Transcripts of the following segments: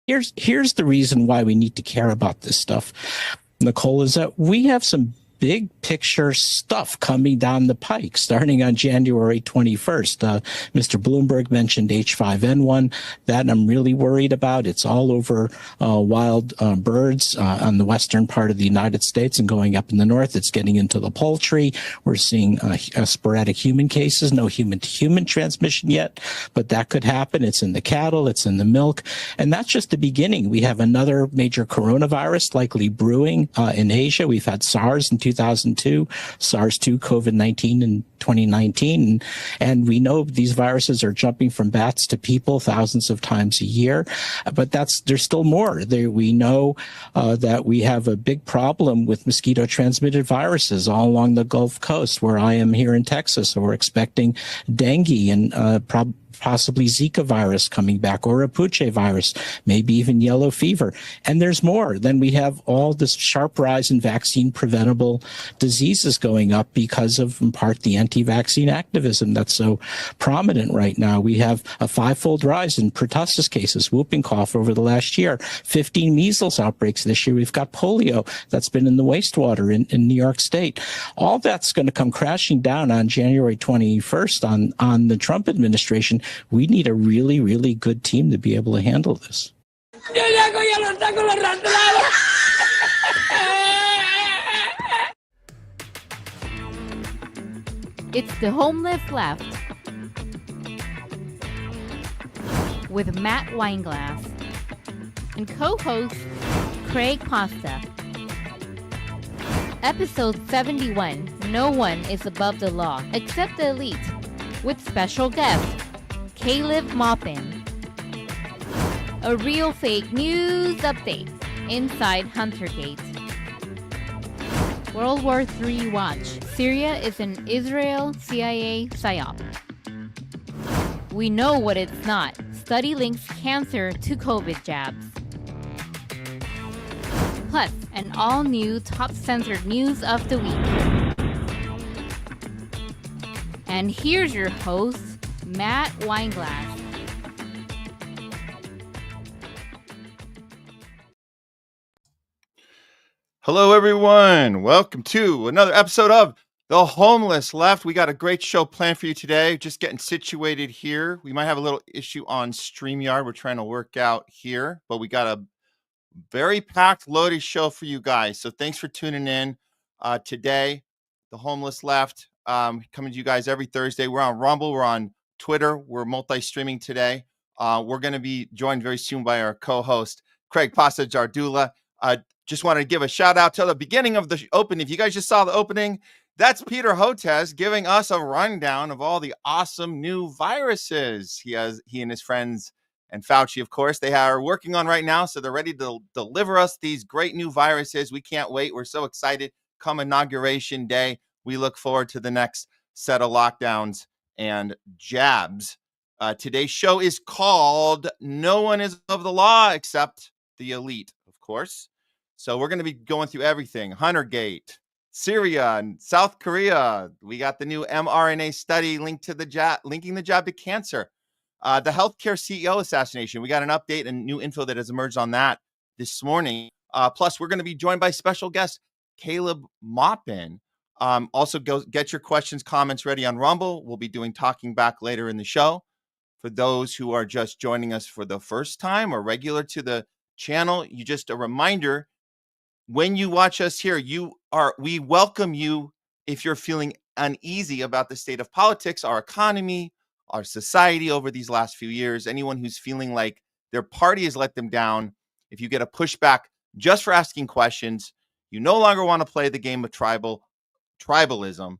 Here's the reason why we need to care about this stuff, Nicole, is that we have some big picture stuff coming down the pike starting on January 21st. Mr. Bloomberg mentioned H5N1. That I'm really worried about. It's all over wild birds on the western part of the United States and going up in the north. It's getting into the poultry. We're seeing sporadic human cases, no human-to-human transmission yet, but that could happen. It's in the cattle, it's in the milk, and that's just the beginning. We have another major coronavirus likely brewing in Asia. We've had SARS in 2002, SARS-2, COVID-19 in 2019. And we know these viruses are jumping from bats to people thousands of times a year. But there's still more. We know that we have a big problem with mosquito-transmitted viruses all along the Gulf Coast, where I am here in Texas. So we're expecting dengue and possibly Zika virus coming back, or a Puche virus, maybe even yellow fever. And there's more. Then we have all this sharp rise in vaccine preventable diseases going up because of, in part, the anti-vaccine activism that's so prominent right now. We have a five-fold rise in pertussis cases, whooping cough over the last year, 15 measles outbreaks this year. We've got polio that's been in the wastewater in New York State. All that's going to come crashing down on January 21st on the Trump administration. We need a really, really good team to be able to handle this. It's the Homeless Left with Matt Weinglass and co-host Craig Pasta. Episode 71, No One is Above the Law Except the Elite, with special guest CALEB MAUPIN. A real fake news update inside Huntergate. World War III watch. Syria is an Israel CIA psyop. We know what it's not. Study links cancer to COVID jabs. Plus, an all-new top-censored news of the week. And here's your host, Matt Weinglass. Hello, everyone. Welcome to another episode of The Homeless Left. We got a great show planned for you today. Just getting situated here. We might have a little issue on StreamYard. We're trying to work out here, but we got a very packed, loaded show for you guys. So thanks for tuning in today. The Homeless Left coming to you guys every Thursday. We're on Rumble. We're on Twitter. We're multi-streaming today. We're going to be joined very soon by our co-host, Craig Pasta Jardula. Just wanted to give a shout out to the beginning of the opening. If you guys just saw the opening, that's Peter Hotez giving us a rundown of all the awesome new viruses he and his friends and Fauci, of course, they are working on right now. So they're ready to deliver us these great new viruses. We can't wait. We're so excited. Come Inauguration Day, we look forward to the next set of lockdowns and jabs. Today's show is called No One is Above the Law Except the Elite, of course. So we're going to be going through everything. Huntergate, Syria, and South Korea. We got the new mRNA study linking the jab to cancer. The healthcare CEO assassination. We got an update and new info that has emerged on that this morning. Plus, we're going to be joined by special guest CALEB MAUPIN. Also, get your questions, comments ready on Rumble. We'll be doing Talking Back later in the show. For those who are just joining us for the first time or regular to the channel, just a reminder, when you watch us here, we welcome you if you're feeling uneasy about the state of politics, our economy, our society over these last few years. Anyone who's feeling like their party has let them down, if you get a pushback just for asking questions, you no longer want to play the game of tribalism,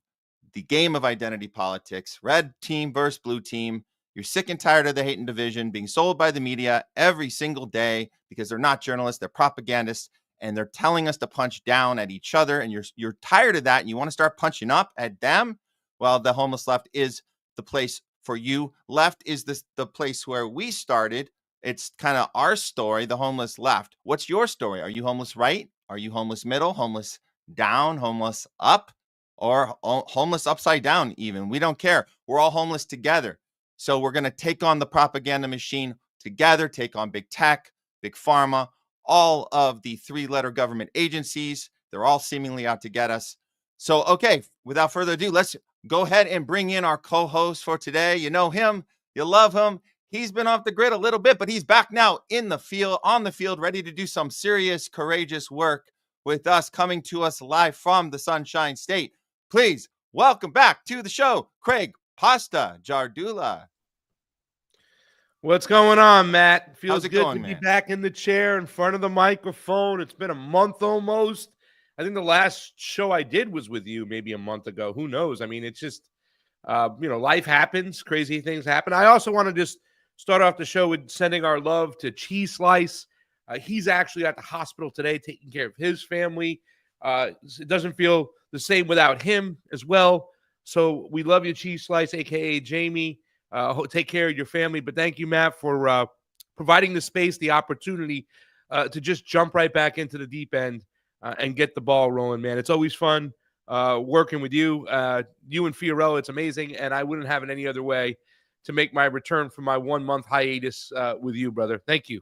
the game of identity politics, red team versus blue team. You're sick and tired of the hate and division being sold by the media every single day because they're not journalists, they're propagandists, and they're telling us to punch down at each other, and you're tired of that, and you want to start punching up at them. Well, the Homeless Left is the place for you. Left is the place where we started. It's kind of our story, the Homeless Left. What's your story? Are you homeless right? Are you homeless middle, homeless down, homeless up, or homeless upside down even? We don't care. We're all homeless together. So we're going to take on the propaganda machine together, take on big tech, Big Pharma, all of the 3-letter government agencies. They're all seemingly out to get us. So, okay, without further ado, let's go ahead and bring in our co-host for today. You know him, you love him. He's been off the grid a little bit, but he's back now in the field, on the field, ready to do some serious, courageous work with us, coming to us live from the Sunshine State. Please welcome back to the show, Craig Pasta Jardula. What's going on, Matt? Feels How's it good going, to be man? back in the chair in front of the microphone. It's been a month almost. I think the last show I did was with you maybe a month ago. Who knows? I mean, it's just, life happens. Crazy things happen. I also want to just start off the show with sending our love to Cheese Slice. He's actually at the hospital today taking care of his family. It doesn't feel the same without him as well. So we love you, Cheese Slice, a.k.a. Jamie. Take care of your family. But thank you, Matt, for providing the space, the opportunity to just jump right back into the deep end and get the ball rolling, man. It's always fun working with you. You and Fiorella, it's amazing, and I wouldn't have it any other way to make my return from my 1-month hiatus with you, brother. Thank you.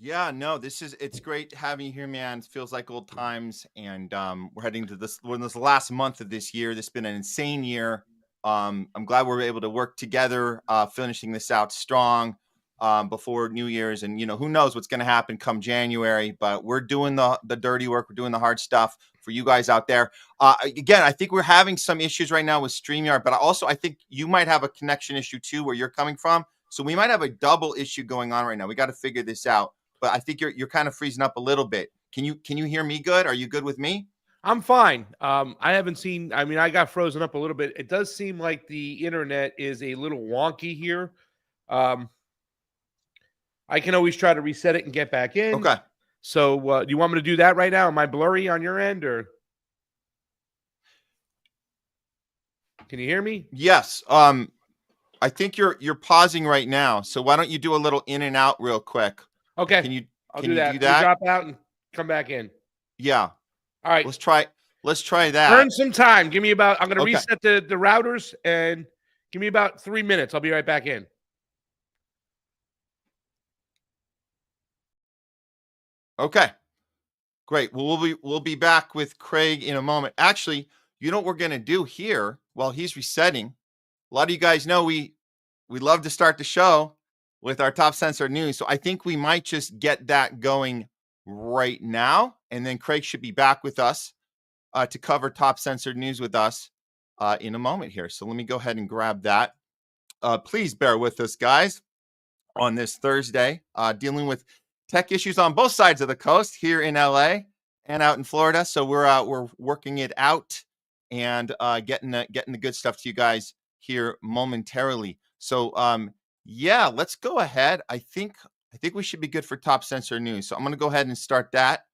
Yeah, no, it's great having you here, man. It feels like old times, and we're heading to this last month of this year. This has been an insane year. I'm glad we're able to work together, finishing this out strong before New Year's, and who knows what's going to happen come January. But we're doing the dirty work. We're doing the hard stuff for you guys out there. Again, I think we're having some issues right now with StreamYard, but I think you might have a connection issue too, where you're coming from. So we might have a double issue going on right now. We got to figure this out. But I think you're kind of freezing up a little bit. Can you hear me good? Are you good with me? I'm fine. I haven't seen, I got frozen up a little bit. It does seem like the internet is a little wonky here. I can always try to reset it and get back in. Okay. So do you want me to do that right now? Am I blurry on your end, or can you hear me? Yes. I think you're pausing right now. So why don't you do a little in and out real quick? Okay. I'll do that. Drop out and come back in. Yeah. All right. Let's try that. Earn some time. Give me I'm going to Okay. reset the routers, and give me about 3 minutes. I'll be right back in. Okay. Great. Well, we'll be back with Craig in a moment. Actually, you know what we're going to do here while he's resetting? A lot of you guys know we love to start the show with our top censored news. So I think we might just get that going right now. And then Craig should be back with us to cover top censored news with us in a moment here. So let me go ahead and grab that. Please bear with us, guys, on this Thursday, dealing with tech issues on both sides of the coast here in LA and out in Florida. So we're working it out and getting the good stuff to you guys here momentarily. So yeah, let's go ahead. I think we should be good for top censor news. So I'm going to go ahead and start that,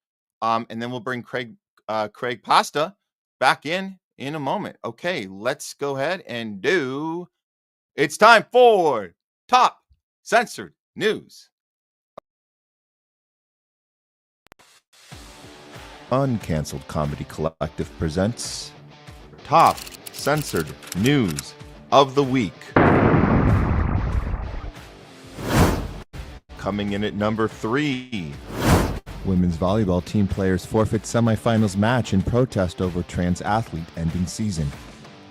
and then we'll bring Craig Pasta back in a moment. Okay, let's go ahead and do. It's time for top censored news. Uncanceled Comedy Collective presents top censored news of the week. Coming in at number 3. Women's volleyball team players forfeit semifinals match in protest over trans athlete ending season.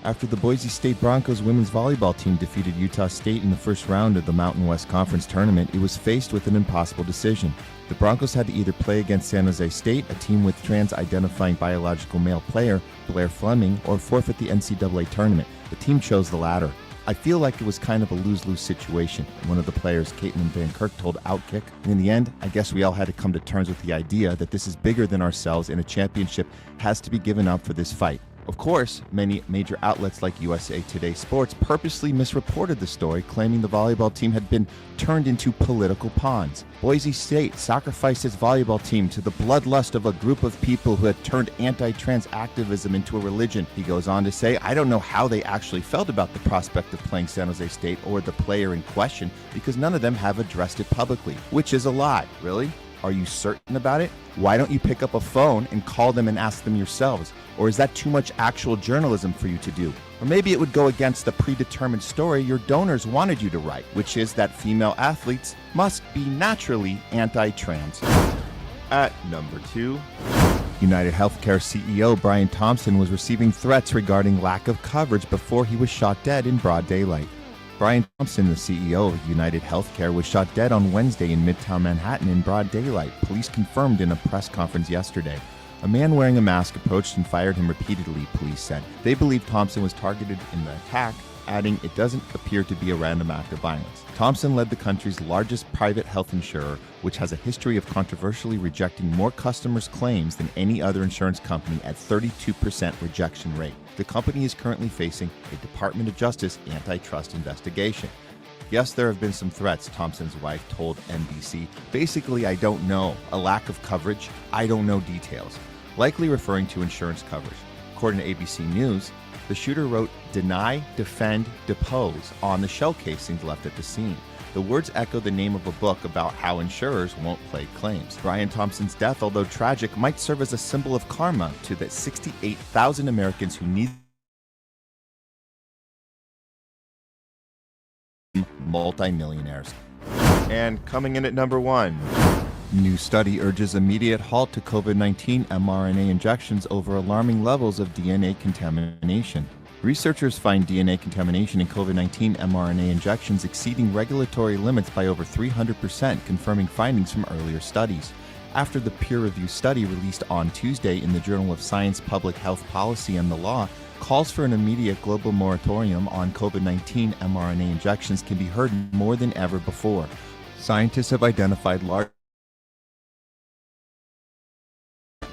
After the Boise State Broncos women's volleyball team defeated Utah State in the first round of the Mountain West Conference tournament, it was faced with an impossible decision. The Broncos had to either play against San Jose State, a team with trans-identifying biological male player, Blair Fleming, or forfeit the NCAA tournament. The team chose the latter. I feel like it was kind of a lose-lose situation, one of the players, Caitlin Van Kirk, told Outkick. And in the end, I guess we all had to come to terms with the idea that this is bigger than ourselves and a championship has to be given up for this fight. Of course, many major outlets like USA Today Sports purposely misreported the story, claiming the volleyball team had been turned into political pawns. Boise State sacrificed its volleyball team to the bloodlust of a group of people who had turned anti-trans activism into a religion. He goes on to say, I don't know how they actually felt about the prospect of playing San Jose State or the player in question, because none of them have addressed it publicly, which is a lie. Really? Are you certain about it? Why don't you pick up a phone and call them and ask them yourselves? Or is that too much actual journalism for you to do? Or maybe it would go against the predetermined story your donors wanted you to write, which is that female athletes must be naturally anti-trans. At number 2, United Healthcare CEO Brian Thompson was receiving threats regarding lack of coverage before he was shot dead in broad daylight. Brian Thompson, the CEO of United Healthcare, was shot dead on Wednesday in Midtown Manhattan in broad daylight, police confirmed in a press conference yesterday. A man wearing a mask approached and fired him repeatedly, police said. They believe Thompson was targeted in the attack, adding it doesn't appear to be a random act of violence. Thompson led the country's largest private health insurer, which has a history of controversially rejecting more customers' claims than any other insurance company at 32% rejection rate. The company is currently facing a Department of Justice antitrust investigation. Yes, there have been some threats, Thompson's wife told NBC. Basically, I don't know. A lack of coverage. I don't know details. Likely referring to insurance coverage. According to ABC News, the shooter wrote, "Deny, defend, depose" on the shell casings left at the scene. The words echo the name of a book about how insurers won't play claims. Brian Thompson's death, although tragic, might serve as a symbol of karma to the 68,000 Americans who need multimillionaires. And coming in at number 1, new study urges immediate halt to COVID-19 mRNA injections over alarming levels of DNA contamination. Researchers find DNA contamination in COVID-19 mRNA injections exceeding regulatory limits by over 300%, confirming findings from earlier studies. After the peer-reviewed study released on Tuesday in the Journal of Science Public Health Policy and the Law calls for an immediate global moratorium on COVID-19 mRNA injections can be heard more than ever before. Scientists have identified large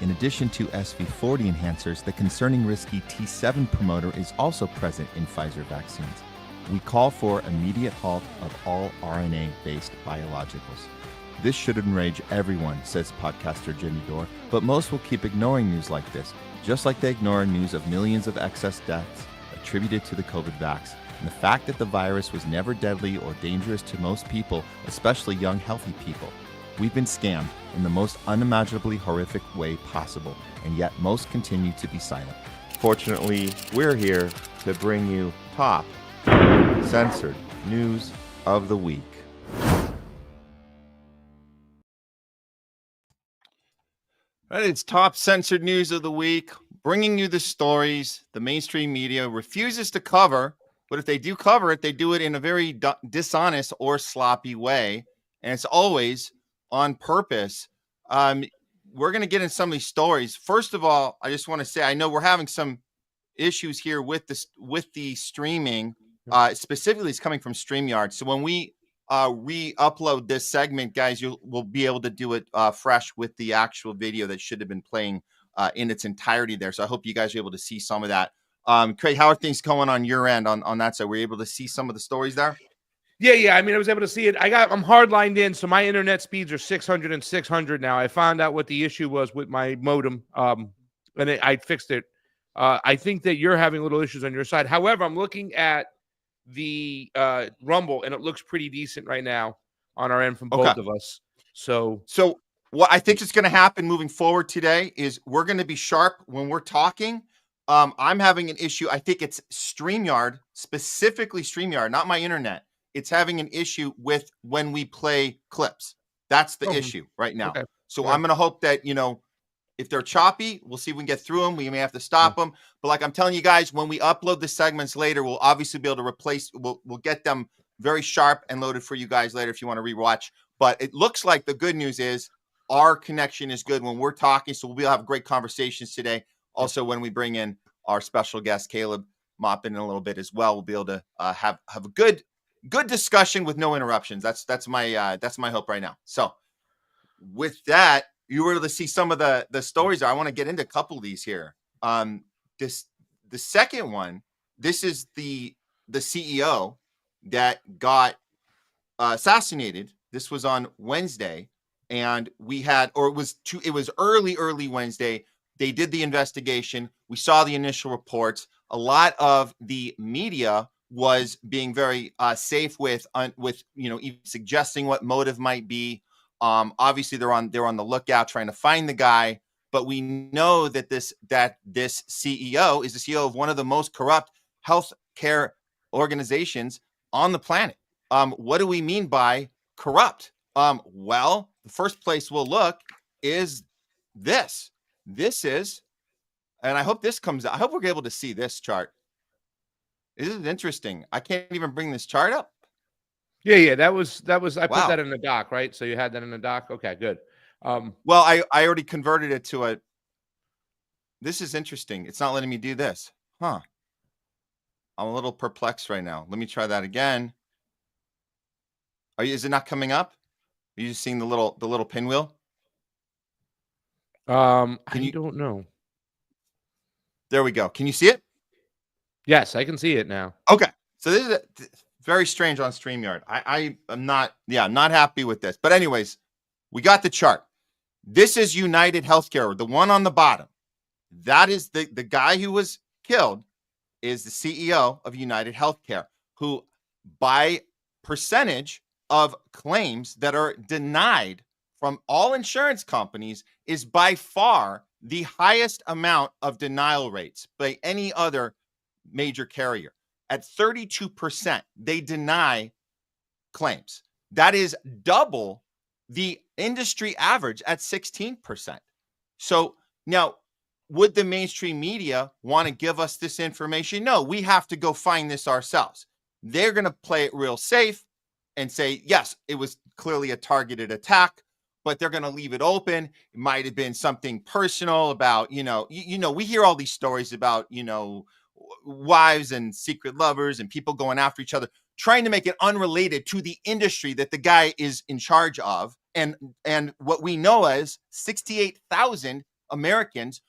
In addition to SV40 enhancers, the concerning risky T7 promoter is also present in Pfizer vaccines. We call for immediate halt of all RNA-based biologicals. This should enrage everyone, says podcaster Dore, but most will keep ignoring news like this, just like they ignore news of millions of excess deaths attributed to the COVID vax, and the fact that the virus was never deadly or dangerous to most people, especially young, healthy people. We've been scammed in the most unimaginably horrific way possible, and yet most continue to be silent. Fortunately, we're here to bring you top censored news of the week. That is top censored news of the week, bringing you the stories the mainstream media refuses to cover, but if they do cover it, they do it in a very dishonest or sloppy way, and it's always on purpose. We're going to get into some of these stories. First of all, I just want to say, I know we're having some issues here with the streaming. Specifically, it's coming from StreamYard. So when we re-upload this segment, guys, we'll be able to do it fresh with the actual video that should have been playing in its entirety there. So I hope you guys are able to see some of that. Craig, how are things going on your end on that side? Were you able to see some of the stories there? Yeah. I mean, I was able to see it. I'm hard lined in, so my internet speeds are 600 and 600 now. I found out what the issue was with my modem, and I fixed it. I think that you're having little issues on your side. However, I'm looking at the Rumble, and it looks pretty decent right now on our end from both of us. So what I think is going to happen moving forward today is we're going to be sharp when we're talking. I'm having an issue. I think it's StreamYard, specifically StreamYard, not my internet. It's having an issue with when we play clips. That's the issue right now. Okay. So I'm going to hope that, if they're choppy, we'll see if we can get through them. We may have to stop them. But like I'm telling you guys, when we upload the segments later, we'll obviously be able to replace, we'll get them very sharp and loaded for you guys later if you want to rewatch. But it looks like the good news is our connection is good when we're talking. So we'll be able to have great conversations today. Also, when we bring in our special guest, CALEB MAUPIN, in a little bit as well, we'll be able to have a good discussion with no interruptions. That's my hope right now. So with that, you were able to see some of the stories. I want to get into a couple of these here. The second one, this is the CEO that got assassinated. This was on Wednesday, and it was early Wednesday. They did the investigation. We saw the initial reports. A lot of the media was being very safe with even suggesting what motive might be. Obviously, they're on the lookout trying to find the guy. But we know that this CEO is the CEO of one of the most corrupt healthcare organizations on the planet. What do we mean by corrupt? Well, the first place we'll look is this. This is, and I hope this comes out. I hope we're able to see this chart. This is interesting. I can't even bring this chart up. Yeah. That was. I Wow. put that in the doc, right? So you had that in the doc. Okay, good. Well, I already converted it to a. This is interesting. It's not letting me do this. Huh. I'm a little perplexed right now. Let me try that again. Is it not coming up? Are you just seeing the little pinwheel? I don't know. There we go. Can you see it? Yes, I can see it now. Okay. So this is very strange on StreamYard. I am not happy with this. But anyways, we got the chart. This is United Healthcare, the one on the bottom. That is the guy who was killed is the CEO of United Healthcare, who by percentage of claims that are denied from all insurance companies is by far the highest amount of denial rates by any other major carrier. At 32%, they deny claims. That is double the industry average at 16%. So now, would the mainstream media want to give us this information? No, we have to go find this ourselves. They're going to play it real safe and say, yes, it was clearly a targeted attack, but they're going to leave it open. It might have been something personal about, we hear all these stories about, wives and secret lovers and people going after each other, trying to make it unrelated to the industry that the guy is in charge of. And what we know is 68,000 Americans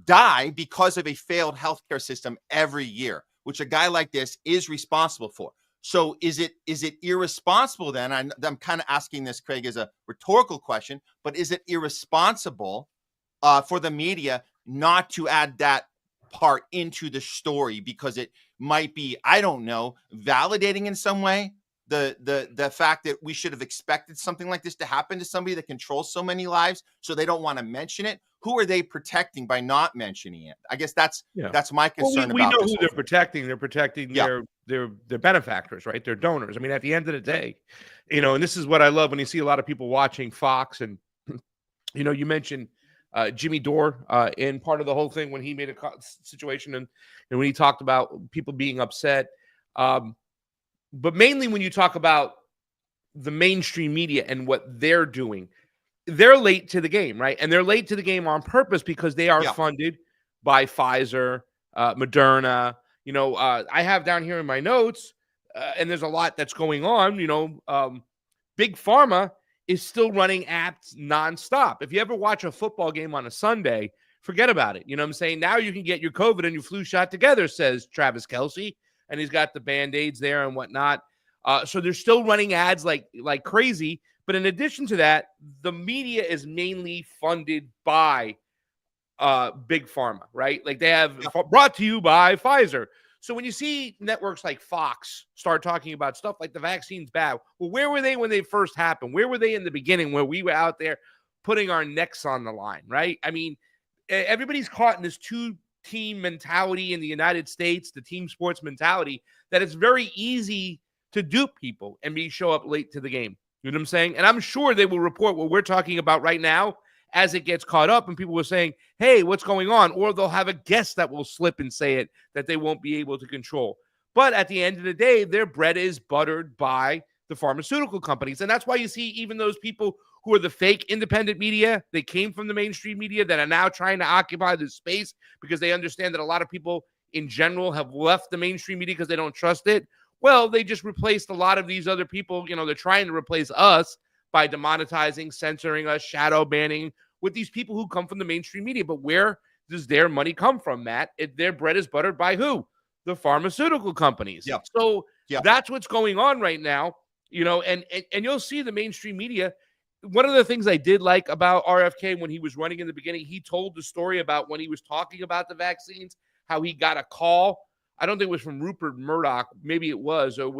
die because of a failed healthcare system every year, which a guy like this is responsible for. So is it irresponsible then? I'm kind of asking this, Craig, as a rhetorical question, but is it irresponsible for the media not to add that part into the story because it might be, I don't know, validating in some way the fact that we should have expected something like this to happen to somebody that controls so many lives, so they don't want to mention it? Who are they protecting by not mentioning it? I guess that's my concern. We about know this who they're protecting. They're protecting their benefactors, right? Their donors. I mean, at the end of the day, and this is what I love when you see a lot of people watching Fox, and you mentioned Jimmy Dore in part of the whole thing when he made a situation and when he talked about people being upset. But mainly when you talk about the mainstream media and what they're doing, they're late to the game, right? And they're late to the game on purpose because they are funded by Pfizer, Moderna. I have down here in my notes, and there's a lot that's going on. Big Pharma is still running ads nonstop. If you ever watch a football game on a Sunday, forget about it. You know what I'm saying? Now you can get your COVID and your flu shot together, says Travis Kelce, and he's got the Band-Aids there and whatnot. So they're still running ads like crazy. But in addition to that, the media is mainly funded by Big Pharma, right? Like they have brought to you by Pfizer. So when you see networks like Fox start talking about stuff like the vaccine's bad, well, where were they when they first happened? Where were they in the beginning where we were out there putting our necks on the line, right? I mean, everybody's caught in this two-team mentality in the United States, the team sports mentality, that it's very easy to dupe people and show up late to the game. You know what I'm saying? And I'm sure they will report what we're talking about right now as it gets caught up and people were saying, hey, what's going on? Or they'll have a guest that will slip and say it that they won't be able to control. But at the end of the day, their bread is buttered by the pharmaceutical companies. And that's why you see even those people who are the fake independent media, they came from the mainstream media that are now trying to occupy this space because they understand that a lot of people in general have left the mainstream media because they don't trust it. Well, they just replaced a lot of these other people. They're trying to replace us by demonetizing, censoring us, shadow banning with these people who come from the mainstream media. But where does their money come from, Matt? Their bread is buttered by who? The pharmaceutical companies. Yeah. So that's what's going on right now. And you'll see the mainstream media. One of the things I did like about RFK when he was running in the beginning, he told the story about when he was talking about the vaccines, how he got a call. I don't think it was from Rupert Murdoch. Maybe it was. Or it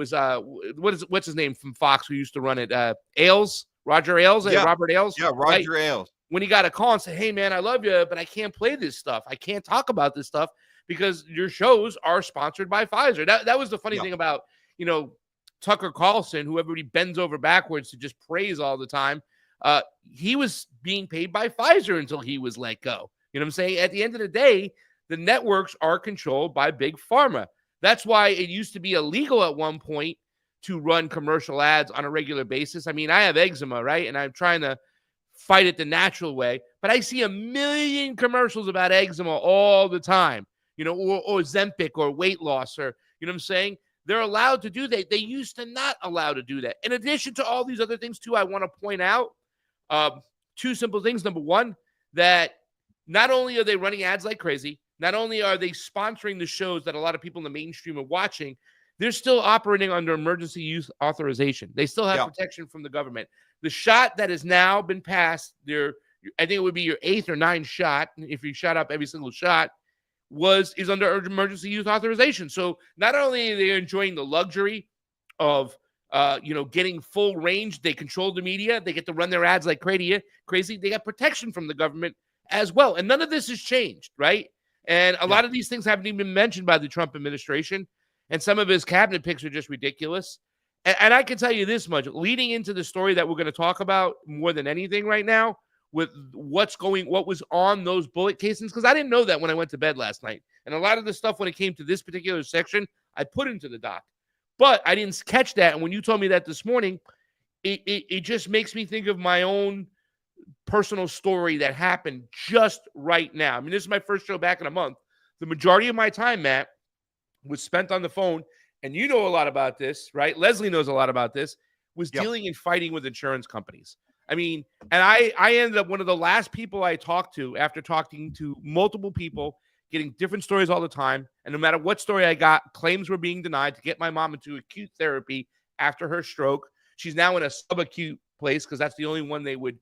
was what's his name from Fox who used to run it? Ailes, Roger Ailes, Robert Ailes. Yeah, Roger Ailes. When he got a call and said, "Hey man, I love you, but I can't play this stuff. I can't talk about this stuff." because your shows are sponsored by Pfizer. That was the funny thing about, Tucker Carlson, who everybody bends over backwards to just praise all the time. He was being paid by Pfizer until he was let go. You know what I'm saying? At the end of the day, the networks are controlled by big pharma. That's why it used to be illegal at one point to run commercial ads on a regular basis. I mean, I have eczema, right? And I'm trying to fight it the natural way, but I see a million commercials about eczema all the time, or Ozempic or weight loss, or, you know what I'm saying? They're allowed to do that. They used to not allow to do that. In addition to all these other things too, I want to point out two simple things. Number one, that not only are they running ads like crazy, not only are they sponsoring the shows that a lot of people in the mainstream are watching, they're still operating under emergency use authorization. They still have protection from the government. The shot that has now been passed, I think it would be your 8th or 9th shot, if you shot up every single shot, is under emergency use authorization. So not only are they enjoying the luxury of getting full range, they control the media, they get to run their ads like crazy. They got protection from the government as well. And none of this has changed, right? And a lot of these things haven't even been mentioned by the Trump administration. And some of his cabinet picks are just ridiculous. And I can tell you this much, leading into the story that we're going to talk about more than anything right now, with what was on those bullet casings, because I didn't know that when I went to bed last night. And a lot of the stuff when it came to this particular section, I put into the doc. But I didn't catch that. And when you told me that this morning, it just makes me think of my own personal story that happened just right now. I mean, this is my first show back in a month. The majority of my time, Matt, was spent on the phone. And you know a lot about this, right? Leslie knows a lot about this, was dealing and fighting with insurance companies. I mean, and I ended up one of the last people I talked to after talking to multiple people, getting different stories all the time. And no matter what story I got, claims were being denied to get my mom into acute therapy after her stroke. She's now in a subacute place because that's the only one they would,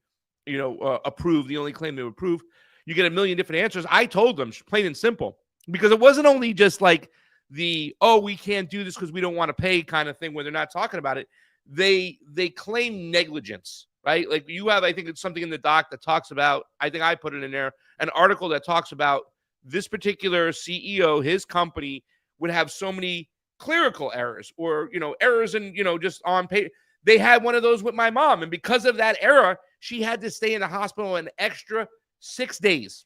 approve, the only claim they would approve. You get a million different answers. I told them, plain and simple, because it wasn't only just like we can't do this because we don't want to pay kind of thing where they're not talking about it. They claim negligence, right? Like you have, I think it's something in the doc that talks about, I think I put it in there, an article that talks about this particular CEO, his company would have so many clerical errors or, errors and, just on pay. They had one of those with my mom. And because of that error, she had to stay in the hospital an extra 6 days,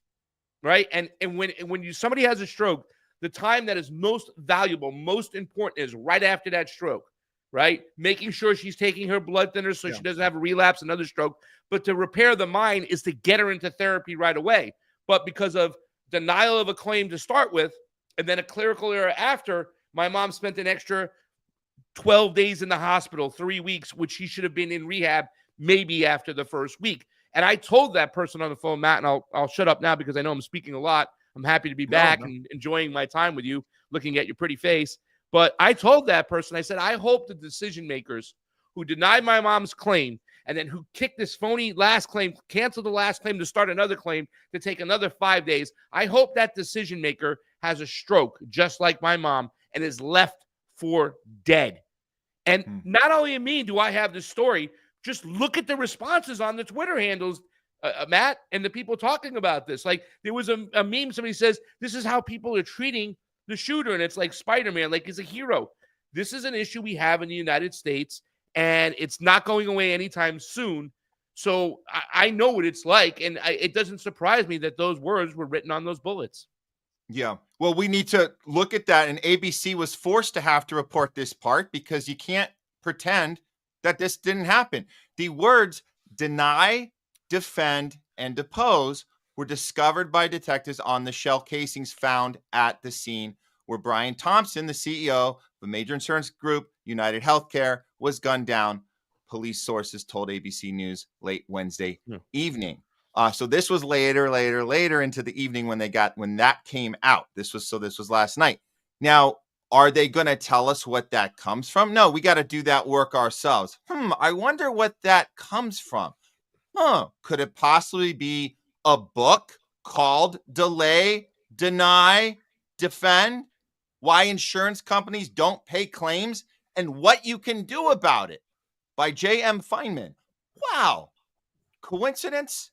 right? And when somebody has a stroke, the time that is most valuable, most important is right after that stroke, right? Making sure she's taking her blood thinners so she doesn't have a relapse, another stroke. But to repair the mind is to get her into therapy right away. But because of denial of a claim to start with, and then a clerical error after, my mom spent an extra 12 days in the hospital, 3 weeks, which she should have been in rehab maybe after the first week. And I told that person on the phone, Matt, and I'll shut up now because I know I'm speaking a lot. I'm happy to be back and enjoying my time with you, looking at your pretty face. But I told that person, I said, I hope the decision makers who denied my mom's claim and then who kicked this phony last claim, canceled the last claim to start another claim to take another 5 days, I hope that decision maker has a stroke just like my mom and is left for dead. And not only me do I have this story, just look at the responses on the Twitter handles, Matt, and the people talking about this. Like there was a meme, somebody says, this is how people are treating the shooter. And it's like Spider-Man, like he's a hero. This is an issue we have in the United States, and it's not going away anytime soon. So I know what it's like, and it doesn't surprise me that those words were written on those bullets. Yeah. Well, we need to look at that. And ABC was forced to have to report this part because you can't pretend that this didn't happen. The words deny, defend, and depose were discovered by detectives on the shell casings found at the scene where Brian Thompson, the CEO of a major insurance group, United Healthcare, was gunned down. Police sources told ABC News late Wednesday evening. So this was later into the evening when that came out. This was last night. Now, are they going to tell us what that comes from? No, we got to do that work ourselves. I wonder what that comes from. Could it possibly be a book called Delay, Deny, Defend? Why insurance companies don't pay claims and what you can do about it, by J.M. Feynman. Wow. Coincidence?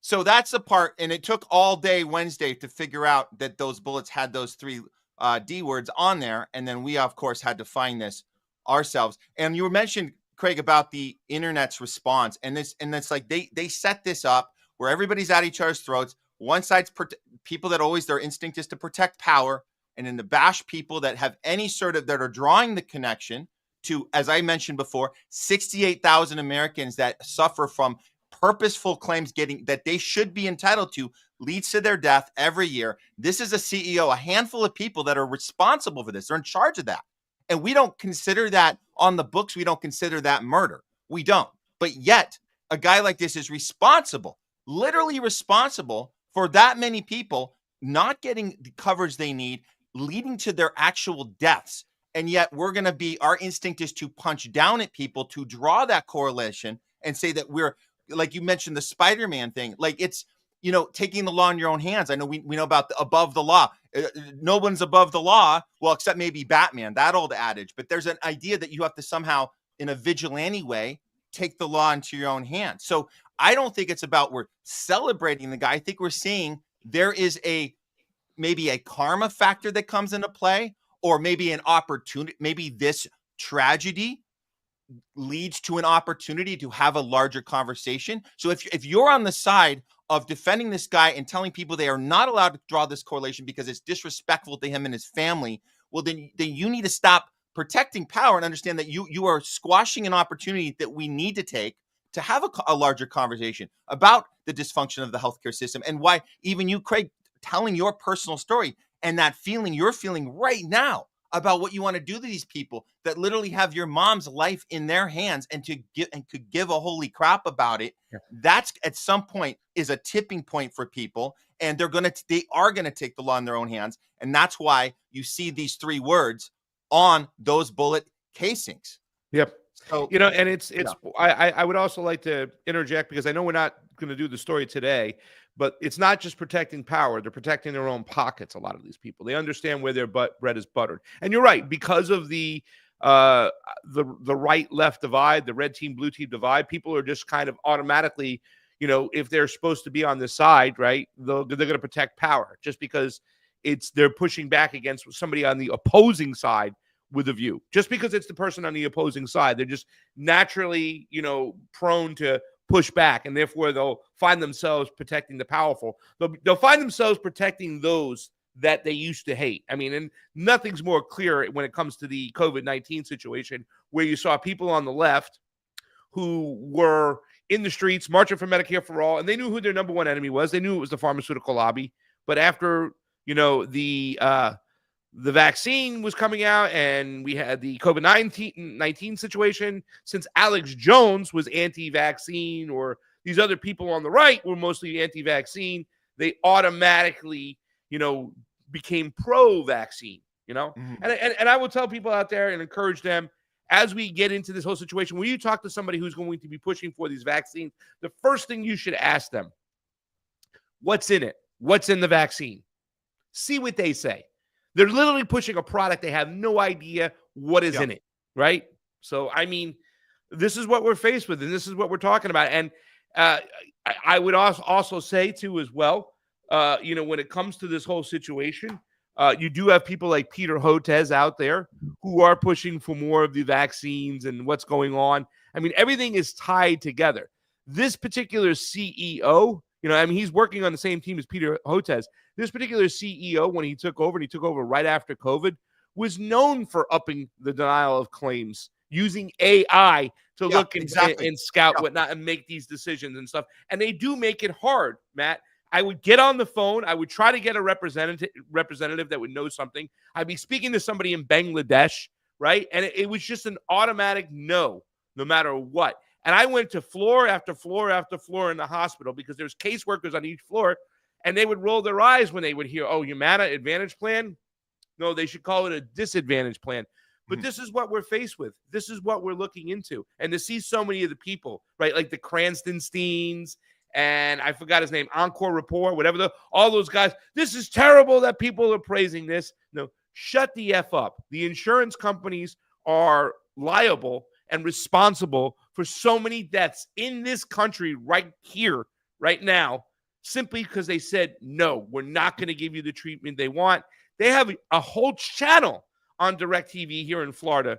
So that's the part, and it took all day Wednesday to figure out that those bullets had those three D words on there, and then we, of course, had to find this ourselves. And you mentioned, Craig, about the internet's response, and that's like they set this up where everybody's at each other's throats. One side's people that always their instinct is to protect power, and then to bash people that have any sort of that are drawing the connection to, as I mentioned before, 68,000 Americans that suffer from purposeful claims getting that they should be entitled to, leads to their death every year. This is a CEO, a handful of people that are responsible for this. They're in charge of that. And we don't consider that on the books. We don't consider that murder. We don't. But yet a guy like this is responsible, literally responsible for that many people not getting the coverage they need, leading to their actual deaths. And yet our instinct is to punch down at people, to draw that correlation and say that we're, like you mentioned, the Spider-Man thing, like it's, taking the law in your own hands. I know we know about the above the law. No one's above the law. Well, except maybe Batman, that old adage. But there's an idea that you have to somehow, in a vigilante way, take the law into your own hands. So I don't think it's about we're celebrating the guy. I think we're seeing there is maybe a karma factor that comes into play, or maybe an opportunity. Maybe this tragedy leads to an opportunity to have a larger conversation. So if you're on the side of defending this guy and telling people they are not allowed to draw this correlation because it's disrespectful to him and his family, well, then you need to stop protecting power and understand that you are squashing an opportunity that we need to take to have a larger conversation about the dysfunction of the healthcare system, and why even you, Craig, telling your personal story and that feeling you're feeling right now about what you want to do to these people that literally have your mom's life in their hands and could give a holy crap about it. Yeah. That's at some point is a tipping point for people, and they are going to take the law in their own hands. And that's why you see these three words on those bullet casings. Yep. So, and it's I would also like to interject, because I know we're not going to do the story today, but it's not just protecting power. They're protecting their own pockets. A lot of these people, they understand where their bread is buttered. And you're right, because of the right-left divide, the red team, blue team divide, people are just kind of automatically, if they're supposed to be on this side, right, they're going to protect power just because they're pushing back against somebody on the opposing side with a view. Just because it's the person on the opposing side, they're just naturally, prone to push back, and therefore they'll find themselves protecting the powerful. They'll find themselves protecting those that they used to hate. I mean, and nothing's more clear when it comes to the COVID-19 situation, where you saw people on the left who were in the streets marching for Medicare for all, and they knew who their number one enemy was. They knew it was the pharmaceutical lobby. But after, the vaccine was coming out and we had the COVID-19 situation, since Alex Jones was anti-vaccine, or these other people on the right were mostly anti-vaccine, they automatically, became pro-vaccine, Mm-hmm. And I will tell people out there and encourage them, as we get into this whole situation, when you talk to somebody who's going to be pushing for these vaccines, the first thing you should ask them, what's in it? What's in the vaccine? See what they say. They're literally pushing a product. They have no idea what is in it, right? So, I mean, this is what we're faced with, and this is what we're talking about. And I would also say, too, as well, when it comes to this whole situation, you do have people like Peter Hotez out there who are pushing for more of the vaccines and what's going on. I mean, everything is tied together. This particular CEO, he's working on the same team as Peter Hotez. This particular CEO, when he took over, and he took over right after COVID, was known for upping the denial of claims, using AI to look and scout whatnot and make these decisions and stuff. And they do make it hard, Matt. I would get on the phone. I would try to get a representative that would know something. I'd be speaking to somebody in Bangladesh, right? And it was just an automatic no matter what. And I went to floor after floor after floor in the hospital, because there's caseworkers on each floor, and they would roll their eyes when they would hear, oh, Humana Advantage Plan? No, they should call it a disadvantage plan. But this is what we're faced with. This is what we're looking into. And to see so many of the people, right, like the Cranstonsteins, and I forgot his name, Encore Report, whatever, all those guys, this is terrible that people are praising this. No, shut the F up. The insurance companies are liable and responsible for so many deaths in this country right here, right now, simply because they said, no, we're not going to give you the treatment they want. They have a whole channel on DirecTV here in Florida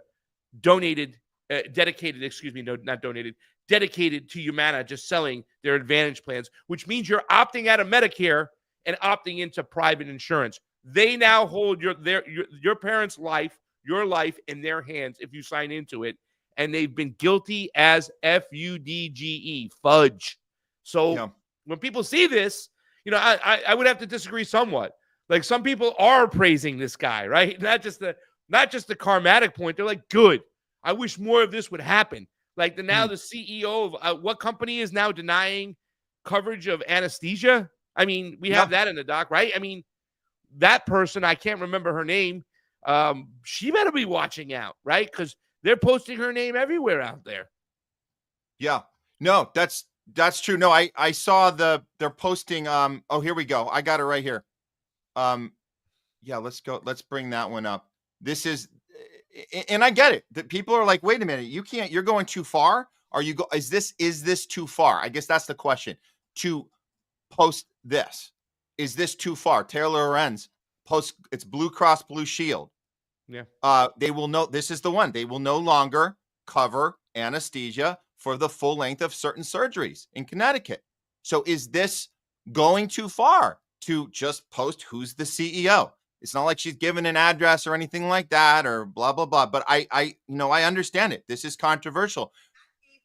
dedicated to Humana, just selling their Advantage plans, which means you're opting out of Medicare and opting into private insurance. They now hold your parents' life, your life in their hands if you sign into it, and they've been guilty as FUDGE, fudge. So when people see this, I would have to disagree somewhat. Like, some people are praising this guy, right? Not just the karmatic point. They're like, good. I wish more of this would happen. Like, the CEO of what company is now denying coverage of anesthesia? I mean, we have that in the doc, right? I mean, that person, I can't remember her name. She better be watching out, right? Because they're posting her name everywhere out there. Yeah. No, that's true. No, I saw they're posting. Oh, here we go. I got it right here. Yeah, let's go. Let's bring that one up. This is, and I get it that people are like, wait a minute, you're going too far. Is this too far? I guess that's the question. To post this, is this too far? Taylor Lorenz post, it's Blue Cross Blue Shield. Yeah. They will know, this is the one. They will no longer cover anesthesia for the full length of certain surgeries in Connecticut. So is this going too far to just post who's the CEO? It's not like she's given an address or anything like that or blah, blah, blah. But I understand it. This is controversial.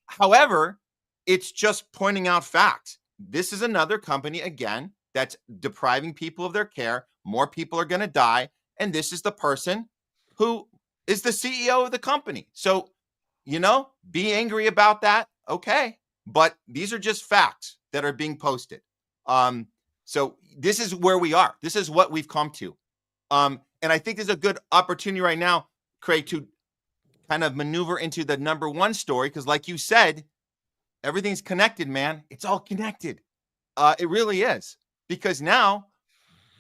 However, it's just pointing out facts. This is another company, again, that's depriving people of their care. More people are going to die. And this is the person who is the CEO of the company. So, be angry about that. Okay. But these are just facts that are being posted. So this is where we are. This is what we've come to. And I think there's a good opportunity right now, Craig, to kind of maneuver into the number one story. Because like you said, everything's connected, man. It's all connected. It really is. Because now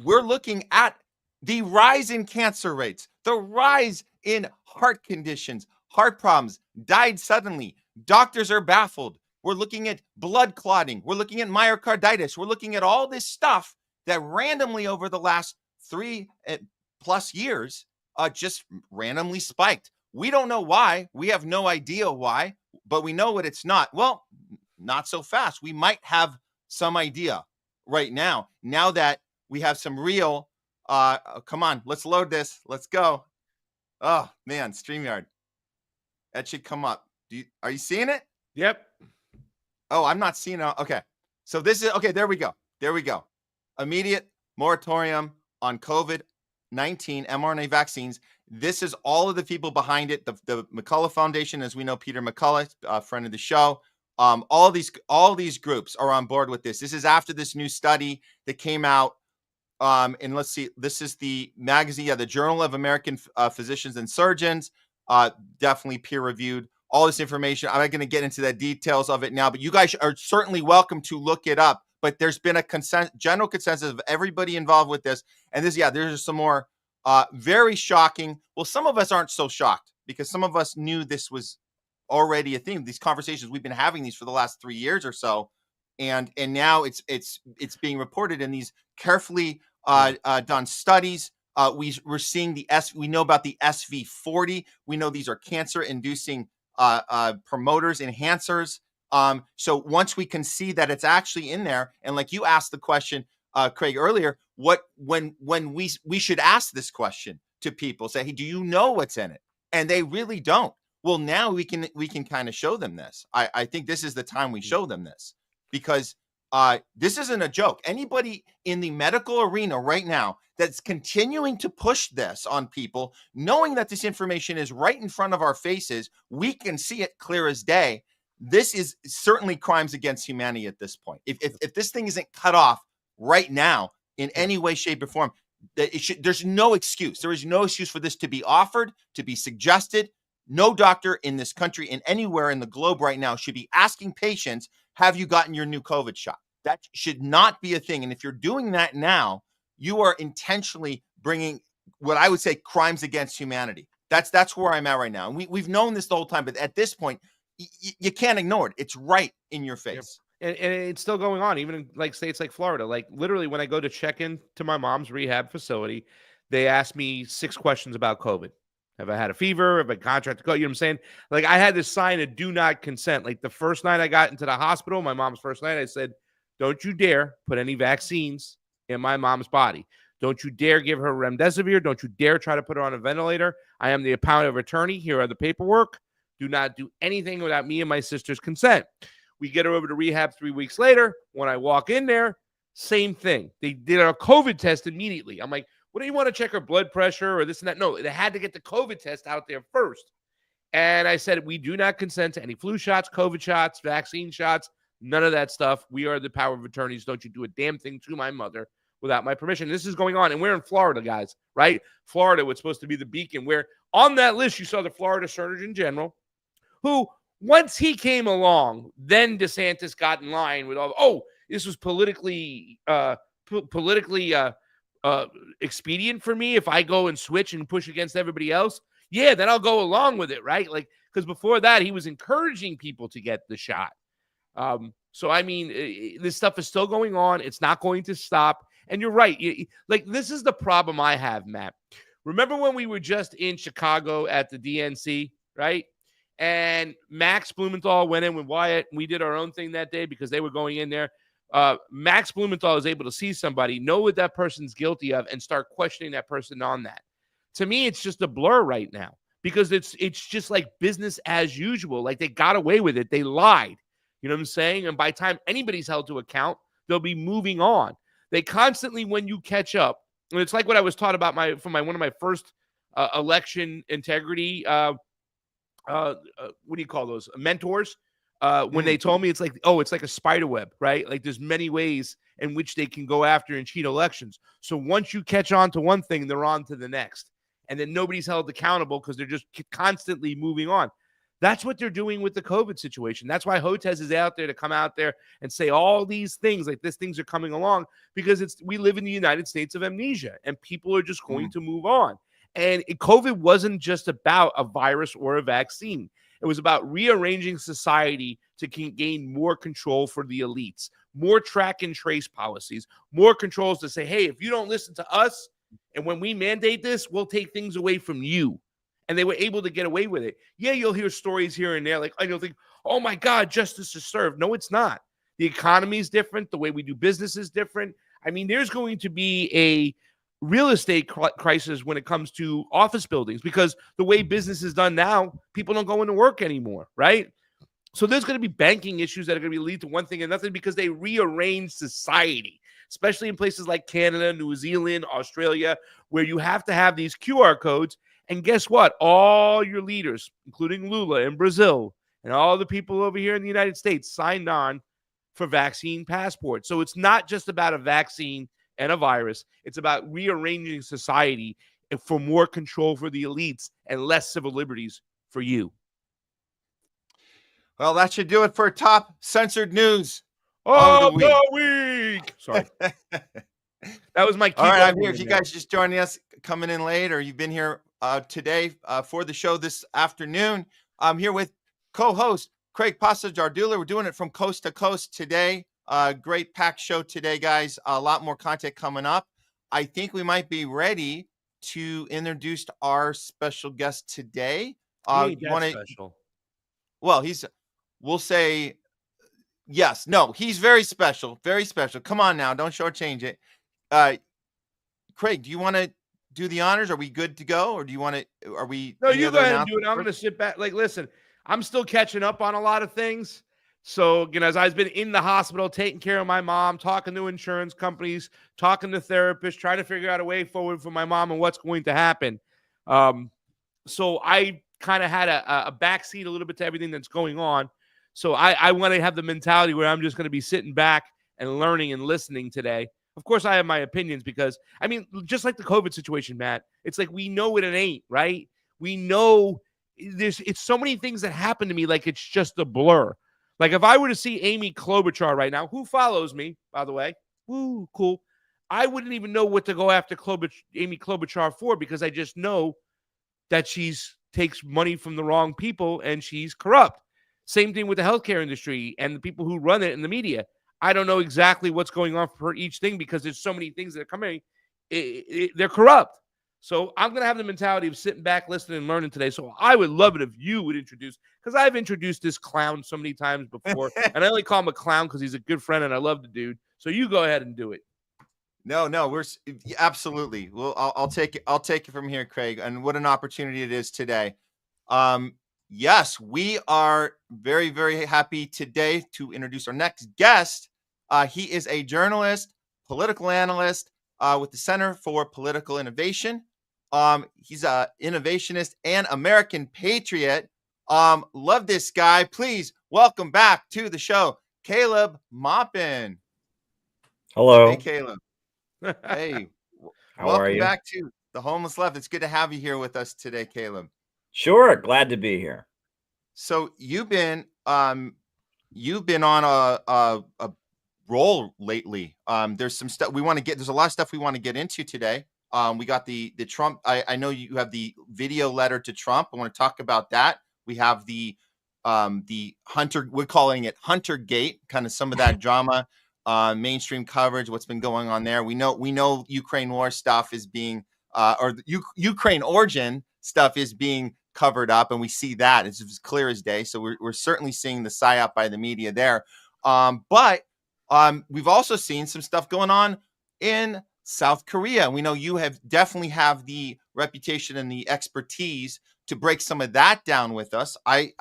we're looking at the rise in cancer rates, the rise in heart conditions, heart problems, died suddenly. Doctors are baffled. We're looking at blood clotting. We're looking at myocarditis. We're looking at all this stuff that randomly over the last 3+ years just randomly spiked. We don't know why. We have no idea why, but we know what it's not. Well, not so fast. We might have some idea right now that we have some real, come on, let's load this. Let's go. Oh, man, StreamYard. That should come up. Are you seeing it? Yep. Oh, I'm not seeing it. Okay. So this is, okay, there we go. Immediate moratorium on COVID-19 mRNA vaccines. This is all of the people behind it. The McCullough Foundation, as we know, Peter McCullough, a friend of the show. All these groups are on board with this. This is after this new study that came out. And let's see, this is the magazine, the Journal of American Physicians and Surgeons, definitely peer reviewed. All this information, I'm not going to get into the details of it now, but you guys are certainly welcome to look it up. But there's been a general consensus of everybody involved with this. And there's some more very shocking. Well, some of us aren't so shocked because some of us knew this was already a theme. These conversations, we've been having these for the last 3 years or so. And now it's being reported in these carefully done studies. We're seeing we know about the SV40. We know these are cancer-inducing promoters, enhancers. So once we can see that it's actually in there, and like you asked the question, Craig, earlier, when we should ask this question to people, say, hey, do you know what's in it? And they really don't. Well, now we can kind of show them this. I think this is the time we show them this, because this isn't a joke. Anybody in the medical arena right now that's continuing to push this on people, knowing that this information is right in front of our faces, we can see it clear as day. This is certainly crimes against humanity at this point. If this thing isn't cut off right now in any way, shape, or form, there's no excuse. There is no excuse for this to be offered, to be suggested. No doctor in this country and anywhere in the globe right now should be asking patients, have you gotten your new COVID shot? That should not be a thing. And if you're doing that now, you are intentionally bringing what I would say crimes against humanity. That's where I'm at right now. And we've known this the whole time, but at this point, you can't ignore it. It's right in your face. And it's still going on, even in like states like Florida. Like literally when I go to check in to my mom's rehab facility, they ask me 6 questions about COVID. Have I had a fever? Have I contracted COVID? You know what I'm saying? Like I had to sign a do not consent. Like the first night I got into the hospital, my mom's first night, I said, don't you dare put any vaccines in my mom's body. Don't you dare give her remdesivir. Don't you dare try to put her on a ventilator. I am the power of attorney. Here are the paperwork. Do not do anything without me and my sister's consent. We get her over to rehab 3 weeks later. When I walk in there, same thing. They did a COVID test immediately. I'm like, what do you want to check her blood pressure or this and that? No, they had to get the COVID test out there first. And I said, we do not consent to any flu shots, COVID shots, vaccine shots, none of that stuff. We are the power of attorneys. Don't you do a damn thing to my mother without my permission. This is going on. And we're in Florida, guys, right? Florida was supposed to be the beacon where on that list, you saw the Florida Surgeon General, who once he came along, then DeSantis got in line with all, this was politically expedient for me if I go and switch and push against everybody else. Yeah, then I'll go along with it, right? Like, because before that, he was encouraging people to get the shot. So, I mean, this stuff is still going on. It's not going to stop. And you're right. Like, this is the problem I have, Matt. Remember when we were just in Chicago at the DNC, right? And Max Blumenthal went in with Wyatt. We did our own thing that day because they were going in there. Max Blumenthal is able to see somebody, know what that person's guilty of, and start questioning that person on that. To me, it's just a blur right now because it's just like business as usual. Like they got away with it. They lied. You know what I'm saying? And by the time anybody's held to account, they'll be moving on. They constantly, when you catch up, and it's like what I was taught about one of my first election integrity. What do you call those? Mentors. When they told me it's like a spider web, right? Like there's many ways in which they can go after and cheat elections. So once you catch on to one thing, they're on to the next. And then nobody's held accountable because they're just constantly moving on. That's what they're doing with the COVID situation. That's why Hotez is out there to come out there and say all these things like these things are coming along because we live in the United States of amnesia and people are just going to move on. And COVID wasn't just about a virus or a vaccine. It was about rearranging society to gain more control for the elites, more track and trace policies, more controls to say, hey, if you don't listen to us and when we mandate this, we'll take things away from you. And they were able to get away with it. Yeah, you'll hear stories here and there like, and you'll think, oh my God, justice is served. No, it's not. The economy is different. The way we do business is different. I mean, there's going to be a real estate crisis when it comes to office buildings because the way business is done now, people don't go into work anymore, right? So there's going to be banking issues that are going to lead to one thing and nothing because they rearrange society, especially in places like Canada, New Zealand, Australia, where you have to have these QR codes. And guess what? All your leaders, including Lula in Brazil and all the people over here in the United States signed on for vaccine passports. So it's not just about a vaccine and a virus. It's about rearranging society for more control for the elites and less civil liberties for you. Well, that should do it for top censored news of the week. Sorry. That was my key. All right, I'm here. If you guys just joining us, coming in late, or you've been here today for the show this afternoon, I'm here with co-host Craig Pasta Jardula. We're doing it from coast to coast today. Great packed show today, guys. A lot more content coming up. I think we might be ready to introduce our special guest today. Special. Well, we'll say yes. No, he's very special. Very special. Come on now. Don't shortchange it. Craig, do you want to do the honors? Are we good to go? Or do you want to, are we? No, you go ahead and do it. I'm going to sit back. Like, listen, I'm still catching up on a lot of things. So, as I've been in the hospital, taking care of my mom, talking to insurance companies, talking to therapists, trying to figure out a way forward for my mom and what's going to happen. So I kind of had a backseat a little bit to everything that's going on. So I want to have the mentality where I'm just going to be sitting back and learning and listening today. Of course, I have my opinions because, just like the COVID situation, Matt, it's like we know it ain't, right? We know it's so many things that happen to me like it's just a blur. Like if I were to see Amy Klobuchar right now, who follows me, by the way, woo, cool, I wouldn't even know what to go after Amy Klobuchar for because I just know that she's takes money from the wrong people and she's corrupt. Same thing with the healthcare industry and the people who run it in the media. I don't know exactly what's going on for each thing because there's so many things that are coming. They're corrupt. So I'm going to have the mentality of sitting back, listening, and learning today. So I would love it if you would introduce, because I've introduced this clown so many times before, and I only call him a clown because he's a good friend and I love the dude. So you go ahead and do it. No, we're absolutely. Well, I'll take it. I'll take it from here, Craig. And what an opportunity it is today. Yes, we are very, very happy today to introduce our next guest. He is a journalist, political analyst with the Center for Political Innovation. He's an innovationist and American patriot. Love this guy. Please welcome back to the show, CALEB MAUPIN. Hello. Hey, Caleb. Hey, How are you? Welcome back to the Homeless Left. It's good to have you here with us today, Caleb. Sure, glad to be here. So you've been on a roll lately. There's some stuff we want to get. There's a lot of stuff we want to get into today. We got the Trump. I know you have the video letter to Trump. I want to talk about that. We have the Hunter. We're calling it Hunter Gate. Kind of some of that drama. Mainstream coverage, what's been going on there. We know Ukraine war stuff is being, or the Ukraine origin stuff is being covered up, and we see that it's as clear as day. So we're certainly seeing the psyop by the media there. But we've also seen some stuff going on in South Korea. We know you definitely have the reputation and the expertise to break some of that down with us. I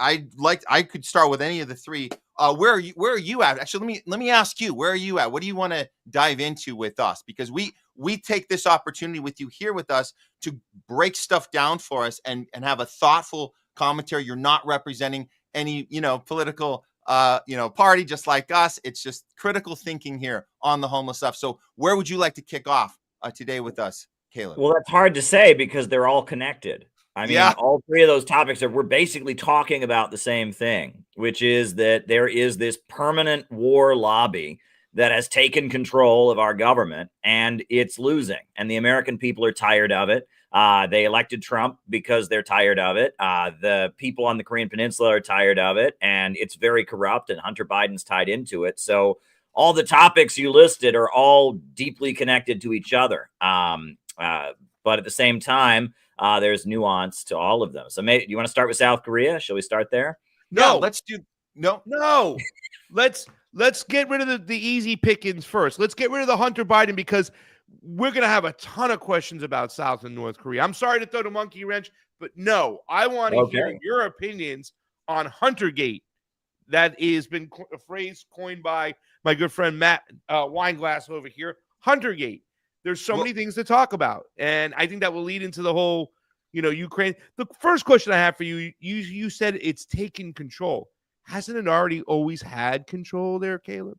could start with any of the three. Where are you at? Actually, let me ask you, where are you at? What do you want to dive into with us? Because we take this opportunity with you here with us to break stuff down for us and have a thoughtful commentary. You're not representing any, political, party just like us. It's just critical thinking here on the homeless stuff. So where would you like to kick off today with us, Caleb? Well, that's hard to say because they're all connected. I mean, all three of those topics we're basically talking about the same thing, which is that there is this permanent war lobby that has taken control of our government and it's losing. And the American people are tired of it. They elected Trump because they're tired of it. The people on the Korean Peninsula are tired of it. And it's very corrupt and Hunter Biden's tied into it. So all the topics you listed are all deeply connected to each other. But at the same time, there's nuance to all of them. So maybe you want to start with South Korea? Shall we start there? No, No. Let's get rid of the easy pickings first. Let's get rid of the Hunter Biden because we're going to have a ton of questions about South and North Korea. I'm sorry to throw the monkey wrench, but no, I want to hear your opinions on Huntergate. That has been a phrase coined by my good friend Matt Weinglass over here. Huntergate. There's so many things to talk about, and I think that will lead into the whole, Ukraine. The first question I have for you, you said it's taken control. Hasn't it already always had control there, Caleb?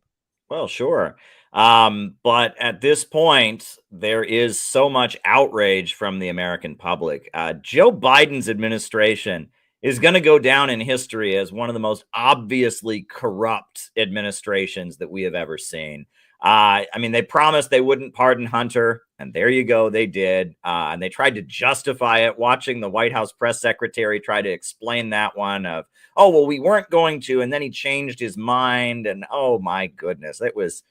Well, sure. But at this point, there is so much outrage from the American public. Joe Biden's administration is going to go down in history as one of the most obviously corrupt administrations that we have ever seen. I mean, they promised they wouldn't pardon Hunter, and there you go, they did. And they tried to justify it, watching the White House press secretary try to explain that one of, oh, well, we weren't going to, and then he changed his mind, and oh my goodness, it was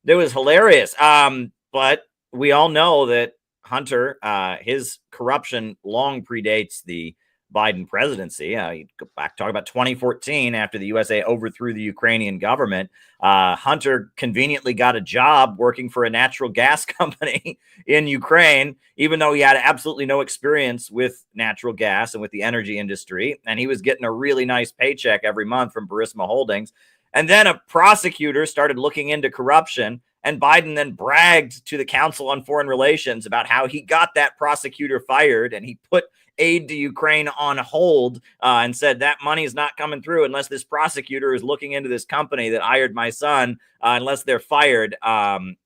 hilarious. But we all know that Hunter, his corruption long predates the Biden presidency. You go back, talk about 2014 after the USA overthrew the Ukrainian government. Hunter conveniently got a job working for a natural gas company in Ukraine, even though he had absolutely no experience with natural gas and with the energy industry. And he was getting a really nice paycheck every month from Burisma Holdings. And then a prosecutor started looking into corruption. And Biden then bragged to the Council on Foreign Relations about how he got that prosecutor fired and he put aid to Ukraine on hold and said that money is not coming through unless this prosecutor is looking into this company that hired my son, unless they're fired. And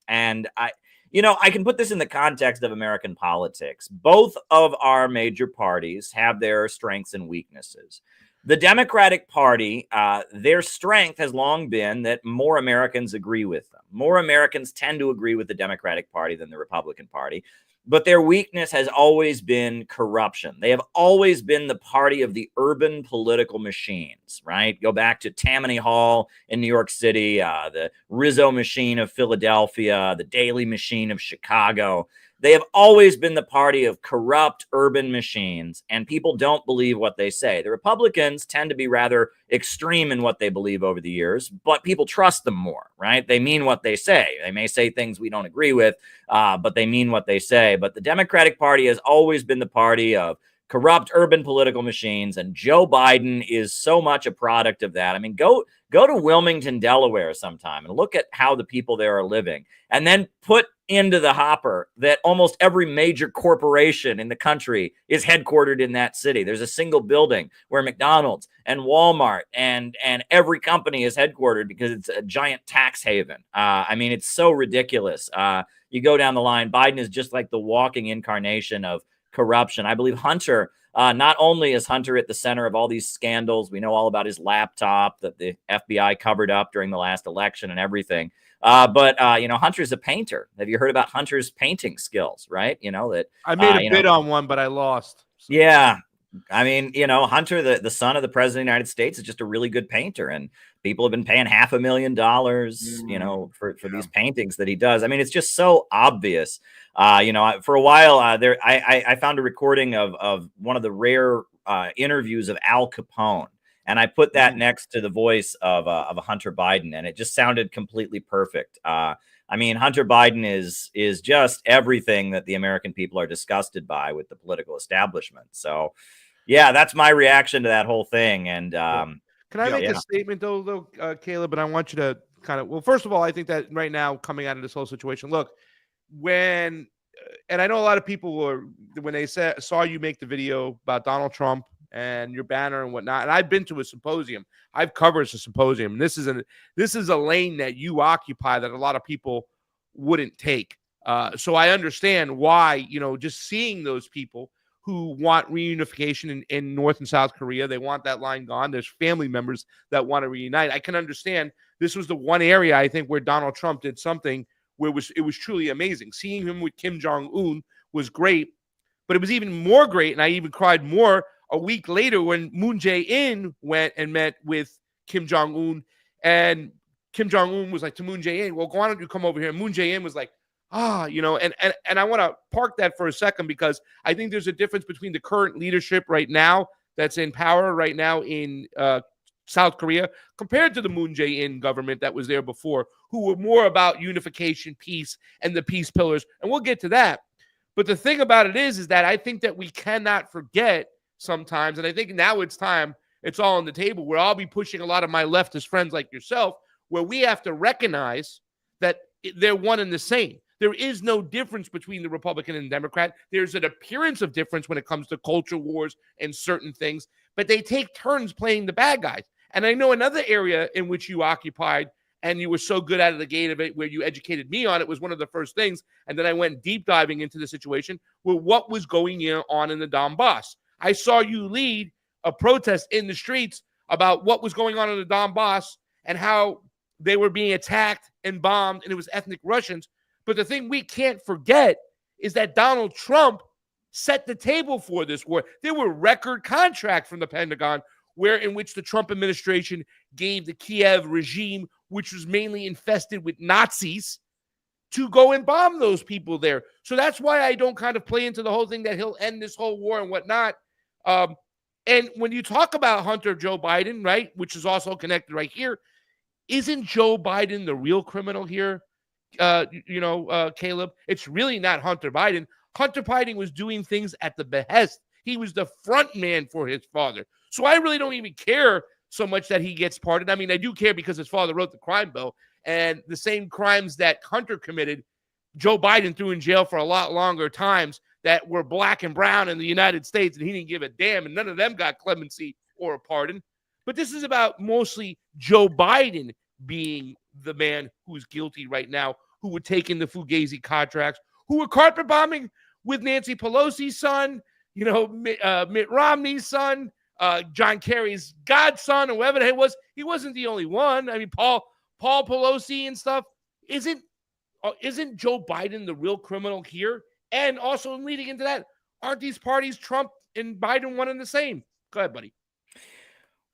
I can put this in the context of American politics. Both of our major parties have their strengths and weaknesses. The Democratic Party, their strength has long been that more Americans agree with them. More Americans tend to agree with the Democratic Party than the Republican Party. but their weakness has always been corruption. They have always been the party of the urban political machines, right? Go back to Tammany Hall in New York City, the Rizzo machine of Philadelphia, the Daley machine of Chicago. They have always been the party of corrupt urban machines, and people don't believe what they say. The Republicans tend to be rather extreme in what they believe over the years, but people trust them more, right? They mean what they say. They may say things we don't agree with, but they mean what they say. But the Democratic Party has always been the party of corrupt urban political machines, and Joe Biden is so much a product of that. I mean, go to Wilmington, Delaware sometime and look at how the people there are living, and then put into the hopper that almost every major corporation in the country is headquartered in that city. There's a single building where McDonald's and Walmart and every company is headquartered because it's a giant tax haven. I mean, it's so ridiculous. You go down the line, Biden is just like the walking incarnation of corruption. I believe Hunter, not only is Hunter at the center of all these scandals, we know all about his laptop that the FBI covered up during the last election and everything. But Hunter's a painter. Have you heard about Hunter's painting skills, right? You know, that I made a bid on one, but I lost. So. Yeah. I mean, Hunter, the son of the president of the United States, is just a really good painter, and people have been paying $500,000, for these paintings that he does. I mean, it's just so obvious. For a while I found a recording of one of the rare interviews of Al Capone, and I put that next to the voice of a Hunter Biden, and it just sounded completely perfect. I mean, Hunter Biden is just everything that the American people are disgusted by with the political establishment. So, yeah, that's my reaction to that whole thing. And can I make a statement though, Caleb? And I want you to first of all, I think that right now, coming out of this whole situation, look, and I know a lot of people when they saw you make the video about Donald Trump and your banner and whatnot, and I've been to a symposium. I've covered a symposium. And this is a lane that you occupy that a lot of people wouldn't take. So I understand why, just seeing those people who want reunification in North and South Korea, they want that line gone. There's family members that want to reunite. I can understand. This was the one area I think where Donald Trump did something where it was truly amazing. Seeing him with Kim Jong-un was great, but it was even more great, and I even cried more a week later when Moon Jae-in went and met with Kim Jong-un, and Kim Jong-un was like to Moon Jae-in, well, why don't you come over here? And Moon Jae-in was like, and I want to park that for a second, because I think there's a difference between the current leadership right now that's in power right now in South Korea compared to the Moon Jae-in government that was there before, who were more about unification, peace, and the peace pillars. And we'll get to that. But the thing about it is that I think that we cannot forget sometimes, and I think now it's time, it's all on the table, where I'll be pushing a lot of my leftist friends like yourself, where we have to recognize that they're one and the same. There is no difference between the Republican and Democrat. There's an appearance of difference when it comes to culture wars and certain things, but they take turns playing the bad guys. And I know another area in which you occupied, and you were so good out of the gate of it, where you educated me on it, was one of the first things. And then I went deep diving into the situation with what was going on in the Donbass. I saw you lead a protest in the streets about what was going on in the Donbass and how they were being attacked and bombed, and it was ethnic Russians. But the thing we can't forget is that Donald Trump set the table for this war. There were record contracts from the Pentagon in which the Trump administration gave the Kiev regime, which was mainly infested with Nazis, to go and bomb those people there. So that's why I don't kind of play into the whole thing that he'll end this whole war and whatnot. And when you talk about Hunter Joe Biden, right, which is also connected right here, isn't Joe Biden the real criminal here? Caleb, it's really not Hunter Biden. Hunter Biden was doing things at the behest. He was the front man for his father. So I really don't even care so much that he gets pardoned. I mean, I do care because his father wrote the crime bill, and the same crimes that Hunter committed, Joe Biden threw in jail for a lot longer times that were black and brown in the United States, and he didn't give a damn, and none of them got clemency or a pardon. But this is about mostly Joe Biden being the man who's guilty right now, who were taking the Fugazi contracts, who were carpet bombing with Nancy Pelosi's son, Mitt Romney's son, John Kerry's godson, or whoever it was. He wasn't the only one. I mean, Paul Pelosi and stuff. Isn't Joe Biden the real criminal here? And also leading into that, aren't these parties, Trump and Biden, one and the same? Go ahead, buddy.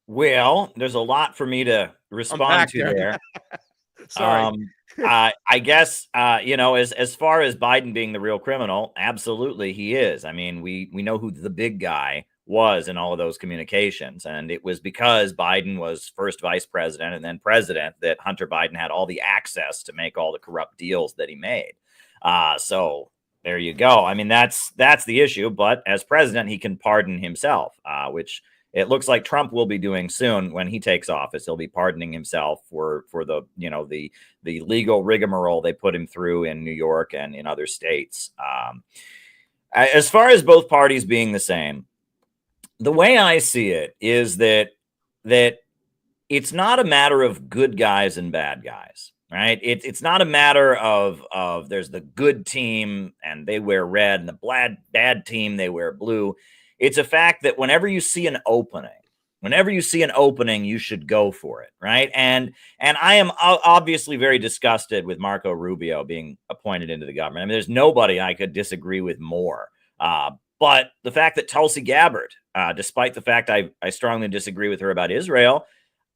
Well, there's a lot for me to respond to there. Sorry. I guess as far as Biden being the real criminal, absolutely he is. I mean, we know who the big guy was in all of those communications, and it was because Biden was first vice president and then president that Hunter Biden had all the access to make all the corrupt deals that he made. So there you go. I mean, that's the issue. But as president, he can pardon himself, which it looks like Trump will be doing soon when he takes office. He'll be pardoning himself for the the legal rigmarole they put him through in New York and in other states. As far as both parties being the same, the way I see it is that it's not a matter of good guys and bad guys, right? It's not a matter of there's the good team and they wear red and the bad team, they wear blue. It's a fact that whenever you see an opening, you should go for it, right? And I am obviously very disgusted with Marco Rubio being appointed into the government. I mean, there's nobody I could disagree with more. But the fact that Tulsi Gabbard, despite the fact I strongly disagree with her about Israel,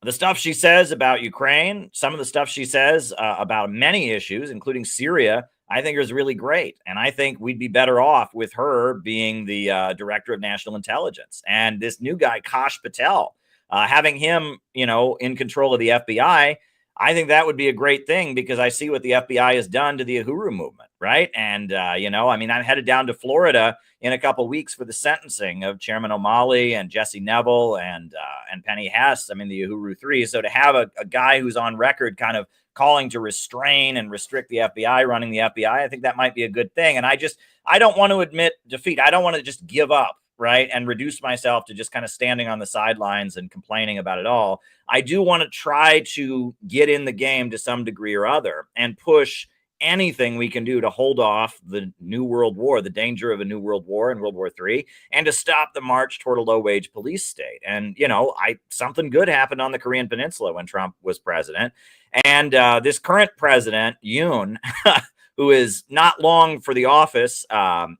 the stuff she says about Ukraine, some of the stuff she says about many issues, including Syria, I think is really great. And I think we'd be better off with her being the director of national intelligence. And this new guy, Kash Patel, having him, in control of the FBI, I think that would be a great thing because I see what the FBI has done to the Uhuru movement, right? And, I'm headed down to Florida in a couple of weeks for the sentencing of Chairman O'Malley and Jesse Neville and Penny Hess, the Uhuru Three. So to have a guy who's on record kind of calling to restrain and restrict the FBI, running the FBI, I think that might be a good thing. And I don't want to admit defeat. I don't want to just give up, right, and reduce myself to just kind of standing on the sidelines and complaining about it all. I do want to try to get in the game to some degree or other and push anything we can do to hold off the new world war, the danger of a new world war and World War III, and to stop the march toward a low-wage police state. And, something good happened on the Korean Peninsula when Trump was president. And this current president, Yoon, who is not long for the office,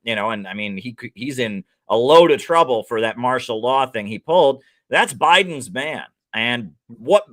he's in a load of trouble for that martial law thing he pulled. That's Biden's man. And what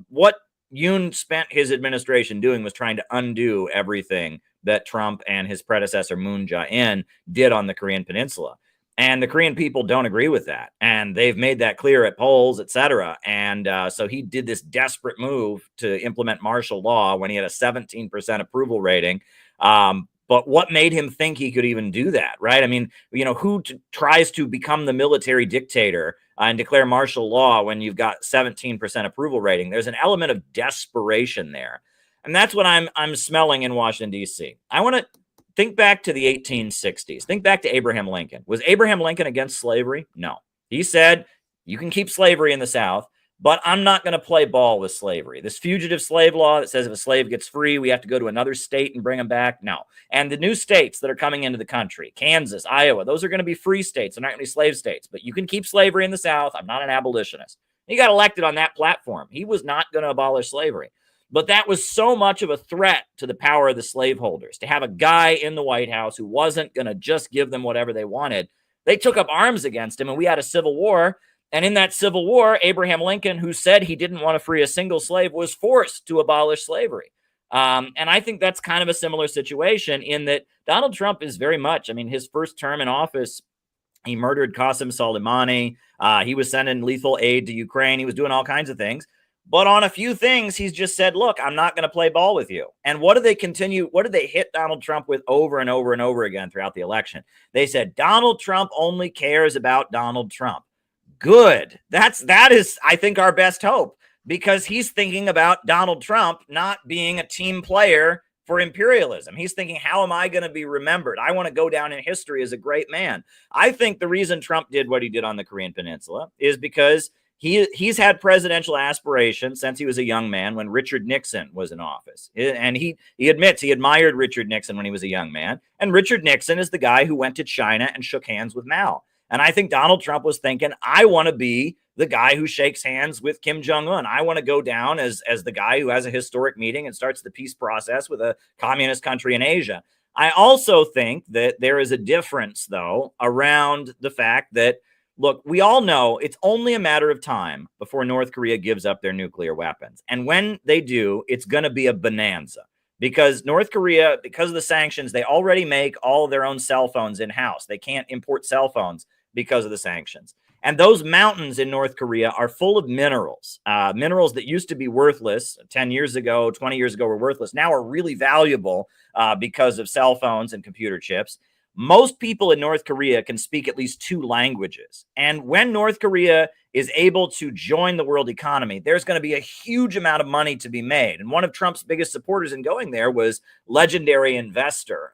Yoon spent his administration doing was trying to undo everything that Trump and his predecessor Moon Jae-in did on the Korean Peninsula. And the Korean people don't agree with that. And they've made that clear at polls, et cetera. And so he did this desperate move to implement martial law when he had a 17% approval rating. But what made him think he could even do that, right? I mean, who tries to become the military dictator and declare martial law when you've got 17% approval rating? There's an element of desperation there. And that's what I'm smelling in Washington, D.C. I want to think back to the 1860s. Think back to Abraham Lincoln. Was Abraham Lincoln against slavery? No. He said, you can keep slavery in the South, but I'm not going to play ball with slavery. This fugitive slave law that says if a slave gets free, we have to go to another state and bring him back. No. And the new states that are coming into the country, Kansas, Iowa, those are going to be free states. They're not going to be slave states, but you can keep slavery in the South. I'm not an abolitionist. He got elected on that platform. He was not going to abolish slavery. But that was so much of a threat to the power of the slaveholders to have a guy in the White House who wasn't going to just give them whatever they wanted. They took up arms against him, and we had a civil war. And in that civil war, Abraham Lincoln, who said he didn't want to free a single slave, was forced to abolish slavery. And I think that's kind of a similar situation in that Donald Trump is very much, his first term in office, he murdered Qasem Soleimani. He was sending lethal aid to Ukraine. He was doing all kinds of things. But on a few things, he's just said, look, I'm not going to play ball with you. And what did they hit Donald Trump with over and over and over again throughout the election? They said, Donald Trump only cares about Donald Trump. Good. That is, I think, our best hope, because he's thinking about Donald Trump not being a team player for imperialism. He's thinking, how am I going to be remembered? I want to go down in history as a great man. I think the reason Trump did what he did on the Korean Peninsula is because he's had presidential aspirations since he was a young man when Richard Nixon was in office. And he admits he admired Richard Nixon when he was a young man. And Richard Nixon is the guy who went to China and shook hands with Mao. And I think Donald Trump was thinking, I want to be the guy who shakes hands with Kim Jong-un. I want to go down as the guy who has a historic meeting and starts the peace process with a communist country in Asia. I also think that there is a difference, though, around the fact that, look, we all know it's only a matter of time before North Korea gives up their nuclear weapons. And when they do, it's going to be a bonanza. Because North Korea, because of the sanctions, they already make all of their own cell phones in-house. They can't import cell phones because of the sanctions. And those mountains in North Korea are full of minerals. Minerals that used to be worthless 10 years ago, 20 years ago were worthless, now are really valuable because of cell phones and computer chips. Most people in North Korea can speak at least 2 languages. And when North Korea is able to join the world economy, there's going to be a huge amount of money to be made. And one of Trump's biggest supporters in going there was legendary investor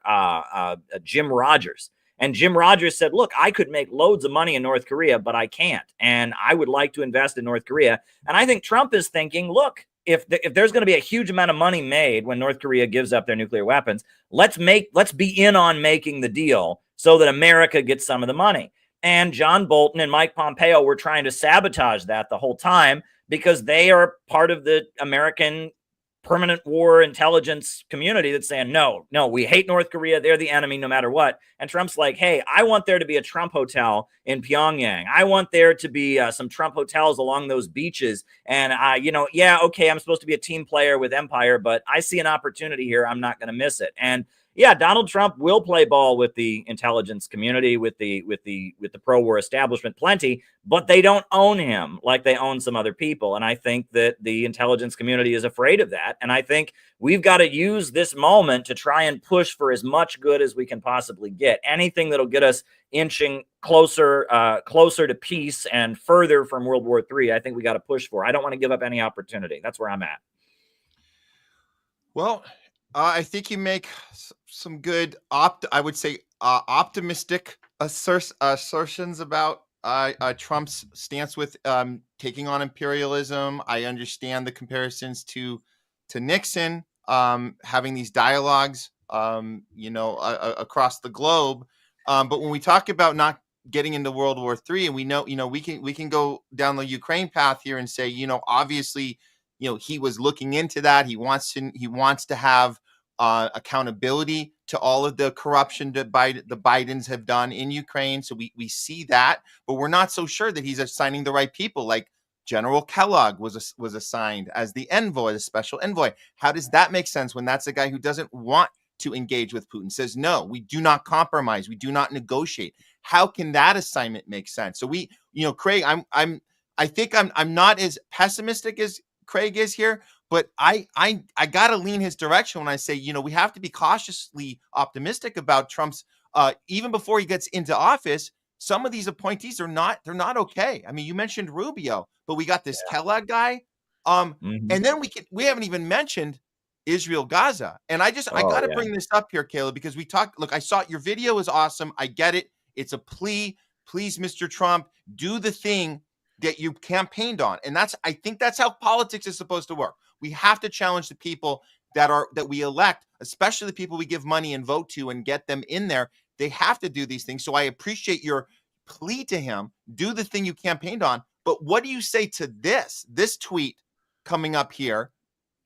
Jim Rogers. And Jim Rogers said, look, I could make loads of money in North Korea, but I can't. And I would like to invest in North Korea. And I think Trump is thinking, look, if there's going to be a huge amount of money made when North Korea gives up their nuclear weapons, let's be in on making the deal so that America gets some of the money. And John Bolton and Mike Pompeo were trying to sabotage that the whole time because they are part of the American permanent war intelligence community that's saying, no, we hate North Korea. They're the enemy no matter what. And Trump's like, hey, I want there to be a Trump hotel in Pyongyang. I want there to be some Trump hotels along those beaches. And, yeah, okay, I'm supposed to be a team player with Empire, but I see an opportunity here. I'm not going to miss it. And yeah, Donald Trump will play ball with the intelligence community, with the pro-war establishment plenty, but they don't own him like they own some other people. And I think that the intelligence community is afraid of that. And I think we've got to use this moment to try and push for as much good as we can possibly get. Anything that'll get us inching closer to peace and further from World War III, I think we got to push for. I don't want to give up any opportunity. That's where I'm at. Well, I think you make some good optimistic assertions about Trump's stance with taking on imperialism. I understand the comparisons to Nixon, having these dialogues, across the globe. But when we talk about not getting into World War III, and we know, we can go down the Ukraine path here and say, obviously, he was looking into that. He wants to have accountability to all of the corruption that the Bidens have done in Ukraine. So we see that, but we're not so sure that he's assigning the right people. Like General Kellogg was assigned as the envoy, the special envoy. How does that make sense when that's a guy who doesn't want to engage with Putin, says, no, we do not compromise, we do not negotiate? How can that assignment make sense? So Craig, I think I'm not as pessimistic as Craig is here, but I gotta lean his direction when I say, we have to be cautiously optimistic about Trump's even before he gets into office. Some of these appointees they're not okay. I mean, you mentioned Rubio, but we got this Kellogg guy. And then we haven't even mentioned Israel Gaza. And I gotta bring this up here, Caleb, because look, I saw your video is awesome. I get it. It's a plea. Please, Mr. Trump, do the thing that you campaigned on. And I think that's how politics is supposed to work. We have to challenge the people that we elect, especially the people we give money and vote to and get them in there. They have to do these things. So I appreciate your plea to him. Do the thing you campaigned on. But what do you say to this tweet coming up here?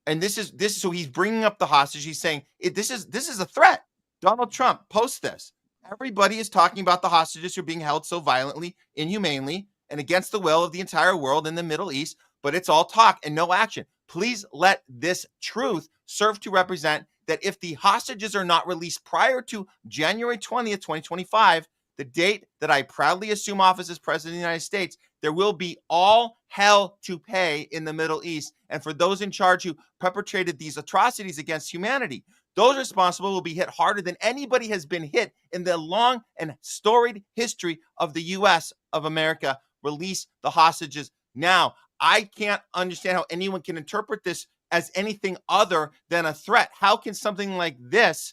And this is so he's bringing up the hostage. He's saying this is a threat. Donald Trump, post this. Everybody is talking about the hostages who are being held so violently, inhumanely, and against the will of the entire world in the Middle East, but it's all talk and no action. Please let this truth serve to represent that if the hostages are not released prior to January 20th, 2025, the date that I proudly assume office as president of the United States, there will be all hell to pay in the Middle East. And for those in charge who perpetrated these atrocities against humanity, those responsible will be hit harder than anybody has been hit in the long and storied history of the U.S. of America. Release the hostages now. I can't understand how anyone can interpret this as anything other than a threat. How can something like this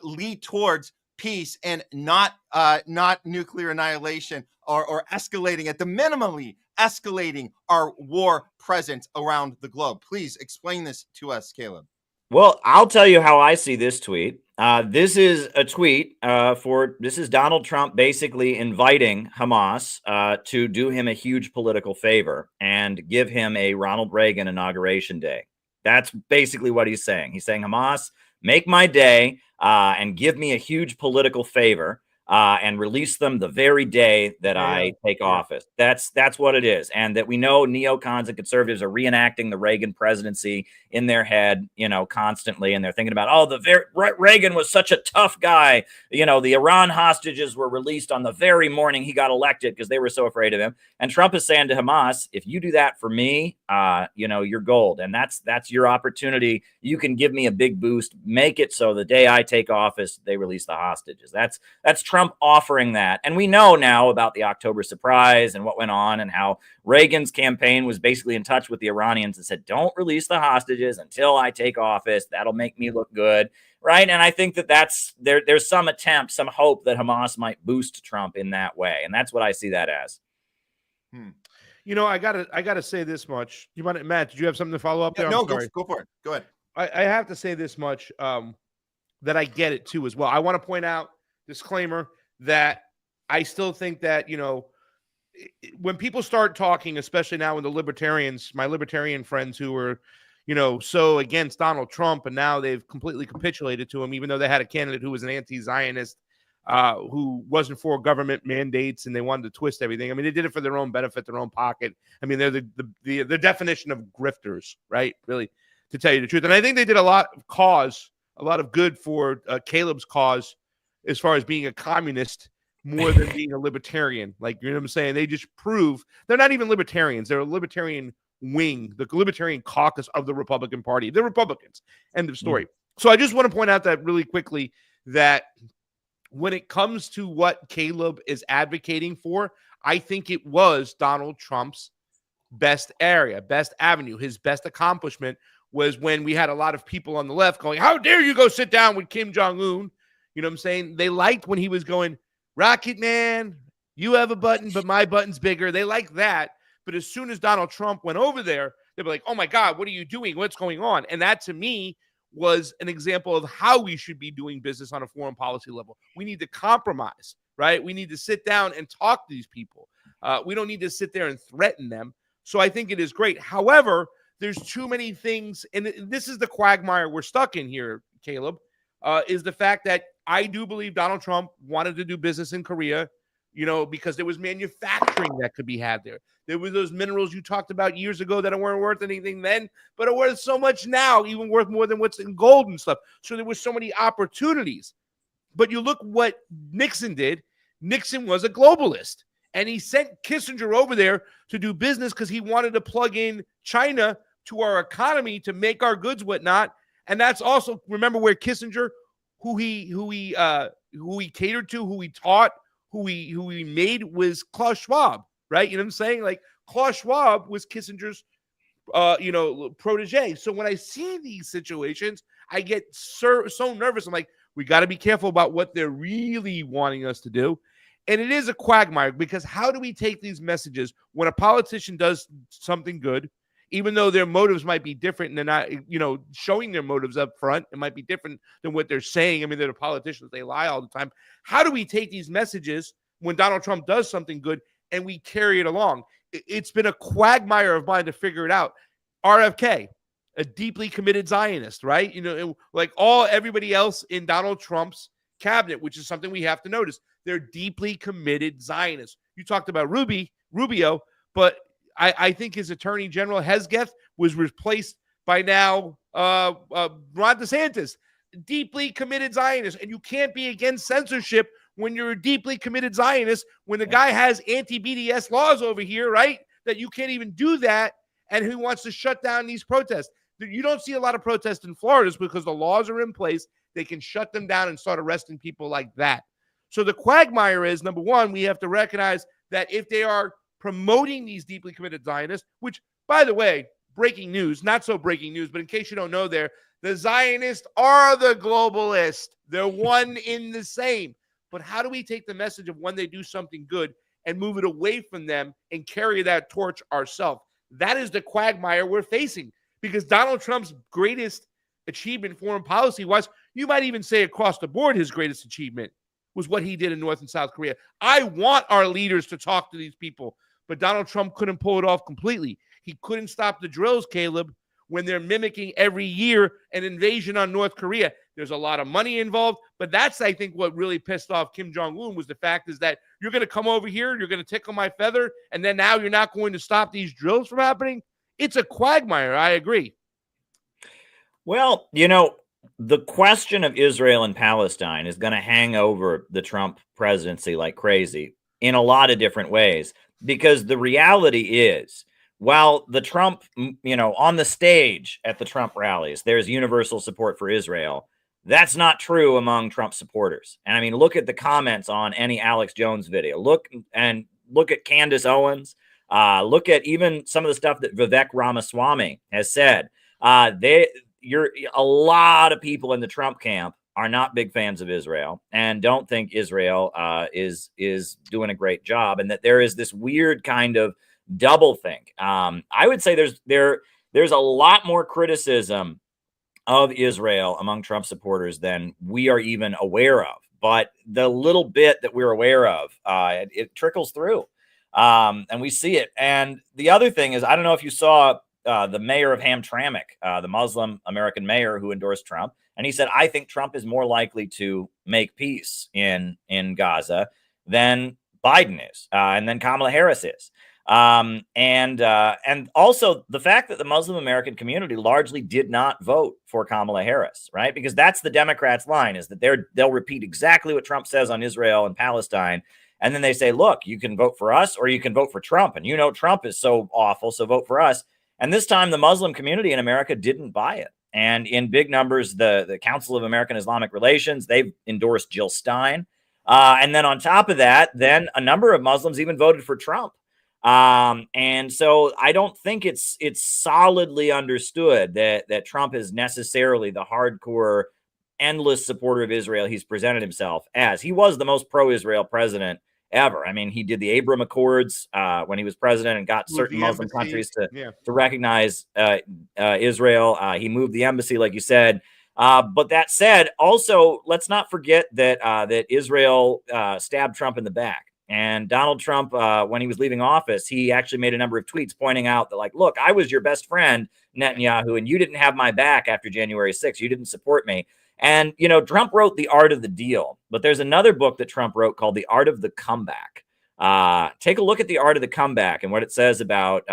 lead towards peace and not nuclear annihilation or escalating, at the minimally escalating our war presence around the globe? Please explain this to us, Caleb. Well, I'll tell you how I see this tweet. This is a tweet this is Donald Trump basically inviting Hamas to do him a huge political favor and give him a Ronald Reagan inauguration day. That's basically what he's saying. He's saying, Hamas, make my day and give me a huge political favor. And release them the very day that I take office. That's what it is. And that we know neocons and conservatives are reenacting the Reagan presidency in their head, constantly. And they're thinking about, Reagan was such a tough guy. The Iran hostages were released on the very morning he got elected because they were so afraid of him. And Trump is saying to Hamas, if you do that for me, you're gold. And that's your opportunity. You can give me a big boost. Make it so the day I take office, they release the hostages. That's Trump offering that. And we know now about the October surprise and what went on and how Reagan's campaign was basically in touch with the Iranians and said, don't release the hostages until I take office. That'll make me look good. Right. And I think there's some attempt, some hope that Hamas might boost Trump in that way. And that's what I see that as. I gotta say this much. Matt, did you have something to follow up there? No, go for it. Go ahead. I have to say this much, that I get it too as well. I want to point out, disclaimer, that I still think that, when people start talking, especially now when my libertarian friends who are, so against Donald Trump, and now they've completely capitulated to him, even though they had a candidate who was an anti-Zionist, who wasn't for government mandates, and they wanted to twist everything. I mean, they did it for their own benefit, their own pocket. I mean, they're the definition of grifters, right? Really, to tell you the truth. And I think they did a lot of good for Caleb's cause, as far as being a communist more than being a libertarian. Like, you know what I'm saying? They just prove they're not even libertarians. They're a libertarian wing, the libertarian caucus of the Republican Party. They're Republicans. End of story. So I just want to point out that really quickly, that when it comes to what Caleb is advocating for, I think it was Donald Trump's best area, best avenue. His best accomplishment was when we had a lot of people on the left going, how dare you go sit down with Kim Jong-un? You know what I'm saying? They liked when he was going, Rocket Man, you have a button, but my button's bigger. They liked that. But as soon as Donald Trump went over there, they'd be like, oh my God, what are you doing? What's going on? And that, to me, was an example of how we should be doing business on a foreign policy level. We need to compromise, right? We need to sit down and talk to these people. We don't need to sit there and threaten them. So I think it is great. However, there's too many things, and this is the quagmire we're stuck in here, Caleb, is the fact that I do believe Donald Trump wanted to do business in Korea, because there was manufacturing that could be had there. There were those minerals you talked about years ago that weren't worth anything then, but are worth so much now, even worth more than what's in gold and stuff. So there were so many opportunities. But you look what Nixon did. Nixon was a globalist, and he sent Kissinger over there to do business because he wanted to plug in China to our economy to make our goods, whatnot. And that's also, remember where Kissinger, who he catered to, who he taught, who he made, was Klaus Schwab, right? You know what I'm saying? Like, Klaus Schwab was Kissinger's, protege. So when I see these situations, I get so nervous. I'm like, we got to be careful about what they're really wanting us to do. And it is a quagmire, because how do we take these messages when a politician does something good, even though their motives might be different and they're not, showing their motives up front? It might be different than what they're saying. I mean, they're the politicians. They lie all the time. How do we take these messages when Donald Trump does something good and we carry it along? It's been a quagmire of mine to figure it out. RFK, a deeply committed Zionist, right? Like everybody else in Donald Trump's cabinet, which is something we have to notice. They're deeply committed Zionists. You talked about Rubio, but I think his attorney general, Hesketh, was replaced by now Ron DeSantis, deeply committed Zionist. And you can't be against censorship when you're a deeply committed Zionist, when the guy has anti-BDS laws over here, right? That you can't even do that, and he wants to shut down these protests. You don't see a lot of protests in Florida because the laws are in place. They can shut them down and start arresting people like that. So the quagmire is, number one, we have to recognize that if they are promoting these deeply committed Zionists, which, by the way, breaking news, not so breaking news, but in case you don't know, the Zionists are the globalists. They're one in the same. But how do we take the message of when they do something good and move it away from them and carry that torch ourselves? That is the quagmire we're facing, because Donald Trump's greatest achievement foreign policy-wise, you might even say across the board, his greatest achievement was what he did in North and South Korea. I want our leaders to talk to these people, but Donald Trump couldn't pull it off completely. He couldn't stop the drills, Caleb, when they're mimicking every year an invasion on North Korea. There's a lot of money involved. But that's, I think, what really pissed off Kim Jong-un was the fact is that you're going to come over here, you're going to tickle my feather, and then now you're not going to stop these drills from happening. It's a quagmire. I agree. Well, the question of Israel and Palestine is going to hang over the Trump presidency like crazy in a lot of different ways, because the reality is, while the Trump, on the stage at the Trump rallies, there's universal support for Israel. That's not true among Trump supporters. And I mean, look at the comments on any Alex Jones video. Look at Candace Owens. Look at even some of the stuff that Vivek Ramaswamy has said. A lot of people in the Trump camp are not big fans of Israel and don't think Israel is doing a great job, and that there is this weird kind of double think. I would say there's a lot more criticism of Israel among Trump supporters than we are even aware of. But the little bit that we're aware of, it trickles through, and we see it. And the other thing is, I don't know if you saw the mayor of Hamtramck, the Muslim American mayor who endorsed Trump, and he said, "I think Trump is more likely to make peace in Gaza than Biden is, and then Kamala Harris is." And also the fact that the Muslim American community largely did not vote for Kamala Harris, right? Because that's the Democrats' line, is that they'll repeat exactly what Trump says on Israel and Palestine. And then they say, look, you can vote for us or you can vote for Trump. And Trump is so awful, so vote for us. And this time the Muslim community in America didn't buy it. And in big numbers, the Council of American Islamic Relations, they've endorsed Jill Stein. And then on top of that, then a number of Muslims even voted for Trump. And so I don't think it's solidly understood that Trump is necessarily the hardcore, endless supporter of Israel he's presented himself as. He was the most pro-Israel president ever. I mean, he did the Abraham Accords when he was president and got certain Muslim countries to recognize Israel. He moved the embassy, like you said. But that said, also, let's not forget that Israel stabbed Trump in the back. And Donald Trump, when he was leaving office, he actually made a number of tweets pointing out that, like, look, I was your best friend, Netanyahu, and you didn't have my back after January 6th. You didn't support me. And, Trump wrote The Art of the Deal. But there's another book that Trump wrote called The Art of the Comeback. Take a look at The Art of the Comeback and what it says about,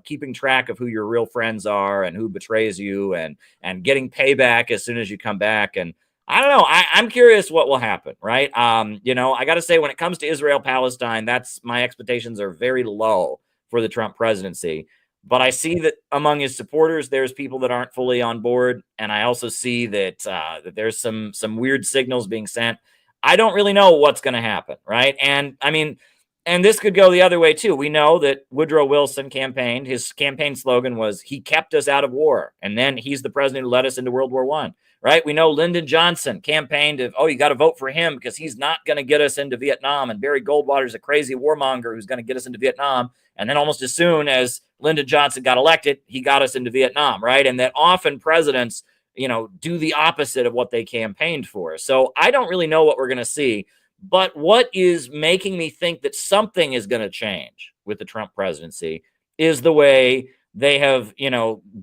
keeping track of who your real friends are and who betrays you and getting payback as soon as you come back. And I don't know. I'm curious what will happen, right? I got to say, when it comes to Israel-Palestine, my expectations are very low for the Trump presidency. But I see that among his supporters, there's people that aren't fully on board. And I also see that there's some weird signals being sent. I don't really know what's going to happen, right? And I mean, and this could go the other way too. We know that Woodrow Wilson campaigned. His campaign slogan was, "He kept us out of war." And then he's the president who led us into World War I, right? We know Lyndon Johnson campaigned of, you got to vote for him because he's not going to get us into Vietnam. And Barry Goldwater's a crazy warmonger who's going to get us into Vietnam. And then almost as soon as Lyndon Johnson got elected, he got us into Vietnam, right? And that often presidents, do the opposite of what they campaigned for. So I don't really know what we're going to see. But what is making me think that something is going to change with the Trump presidency is the way they have,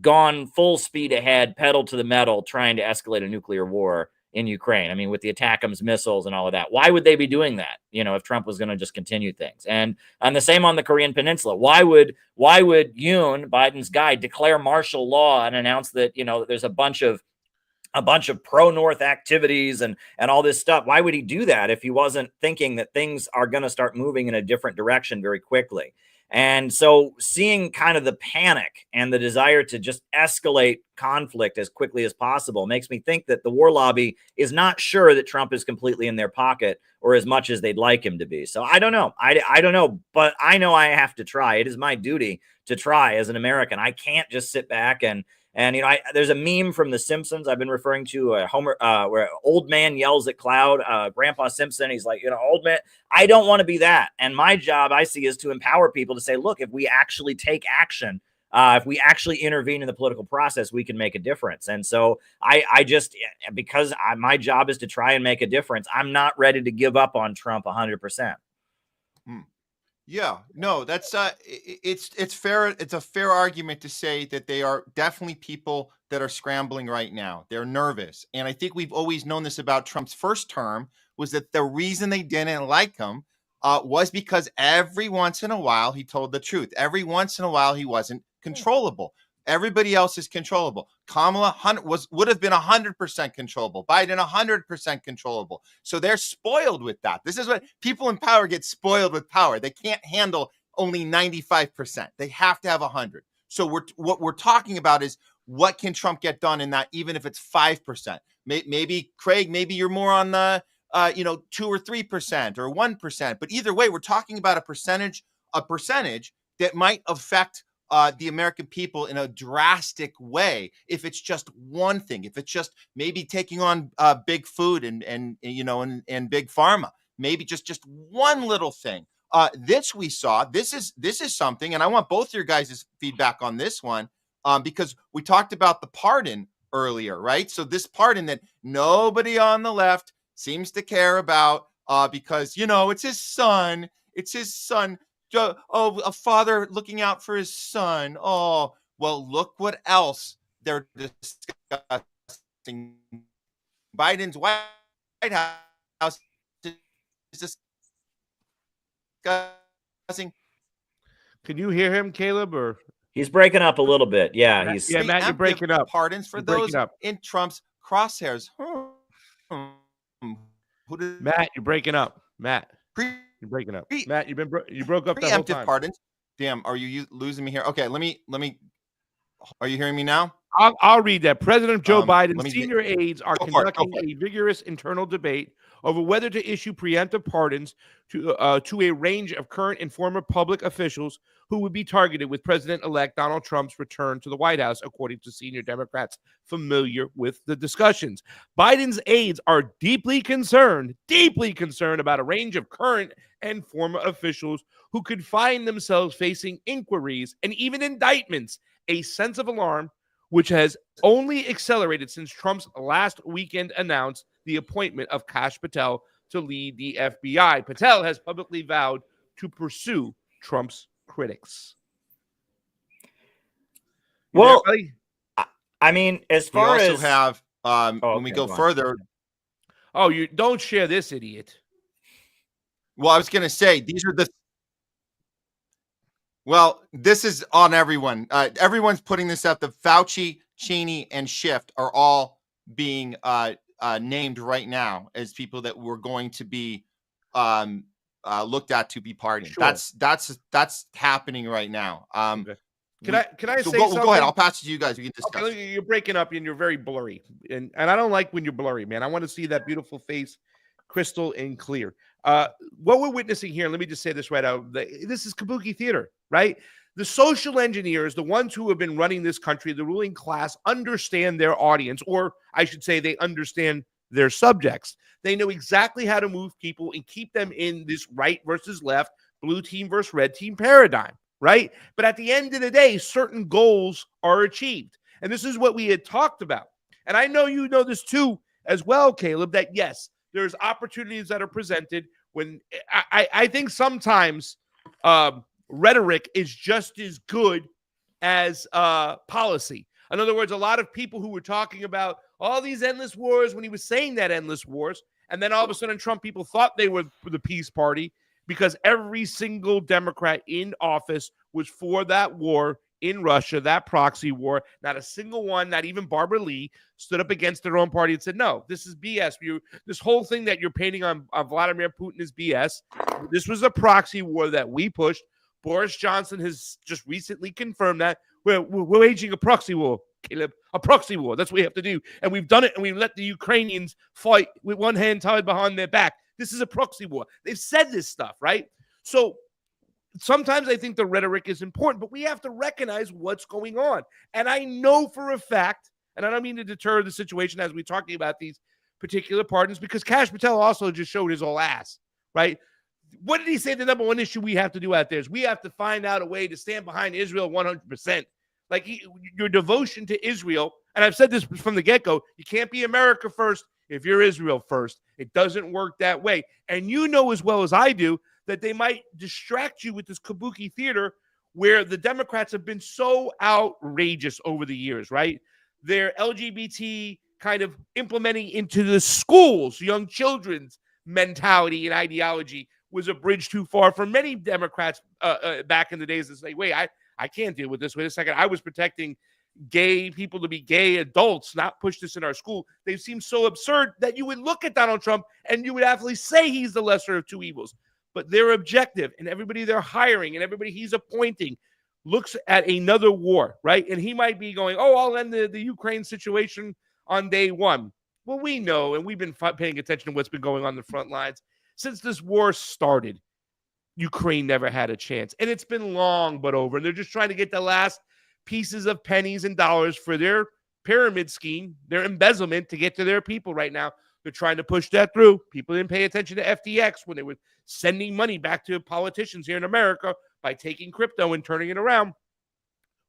gone full speed ahead, pedal to the metal, trying to escalate a nuclear war in Ukraine. I mean, with the ATACMS missiles and all of that. Why would they be doing that, if Trump was going to just continue things? And the same on the Korean Peninsula. Why would Yoon, Biden's guy, declare martial law and announce that, there's a bunch of pro-North activities and all this stuff? Why would he do that if he wasn't thinking that things are going to start moving in a different direction very quickly? And so seeing kind of the panic and the desire to just escalate conflict as quickly as possible makes me think that the war lobby is not sure that Trump is completely in their pocket or as much as they'd like him to be. So I don't know. I don't know, but I know I have to try. It is my duty to try as an American. I can't just sit back and there's a meme from The Simpsons I've been referring to, Homer, where old man yells at cloud, Grandpa Simpson. He's like, old man, I don't want to be that. And my job, I see, is to empower people to say, look, if we actually take action, if we actually intervene in the political process, we can make a difference. And so because my job is to try and make a difference, I'm not ready to give up on Trump 100%. Yeah, no, that's it's fair. It's a fair argument to say that they are definitely people that are scrambling right now. They're nervous, and I think we've always known this about Trump's first term was that the reason they didn't like him was because every once in a while he told the truth. Every once in a while he wasn't controllable. Everybody else is controllable. Kamala would have been 100% controllable. Biden 100% controllable. So they're spoiled with that. This is what people in power get spoiled with power. They can't handle only 95%. They have to have 100. So what we're talking about is what can Trump get done in that, even if it's 5%. Maybe Craig, maybe you're more on the 2 or 3% or 1%. But either way, we're talking about a percentage that might affect the American people in a drastic way. If it's just one thing, if it's just maybe taking on big food and big pharma, maybe just one little thing. This we saw. This is something, and I want both your guys' feedback on this one because we talked about the pardon earlier, right? So this pardon that nobody on the left seems to care about because it's his son. It's his son. Oh, a father looking out for his son. Oh, well, look what else they're discussing. Biden's White House is discussing. Can you hear him, Caleb? Or he's breaking up a little bit. Yeah, Matt, you're breaking up. Pardons for those in Trump's crosshairs. Matt, you're breaking up. Matt. You're breaking up. Matt, you broke up that whole time. Pardons. Damn, are you losing me here? Okay, let me. Are you hearing me now? I'll read that. President Joe Biden's senior aides are conducting a vigorous internal debate over whether to issue preemptive pardons to a range of current and former public officials who would be targeted with President-elect Donald Trump's return to the White House, according to senior Democrats familiar with the discussions. Biden's aides are deeply concerned about a range of current and former officials who could find themselves facing inquiries and even indictments, a sense of alarm which has only accelerated since Trump's last weekend announced the appointment of Kash Patel to lead the FBI. Patel has publicly vowed to pursue Trump's critics. Well, I mean, as far as... We also have, when we go further... Oh, you don't share this, idiot. Well, I was going to say, these are the... Well, this is on everyone. Everyone's putting this up. The Fauci, Cheney, and Schiff are all being named right now as people that were going to be looked at to be pardoned. Sure. That's happening right now. Okay. Can I say something? Go ahead. I'll pass it to you guys. We can discuss. Okay, you're breaking up and you're very blurry, and I don't like when you're blurry, man. I want to see that beautiful face, crystal and clear. What we're witnessing here, let me just say this right out. This is kabuki theater, right? The social engineers, the ones who have been running this country, the ruling class, understand their audience, or I should say they understand their subjects. They know exactly how to move people and keep them in this right versus left, blue team versus red team paradigm, right? But at the end of the day, certain goals are achieved. And this is what we had talked about. And I know you know this too as well, Caleb, that yes, there's opportunities that are presented when I think sometimes rhetoric is just as good as policy. In other words, a lot of people who were talking about all these endless wars when he was saying that endless wars, and then all of a sudden Trump people thought they were the peace party because every single Democrat in office was for that war in Russia, that proxy war. Not a single one, not even Barbara Lee, stood up against their own party and said, no, this is BS. This whole thing that you're painting on Vladimir Putin is BS. This was a proxy war that we pushed. Boris Johnson has just recently confirmed that we're waging a proxy war, Caleb, a proxy war. That's what we have to do. And we've done it, and we've let the Ukrainians fight with one hand tied behind their back. This is a proxy war. They've said this stuff, right? So sometimes I think the rhetoric is important, but we have to recognize what's going on. And I know for a fact, and I don't mean to deter the situation as we're talking about these particular pardons, because Kash Patel also just showed his whole ass, right? What did he say the number one issue we have to do out there is we have to find out a way to stand behind Israel 100%. Like your devotion to Israel, and I've said this from the get-go, you can't be America first if you're Israel first. It doesn't work that way. And you know as well as I do that they might distract you with this kabuki theater where the Democrats have been so outrageous over the years, right? Their LGBT kind of implementing into the schools, young children's mentality and ideology was a bridge too far for many Democrats back in the days to say, wait, I can't deal with this. Wait a second. I was protecting gay people to be gay adults, not push this in our school. They seem so absurd that you would look at Donald Trump and you would actually say he's the lesser of two evils. But their objective and everybody they're hiring and everybody he's appointing looks at another war, right? And he might be going, oh, I'll end the Ukraine situation on day one. Well, we know, and we've been paying attention to what's been going on the front lines. Since this war started, Ukraine never had a chance. And it's been long but over. And they're just trying to get the last pieces of pennies and dollars for their pyramid scheme, their embezzlement to get to their people right now. They're trying to push that through. People didn't pay attention to FTX when they were sending money back to politicians here in America by taking crypto and turning it around.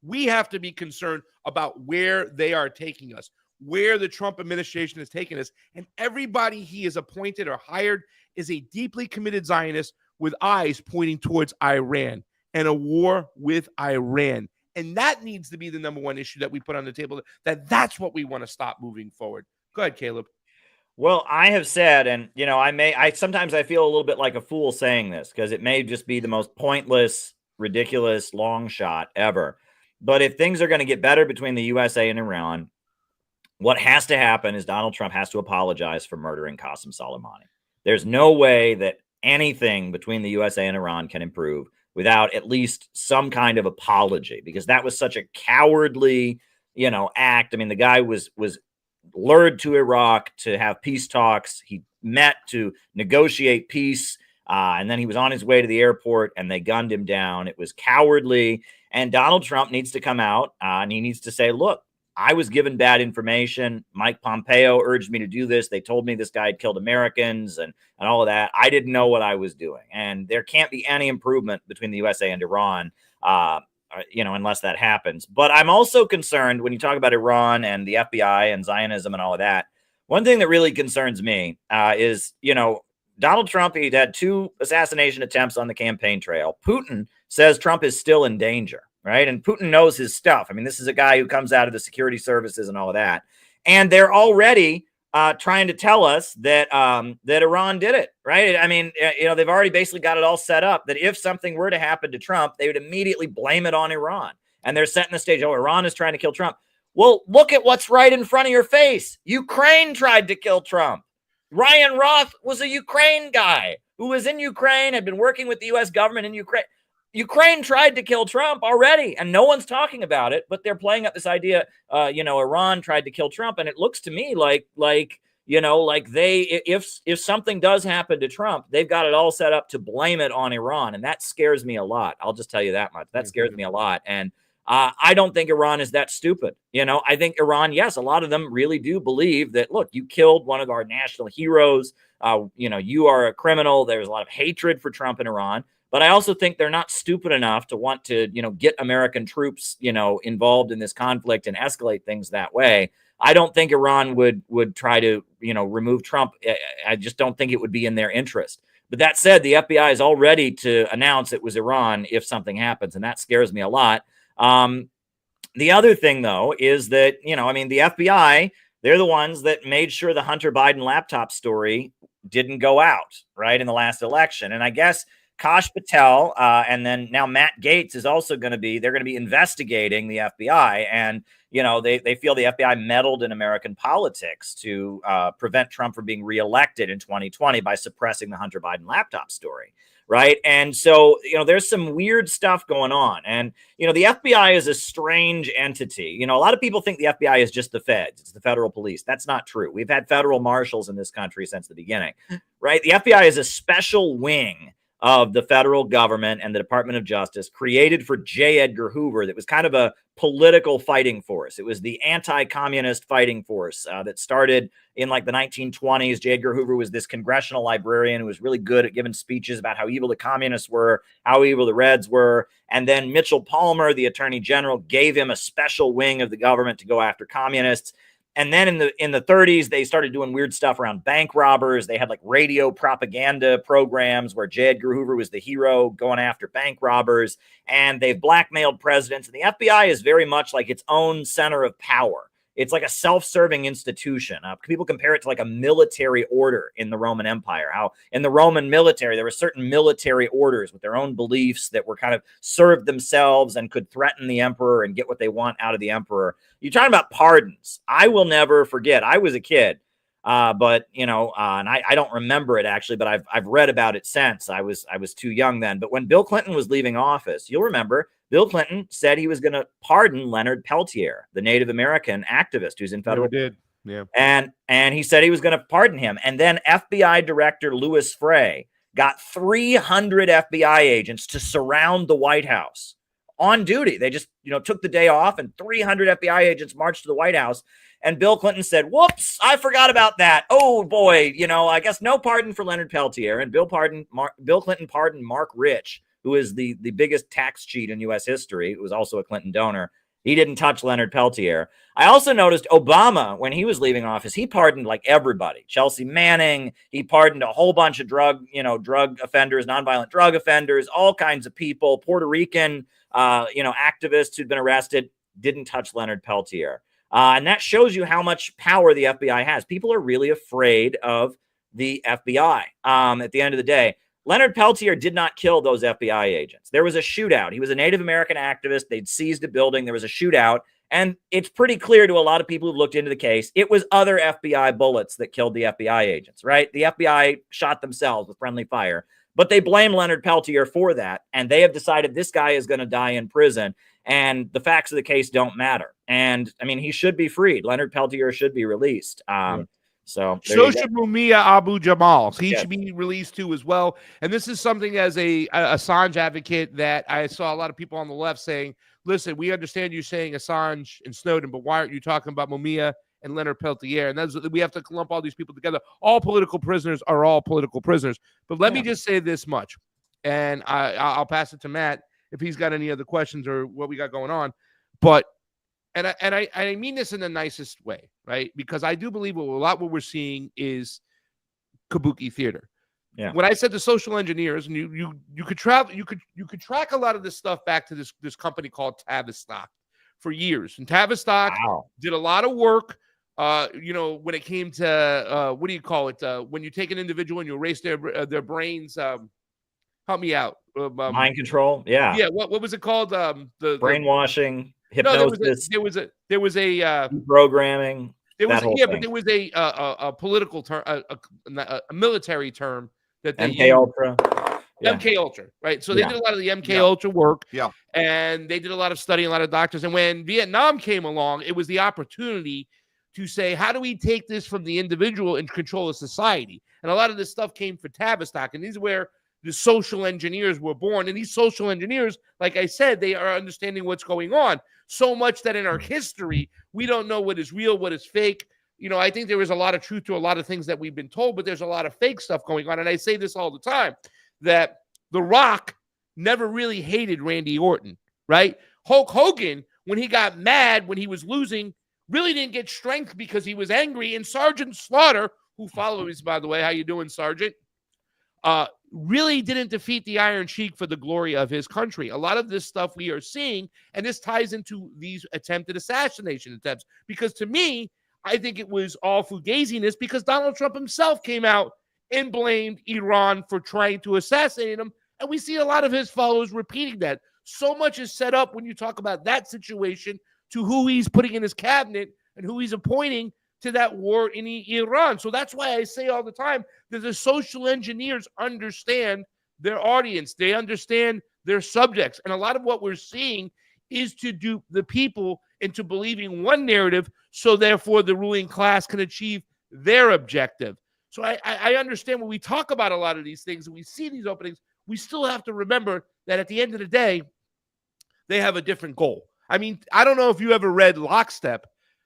We have to be concerned about where they are taking us, where the Trump administration is taking us. And everybody he has appointed or hired is a deeply committed Zionist with eyes pointing towards Iran and a war with Iran. And that needs to be the number one issue that we put on the table, that's what we want to stop moving forward. Go ahead, Caleb. Well, I have said, and sometimes I feel a little bit like a fool saying this because it may just be the most pointless, ridiculous long shot ever. But if things are going to get better between the USA and Iran, what has to happen is Donald Trump has to apologize for murdering Qasem Soleimani. There's no way that anything between the USA and Iran can improve without at least some kind of apology, because that was such a cowardly, act. I mean, the guy was lured to Iraq to have peace talks. He met to negotiate peace. And then he was on his way to the airport and they gunned him down. It was cowardly. And Donald Trump needs to come out and he needs to say, look, I was given bad information. Mike Pompeo urged me to do this. They told me this guy had killed Americans and all of that. I didn't know what I was doing. And there can't be any improvement between the USA and Iran, unless that happens. But I'm also concerned when you talk about Iran and the FBI and Zionism and all of that. One thing that really concerns me is, Donald Trump, he'd had 2 assassination attempts on the campaign trail. Putin says Trump is still in danger. Right. And Putin knows his stuff. I mean, this is a guy who comes out of the security services and all of that. And they're already trying to tell us that that Iran did it. Right. I mean, they've already basically got it all set up that if something were to happen to Trump, they would immediately blame it on Iran. And they're setting the stage. Oh, Iran is trying to kill Trump. Well, look at what's right in front of your face. Ukraine tried to kill Trump. Ryan Roth was a Ukraine guy who was in Ukraine, had been working with the U.S. government in Ukraine. Ukraine tried to kill Trump already, and no one's talking about it, but they're playing up this idea, Iran tried to kill Trump. And it looks to me like if something does happen to Trump, they've got it all set up to blame it on Iran. And that scares me a lot. I'll just tell you that much. That scares me a lot. And I don't think Iran is that stupid. I think Iran, yes, a lot of them really do believe that, look, you killed one of our national heroes. You are a criminal. There's a lot of hatred for Trump in Iran. But I also think they're not stupid enough to want to, get American troops, involved in this conflict and escalate things that way. I don't think Iran would try to, remove Trump. I just don't think it would be in their interest. But that said, the FBI is all ready to announce it was Iran if something happens, and that scares me a lot. The other thing, though, is that, the FBI, they're the ones that made sure the Hunter Biden laptop story didn't go out, right, in the last election. And I guess Kash Patel and then now Matt Gaetz is also they're going to be investigating the FBI. And, they feel the FBI meddled in American politics to prevent Trump from being reelected in 2020 by suppressing the Hunter Biden laptop story. Right. And so, there's some weird stuff going on. And, the FBI is a strange entity. A lot of people think the FBI is just the feds. It's the federal police. That's not true. We've had federal marshals in this country since the beginning. Right. The FBI is a special wing of the federal government and the Department of Justice created for J. Edgar Hoover that was kind of a political fighting force. It was the anti-communist fighting force that started in like the 1920s. J. Edgar Hoover was this congressional librarian who was really good at giving speeches about how evil the communists were, how evil the Reds were. And then Mitchell Palmer, the attorney general, gave him a special wing of the government to go after communists. And then in the 30s, they started doing weird stuff around bank robbers. They had like radio propaganda programs where J. Edgar Hoover was the hero going after bank robbers. And they've blackmailed presidents. And the FBI is very much like its own center of power. It's like a self-serving institution. People compare it to like a military order in the Roman Empire. How in the Roman military, there were certain military orders with their own beliefs that were kind of served themselves and could threaten the emperor and get what they want out of the emperor. You're talking about pardons. I will never forget. I was a kid, but you know, and I don't remember it actually, but I've read about it since. I was too young then. But when Bill Clinton was leaving office, you'll remember Bill Clinton said he was going to pardon Leonard Peltier, the Native American activist who's in federal. Never did. Yeah. And he said he was going to pardon him. And then FBI Director Louis Frey got 300 FBI agents to surround the White House on duty. They just, you know, took the day off and 300 FBI agents marched to the White House. And Bill Clinton said, whoops, I forgot about that. Oh boy, you know, I guess no pardon for Leonard Peltier. And Bill Clinton pardoned Mark Rich, who is the biggest tax cheat in U.S. history. It was also a Clinton donor. He didn't touch Leonard Peltier. I also noticed Obama, when he was leaving office, he pardoned like everybody. Chelsea Manning, he pardoned a whole bunch of drug offenders, nonviolent drug offenders, all kinds of people. Puerto Rican, activists who'd been arrested, didn't touch Leonard Peltier. And that shows you how much power the FBI has. People are really afraid of the FBI at the end of the day. Leonard Peltier did not kill those FBI agents. There was a shootout. He was a Native American activist. They'd seized a building. There was a shootout. And it's pretty clear to a lot of people who've looked into the case, it was other FBI bullets that killed the FBI agents, right? The FBI shot themselves with friendly fire. But they blame Leonard Peltier for that. And they have decided this guy is going to die in prison. And the facts of the case don't matter. And, I mean, he should be freed. Leonard Peltier should be released. So should Mumia Abu Jamal. He should be released too as well. And this is something as a Assange advocate that I saw a lot of people on the left saying, listen, we understand you saying Assange and Snowden, but why aren't you talking about Mumia and Leonard Peltier? And we have to lump all these people together. All political prisoners are all political prisoners. But let me just say this much, and I'll pass it to Matt if he's got any other questions or what we got going on. But And I mean this in the nicest way, right? Because I do believe what we're seeing is kabuki theater. Yeah. When I said the social engineers, and you could track a lot of this stuff back to this company called Tavistock for years. And Tavistock did a lot of work. When it came to what do you call it? When you take an individual and you erase their brains. Help me out. Mind control. Yeah. Yeah. What was it called? The brainwashing. Hypnosis. No, there was a programming. There was but there was a political term, a military term that they MK Ultra. Yeah. MK Ultra, right? So they did a lot of the MK Ultra work. Yeah. And they did a lot of studying, a lot of doctors. And when Vietnam came along, it was the opportunity to say, how do we take this from the individual and control a society? And a lot of this stuff came for Tavistock. And these are where the social engineers were born. And these social engineers, like I said, they are understanding what's going on so much that in our history, we don't know what is real, what is fake. You know, I think there is a lot of truth to a lot of things that we've been told, but there's a lot of fake stuff going on. And I say this all the time, that The Rock never really hated Randy Orton, right? Hulk Hogan, when he got mad, when he was losing, really didn't get strength because he was angry. And Sergeant Slaughter, who follows, by the way, how you doing, Sergeant? Really didn't defeat the Iron Sheik for the glory of his country. A lot of this stuff we are seeing, and this ties into these attempted assassination attempts. Because to me, I think it was all fugaziness because Donald Trump himself came out and blamed Iran for trying to assassinate him. And we see a lot of his followers repeating that. So much is set up when you talk about that situation to who he's putting in his cabinet and who he's appointing to that war in Iran. So that's why I say all the time that the social engineers understand their audience. They understand their subjects. And a lot of what we're seeing is to dupe the people into believing one narrative, so therefore the ruling class can achieve their objective. So I understand when we talk about a lot of these things and we see these openings, we still have to remember that at the end of the day, they have a different goal. I mean, I don't know if you ever read Lockstep,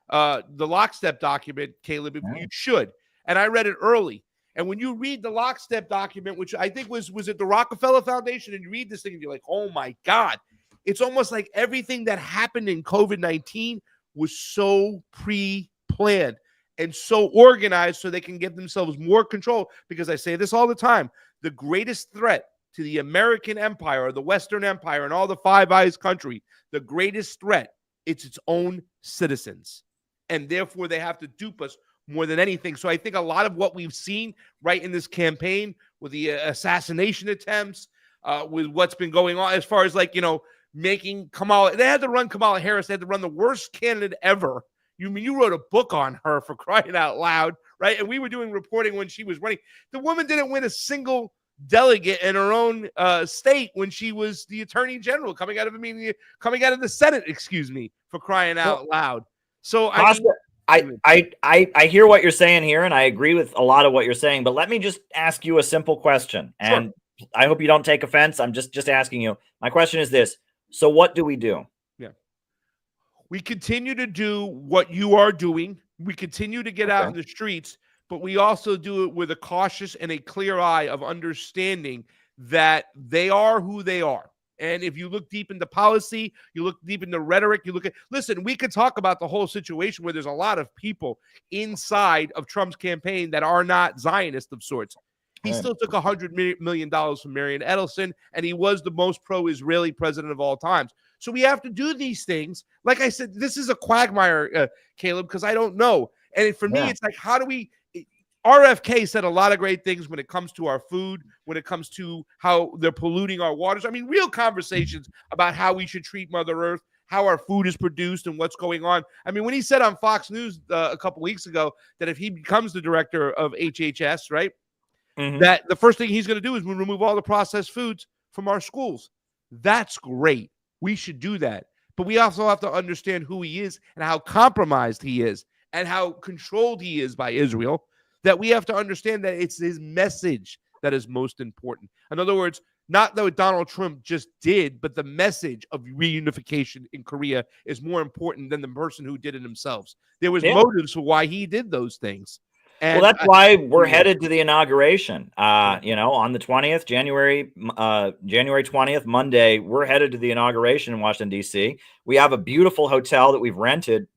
the Lockstep document, Caleb, if you should. And I read it early. And when you read the Lockstep document, which I think was it the Rockefeller Foundation, and you read this thing and you're like, oh my God, it's almost like everything that happened in COVID-19 was so planned and so organized so they can give themselves more control. Because I say this all the time, the greatest threat to the American empire or the Western empire and all the Five Eyes country, the greatest threat, it's its own citizens. And therefore they have to dupe us more than anything. So I think a lot of what we've seen right in this campaign with the assassination attempts, with what's been going on as far as like, making Kamala, they had to run Kamala Harris. They had to run the worst candidate ever. You wrote a book on her, for crying out loud, right? And we were doing reporting when she was running. The woman didn't win a single delegate in her own state when she was the attorney general coming out of the Senate, excuse me, for crying out loud. So I hear what you're saying here, and I agree with a lot of what you're saying, but let me just ask you a simple question. And sure. I hope you don't take offense. I'm just asking you. My question is this. So what do we do? Yeah. We continue to do what you are doing. We continue to get out in the streets, but we also do it with a cautious and a clear eye of understanding that they are who they are. And if you look deep into policy, you look deep into rhetoric, listen, we could talk about the whole situation where there's a lot of people inside of Trump's campaign that are not Zionist of sorts. He still took $100 million from Marion Edelson, and he was the most pro-Israeli president of all times. So we have to do these things. Like I said, this is a quagmire, Caleb, because I don't know. And for me, it's like, how do we – RFK said a lot of great things when it comes to our food, when it comes to how they're polluting our waters. I mean, real conversations about how we should treat Mother Earth, how our food is produced and what's going on. I mean, when he said on Fox News a couple weeks ago that if he becomes the director of HHS, right, that the first thing he's going to do is remove all the processed foods from our schools. That's great. We should do that. But we also have to understand who he is and how compromised he is and how controlled he is by Israel, that we have to understand that it's his message that is most important. In other words, not what Donald Trump just did, but the message of reunification in Korea is more important than the person who did it themselves. There was motives for why he did those things. And well, that's why we're headed to the inauguration. On the 20th, January 20th, Monday, we're headed to the inauguration in Washington, D.C. We have a beautiful hotel that we've rented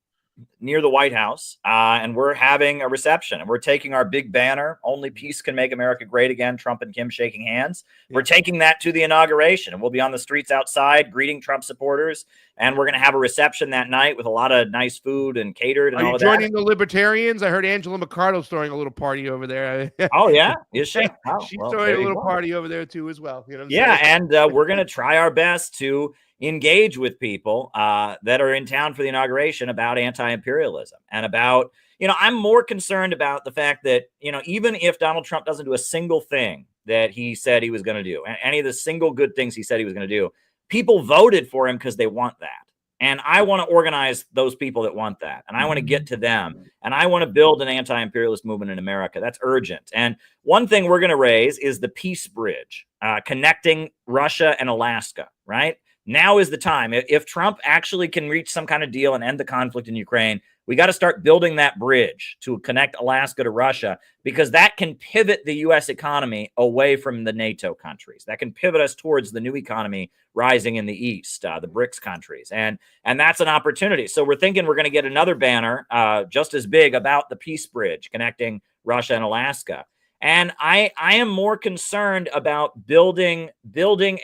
near the White House, and we're having a reception. And we're taking our big banner, "Only Peace Can Make America Great Again," Trump and Kim shaking hands. We're taking that to the inauguration, and we'll be on the streets outside greeting Trump supporters. And we're going to have a reception that night with a lot of nice food and catered and all of that. Are you joining the Libertarians? I heard Angela McArdle's throwing a little party over there. Oh, yeah? Is she? Oh, she's throwing a little party over there, too, as well. You know what I'm saying? And we're going to try our best to engage with people that are in town for the inauguration about anti-imperialism and about, I'm more concerned about the fact that, even if Donald Trump doesn't do a single thing that he said he was going to do, any of the single good things he said he was going to do, people voted for him because they want that. And I want to organize those people that want that. And I want to get to them. And I want to build an anti-imperialist movement in America. That's urgent. And one thing we're going to raise is the peace bridge, connecting Russia and Alaska, right? Now is the time. If Trump actually can reach some kind of deal and end the conflict in Ukraine, we got to start building that bridge to connect Alaska to Russia, because that can pivot the U.S. economy away from the NATO countries. That can pivot us towards the new economy rising in the East, the BRICS countries. And that's an opportunity. So we're thinking we're going to get another banner just as big about the peace bridge connecting Russia and Alaska. And I am more concerned about building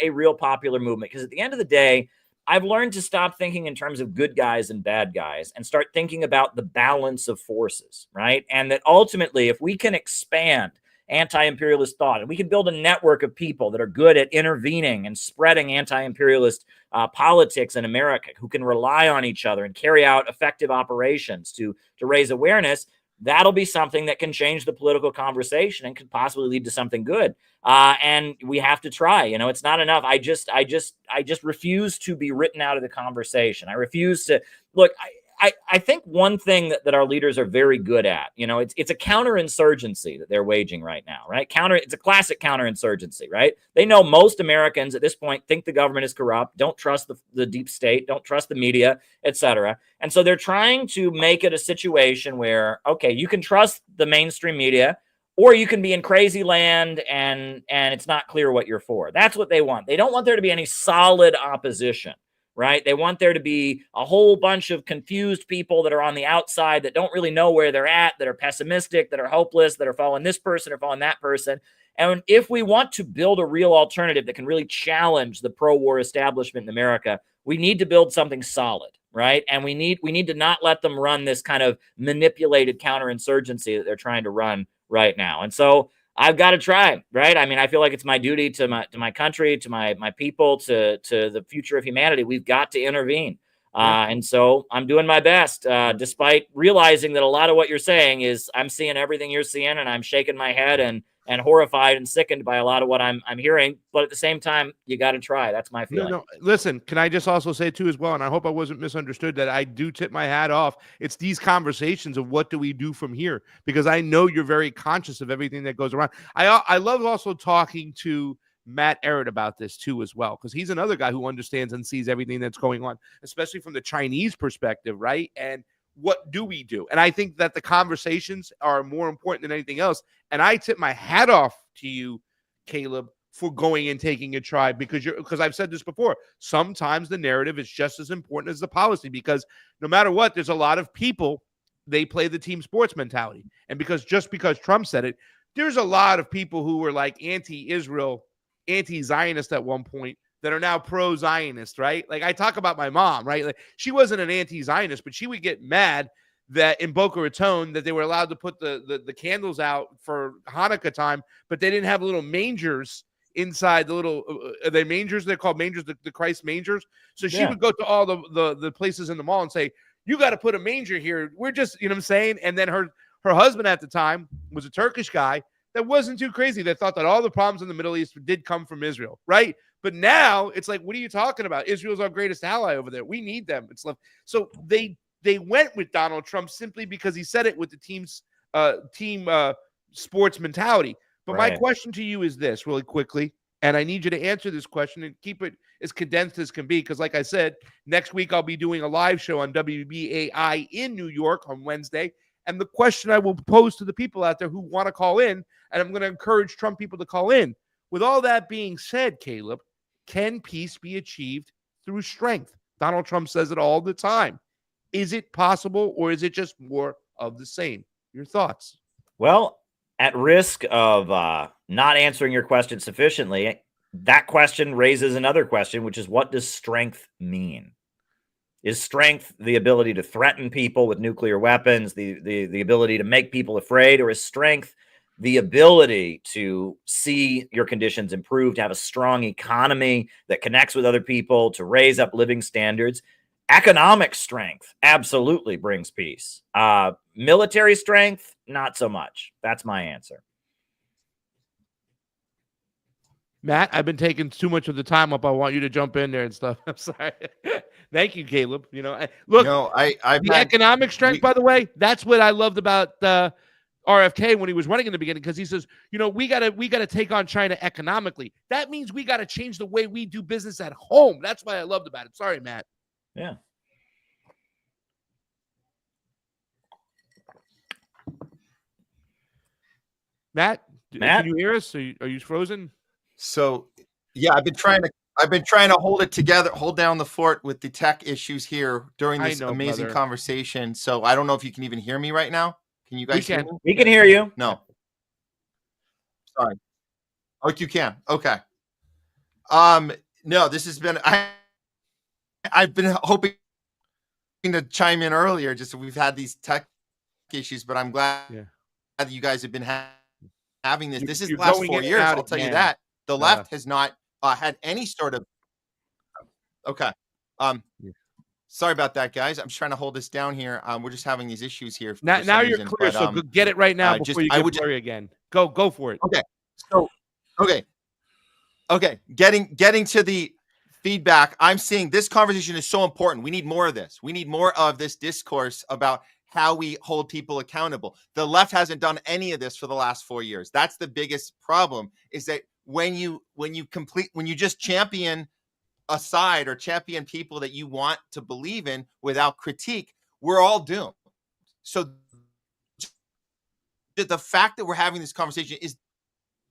a real popular movement, because at the end of the day, I've learned to stop thinking in terms of good guys and bad guys and start thinking about the balance of forces, right? And that ultimately, if we can expand anti-imperialist thought and we can build a network of people that are good at intervening and spreading anti-imperialist politics in America, who can rely on each other and carry out effective operations to raise awareness, that'll be something that can change the political conversation and could possibly lead to something good. And we have to try. It's not enough. I just refuse to be written out of the conversation. I refuse to look. I think one thing that our leaders are very good at, it's a counterinsurgency that they're waging right now, right? It's a classic counterinsurgency, right? They know most Americans at this point think the government is corrupt, don't trust the deep state, don't trust the media, etc. And so they're trying to make it a situation where, okay, you can trust the mainstream media, or you can be in crazy land and it's not clear what you're for. That's what they want. They don't want there to be any solid opposition right? They want there to be a whole bunch of confused people that are on the outside that don't really know where they're at, that are pessimistic, that are hopeless, that are following this person or following that person. And if we want to build a real alternative that can really challenge the pro-war establishment in America, we need to build something solid, right? And we need to not let them run this kind of manipulated counterinsurgency that they're trying to run right now. And so I've got to try, right? I mean, I feel like it's my duty to my country, to my people, to the future of humanity. We've got to intervene. And so I'm doing my best, despite realizing that a lot of what you're saying is I'm seeing everything you're seeing, and I'm shaking my head and horrified and sickened by a lot of what I'm hearing. But at the same time, you got to try. That's my feeling. No, listen, can I just also say too as well, and I hope I wasn't misunderstood, that I do tip my hat off. It's these conversations of what do we do from here, because I know you're very conscious of everything that goes around. I love also talking to Matt Ehret about this too as well, because he's another guy who understands and sees everything that's going on, especially from the Chinese perspective, right? And what do we do? And I think that the conversations are more important than anything else. And I tip my hat off to you, Caleb, for going and taking a try, because I've said this before. Sometimes the narrative is just as important as the policy, because no matter what, there's a lot of people, they play the team sports mentality. And because Trump said it, there's a lot of people who were like anti-Israel, anti-Zionist at one point that are now pro-Zionist, right? Like I talk about my mom, right? Like she wasn't an anti-Zionist, but she would get mad that in Boca Raton that they were allowed to put the candles out for Hanukkah time, but they didn't have little mangers inside the little the mangers. They're called mangers, the Christ mangers. So she would go to all the places in the mall and say, "You got to put a manger here. We're just," you know what I'm saying? And then her husband at the time was a Turkish guy that wasn't too crazy. That thought that all the problems in the Middle East did come from Israel, right? But now it's like, what are you talking about? Israel's our greatest ally over there. We need them. It's love. So they went with Donald Trump simply because he said it with the team sports mentality. But my question to you is this, really quickly, and I need you to answer this question and keep it as condensed as can be, because like I said, next week I'll be doing a live show on WBAI in New York on Wednesday. And the question I will pose to the people out there who want to call in, and I'm going to encourage Trump people to call in. With all that being said, Caleb, can peace be achieved through strength? Donald Trump says it all the time. Is it possible, or is it just more of the same? Your thoughts? Well, at risk of not answering your question sufficiently, that question raises another question, which is, what does strength mean? Is strength the ability to threaten people with nuclear weapons, the ability to make people afraid, or is strength the ability to see your conditions improve, to have a strong economy that connects with other people, to raise up living standards? Economic strength absolutely brings peace. Military strength, not so much. That's my answer. Matt, I've been taking too much of the time up. I want you to jump in there and stuff. I'm sorry. Thank you, Caleb. You know, look, the economic strength, by the way, that's what I loved about RFK when he was running in the beginning, because he says, you know, we gotta take on China economically. That means we got to change the way we do business at home. That's why I loved about it. Sorry, Matt. Yeah. Matt, can you hear us? Are you frozen? So, yeah, I've been trying to hold it together, hold down the fort with the tech issues here during this amazing conversation. So I don't know if you can even hear me right now. Can you guys hear me? We can hear you. No. Sorry. Oh, you can. Okay. No, this has been I've been hoping to chime in earlier, just so we've had these tech issues, but I'm glad that you guys have been having this. This is the last 4 years. I'll tell you that. The left has not had any sort of. Okay. Sorry about that, guys. I'm just trying to hold this down here. We're just having these issues here. Now you're clear. So get it right now before you get blurry again. Go for it. Okay. So, okay. Getting to the feedback, I'm seeing this conversation is so important. We need more of this. We need more of this discourse about how we hold people accountable. The left hasn't done any of this for the last 4 years. That's the biggest problem, is that when you just champion a side or champion people that you want to believe in without critique, we're all doomed. So the fact that we're having this conversation is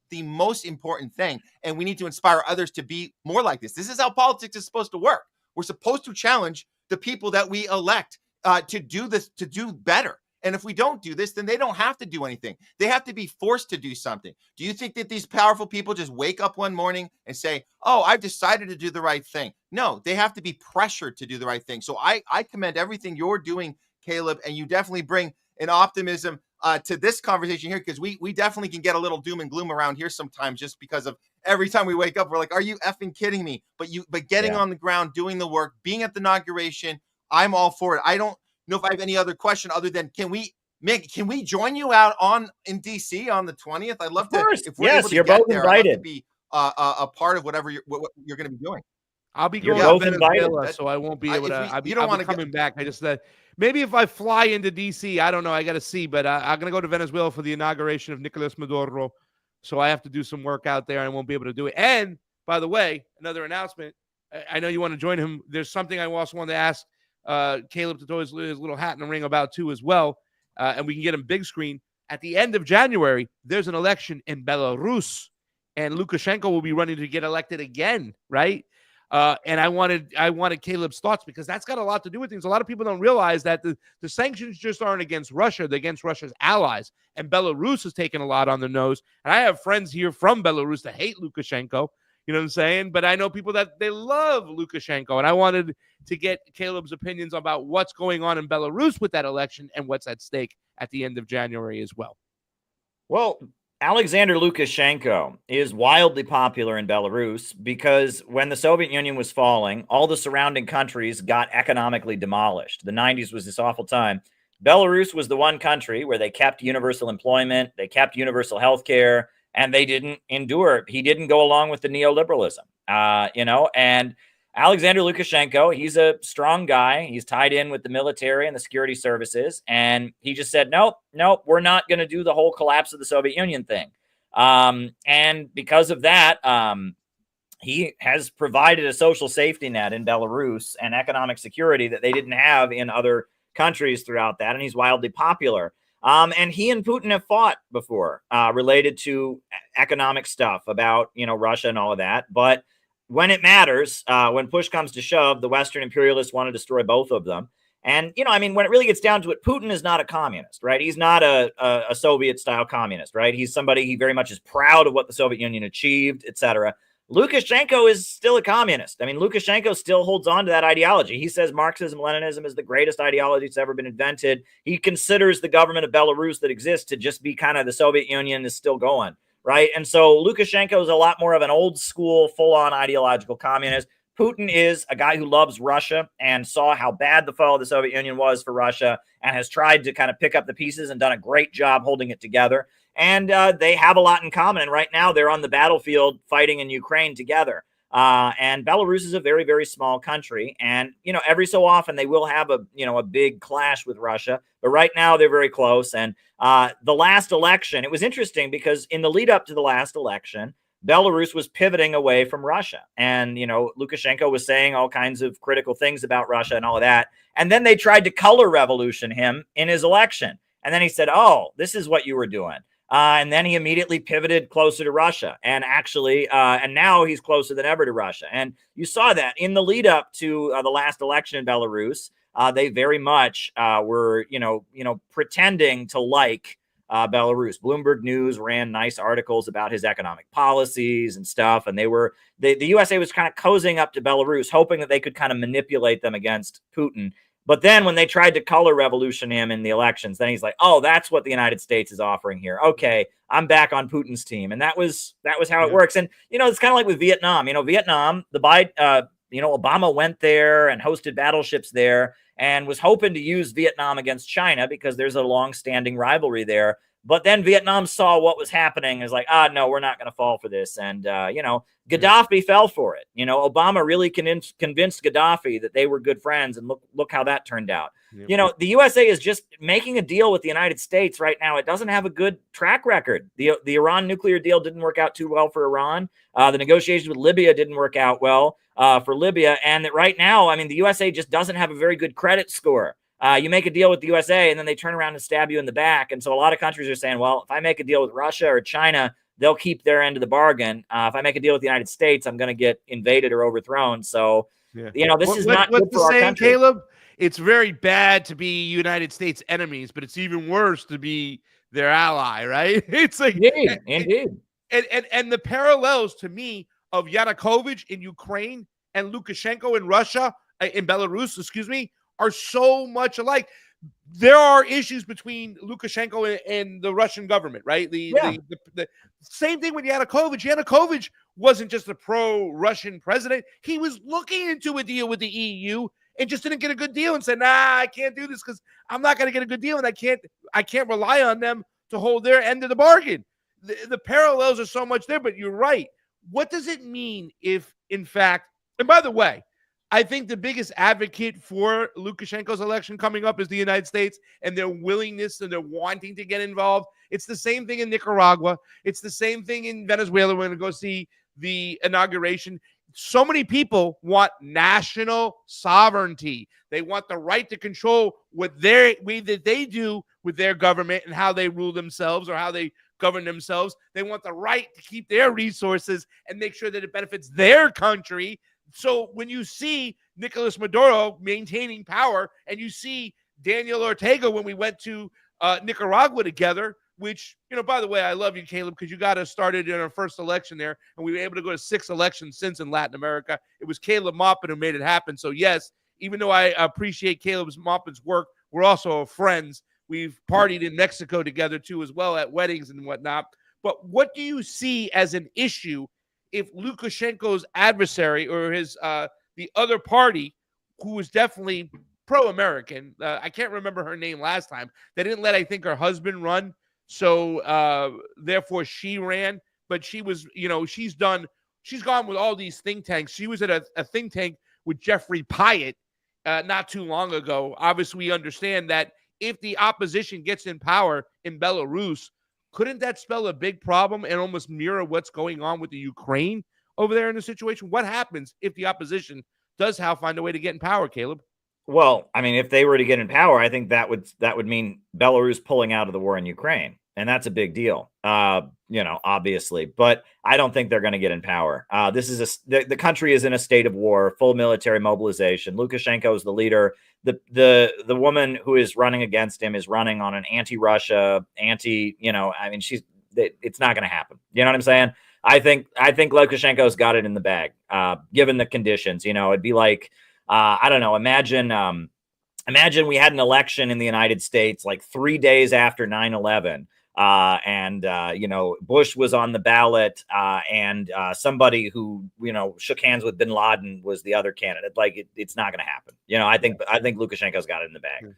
the most important thing, and we need to inspire others to be more like this. This is how politics is supposed to work. We're supposed to challenge the people that we elect to do this, to do better. And if we don't do this, then they don't have to do anything. They have to be forced to do something. Do you think that these powerful people just wake up one morning and say, oh, I've decided to do the right thing? No, they have to be pressured to do the right thing. So I commend everything you're doing, Caleb, and you definitely bring an optimism to this conversation here, because we definitely can get a little doom and gloom around here sometimes, just because of every time we wake up, we're like, are you effing kidding me? But getting on the ground, doing the work, being at the inauguration, I'm all for it. I don't know if I have any other question other than can we join you out in DC on the 20th? I'd love to. If we're able to you're get both there, invited. I'd love to be a part of whatever what you're going to be doing. I'll be You're going both to Venezuela, invited. so I won't be able to. I'll be wanna coming back. I just maybe if I fly into DC, I don't know. I got to see, but I'm going to go to Venezuela for the inauguration of Nicolas Maduro, so I have to do some work out there. I won't be able to do it. And by the way, another announcement. I know you want to join him. There's something I also wanted to ask Caleb to throw his little hat in the ring about too as well, and we can get him big screen. At the end of January, there's an election in Belarus, and Lukashenko will be running to get elected again, right? And I wanted Caleb's thoughts, because that's got a lot to do with things. A lot of people don't realize that the sanctions just aren't against Russia; they're against Russia's allies. And Belarus has taken a lot on the nose. And I have friends here from Belarus that hate Lukashenko. You know what I'm saying? But I know people that they love Lukashenko, and I wanted to get Caleb's opinions about what's going on in Belarus with that election and what's at stake at the end of January as well. Well, Alexander Lukashenko is wildly popular in Belarus because when the Soviet Union was falling, all the surrounding countries got economically demolished. The 90s was this awful time. Belarus was the one country where they kept universal employment, they kept universal health care, and they didn't endure. He didn't go along with the neoliberalism, and Alexander Lukashenko, he's a strong guy. He's tied in with the military and the security services. And he just said, nope, we're not going to do the whole collapse of the Soviet Union thing. And because of that, he has provided a social safety net in Belarus and economic security that they didn't have in other countries throughout that. And he's wildly popular. And he and Putin have fought before related to economic stuff about, Russia and all of that. But when it matters, when push comes to shove, the Western imperialists want to destroy both of them. And, when it really gets down to it, Putin is not a communist, right? He's not a Soviet-style communist, right? He's somebody, he very much is proud of what the Soviet Union achieved, etc. Lukashenko is still a communist. Lukashenko still holds on to that ideology. He says Marxism-Leninism is the greatest ideology that's ever been invented. He considers the government of Belarus that exists to just be kind of the Soviet Union is still going, right? And so Lukashenko is a lot more of an old school, full-on ideological communist. Putin is a guy who loves Russia and saw how bad the fall of the Soviet Union was for Russia and has tried to kind of pick up the pieces and done a great job holding it together. And they have a lot in common. And right now they're on the battlefield fighting in Ukraine together. And Belarus is a very, very small country. And, every so often they will have a big clash with Russia. But right now they're very close. And the last election, it was interesting because in the lead up to the last election, Belarus was pivoting away from Russia. And, Lukashenko was saying all kinds of critical things about Russia and all of that. And then they tried to color revolution him in his election. And then he said, oh, this is what you were doing. And then he immediately pivoted closer to Russia. And actually, and now he's closer than ever to Russia. And you saw that in the lead up to the last election in Belarus. They very much were, pretending to like Belarus. Bloomberg News ran nice articles about his economic policies and stuff. And the USA was kind of cozying up to Belarus, hoping that they could kind of manipulate them against Putin. But then when they tried to color revolution him in the elections, then he's like, oh, that's what the United States is offering here. Okay, I'm back on Putin's team. And that was how it works. And, it's kind of like with Vietnam. Vietnam, Obama went there and hosted battleships there and was hoping to use Vietnam against China because there's a long-standing rivalry there. But then Vietnam saw what was happening and was like, no, we're not going to fall for this. And, Gaddafi fell for it. Obama really convinced Gaddafi that they were good friends. And look how that turned out. Yep. The USA is just making a deal with the United States right now. It doesn't have a good track record. The Iran nuclear deal didn't work out too well for Iran. The negotiations with Libya didn't work out well for Libya. And that right now, the USA just doesn't have a very good credit score. You make a deal with the USA and then they turn around and stab you in the back. And so a lot of countries are saying, well, if I make a deal with Russia or China, they'll keep their end of the bargain. If I make a deal with the United States, I'm going to get invaded or overthrown. So, You know, this is not good what's for our saying, country. Caleb? It's very bad to be United States enemies, but it's even worse to be their ally, right? It's like Indeed. And the parallels to me of Yanukovych in Ukraine and Lukashenko in Russia, in Belarus, excuse me, are so much alike. There are issues between Lukashenko and the Russian government, right? The same thing with Yanukovych. Yanukovych wasn't just a pro-Russian president. He was looking into a deal with the EU and just didn't get a good deal and said, nah, I can't do this because I'm not going to get a good deal and I can't rely on them to hold their end of the bargain. The parallels are so much there, but you're right. What does it mean if, in fact, and by the way, I think the biggest advocate for Lukashenko's election coming up is the United States and their willingness and their wanting to get involved. It's the same thing in Nicaragua. It's the same thing in Venezuela. We're going to go see the inauguration. So many people want national sovereignty. They want the right to control what that they do with their government and how they rule themselves or how they govern themselves. They want the right to keep their resources and make sure that it benefits their country. So when you see Nicolas Maduro maintaining power and you see Daniel Ortega when we went to Nicaragua together, which, you know, by the way, I love you, Caleb, because you got us started in our first election there, and we were able to go to 6 elections since in Latin America. It was CALEB MAUPIN who made it happen. So, yes, even though I appreciate Caleb Maupin's work, we're also friends. We've partied in Mexico together, too, as well, at weddings and whatnot. But what do you see as an issue if Lukashenko's adversary or his the other party, who was definitely pro-American, I can't remember her name last time. They didn't let, I think, her husband run. So therefore she ran, but she was, you know, she's gone with all these think tanks. She was at a think tank with Jeffrey Pyatt not too long ago. Obviously, we understand that if the opposition gets in power in Belarus, couldn't that spell a big problem and almost mirror what's going on with the Ukraine over there in the situation? What happens if the opposition does find a way to get in power, Caleb? Well, I mean, if they were to get in power, I think that would mean Belarus pulling out of the war in Ukraine. And that's a big deal, you know, obviously. But I don't think they're going to get in power. This is the country is in a state of war, full military mobilization. Lukashenko is the leader. The woman who is running against him is running on an anti-Russia, you know, I mean, it's not going to happen. You know what I'm saying? I think Lukashenko's got it in the bag, given the conditions. You know, it'd be like, I don't know, imagine we had an election in the United States like 3 days after 9/11. You know, Bush was on the ballot, and somebody who, you know, shook hands with bin Laden was the other candidate. Like, it's not going to happen. You know, I think Lukashenko's got it in the bag.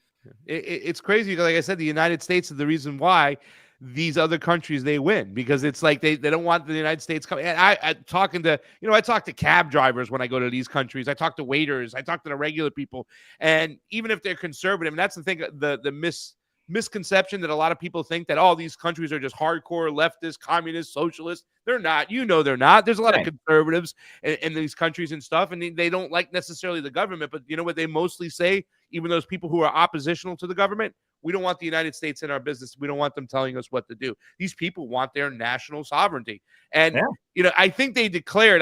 It's crazy. Like I said, the United States is the reason why these other countries, they win, because it's like they don't want the United States coming. And I talk to cab drivers when I go to these countries. I talk to waiters. I talk to the regular people. And even if they're conservative, and that's the thing, the misconception that a lot of people think that all these countries are just hardcore leftist, communist, socialist. They're not. You know, they're not. There's a lot of conservatives in these countries and stuff, and they don't like necessarily the government. But you know what they mostly say? Even those people who are oppositional to the government, we don't want the United States in our business. We don't want them telling us what to do. These people want their national sovereignty. And, you know, I think they declared,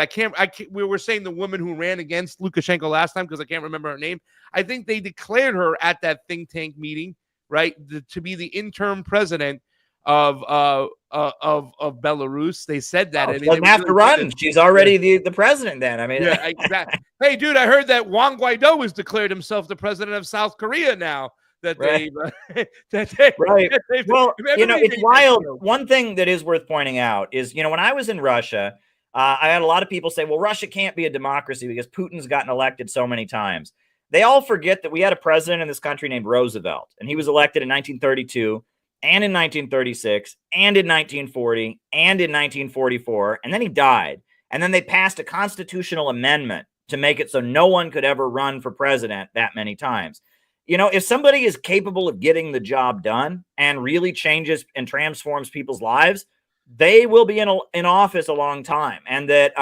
we were saying the woman who ran against Lukashenko last time, because I can't remember her name. I think they declared her at that think tank meeting, right, to be the interim president of Belarus. They said that. She doesn't have to run. She's already the president then. I mean, yeah, exactly. Hey, dude, I heard that Juan Guaido has declared himself the president of South Korea now. Well, you know, it's wild. One thing that is worth pointing out is, you know, when I was in Russia, I had a lot of people say, well, Russia can't be a democracy because Putin's gotten elected so many times. They all forget that we had a president in this country named Roosevelt, and he was elected in 1932 and in 1936 and in 1940 and in 1944, and then he died. And then they passed a constitutional amendment to make it so no one could ever run for president that many times. You know, if somebody is capable of getting the job done and really changes and transforms people's lives, they will be in office a long time. And that,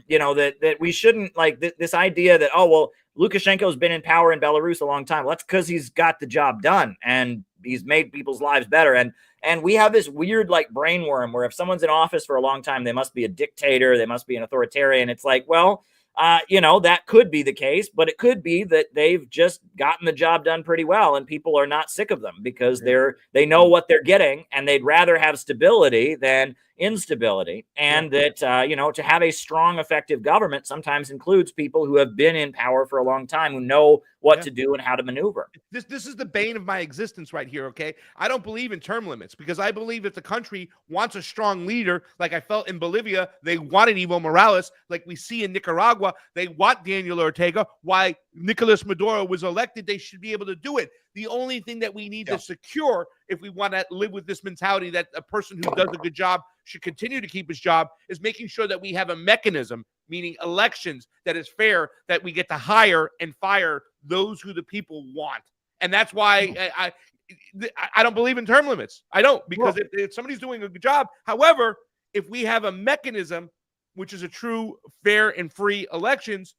you know, that we shouldn't, like, this idea that, oh, well, Lukashenko's been in power in Belarus a long time. Well, that's because he's got the job done and he's made people's lives better. And we have this weird, like, brain worm where if someone's in office for a long time, they must be a dictator, they must be an authoritarian. It's like, well, that could be the case, but it could be that they've just gotten the job done pretty well and people are not sick of them because they know what they're getting and they'd rather have stability than instability. And that, to have a strong, effective government sometimes includes people who have been in power for a long time, who know what to do and how to maneuver. This is the bane of my existence right here, okay? I don't believe in term limits because I believe if the country wants a strong leader, like I felt in Bolivia, they wanted Evo Morales, like we see in Nicaragua, they want Daniel Ortega. Why Nicolas Maduro was elected, they should be able to do it. The only thing that we need to secure if we want to live with this mentality that a person who does a good job should continue to keep his job is making sure that we have a mechanism, meaning elections, that is fair, that we get to hire and fire those who the people want. And that's why I don't believe in term limits. I don't, because if somebody's doing a good job, however, if we have a mechanism, which is a true, fair, and free elections,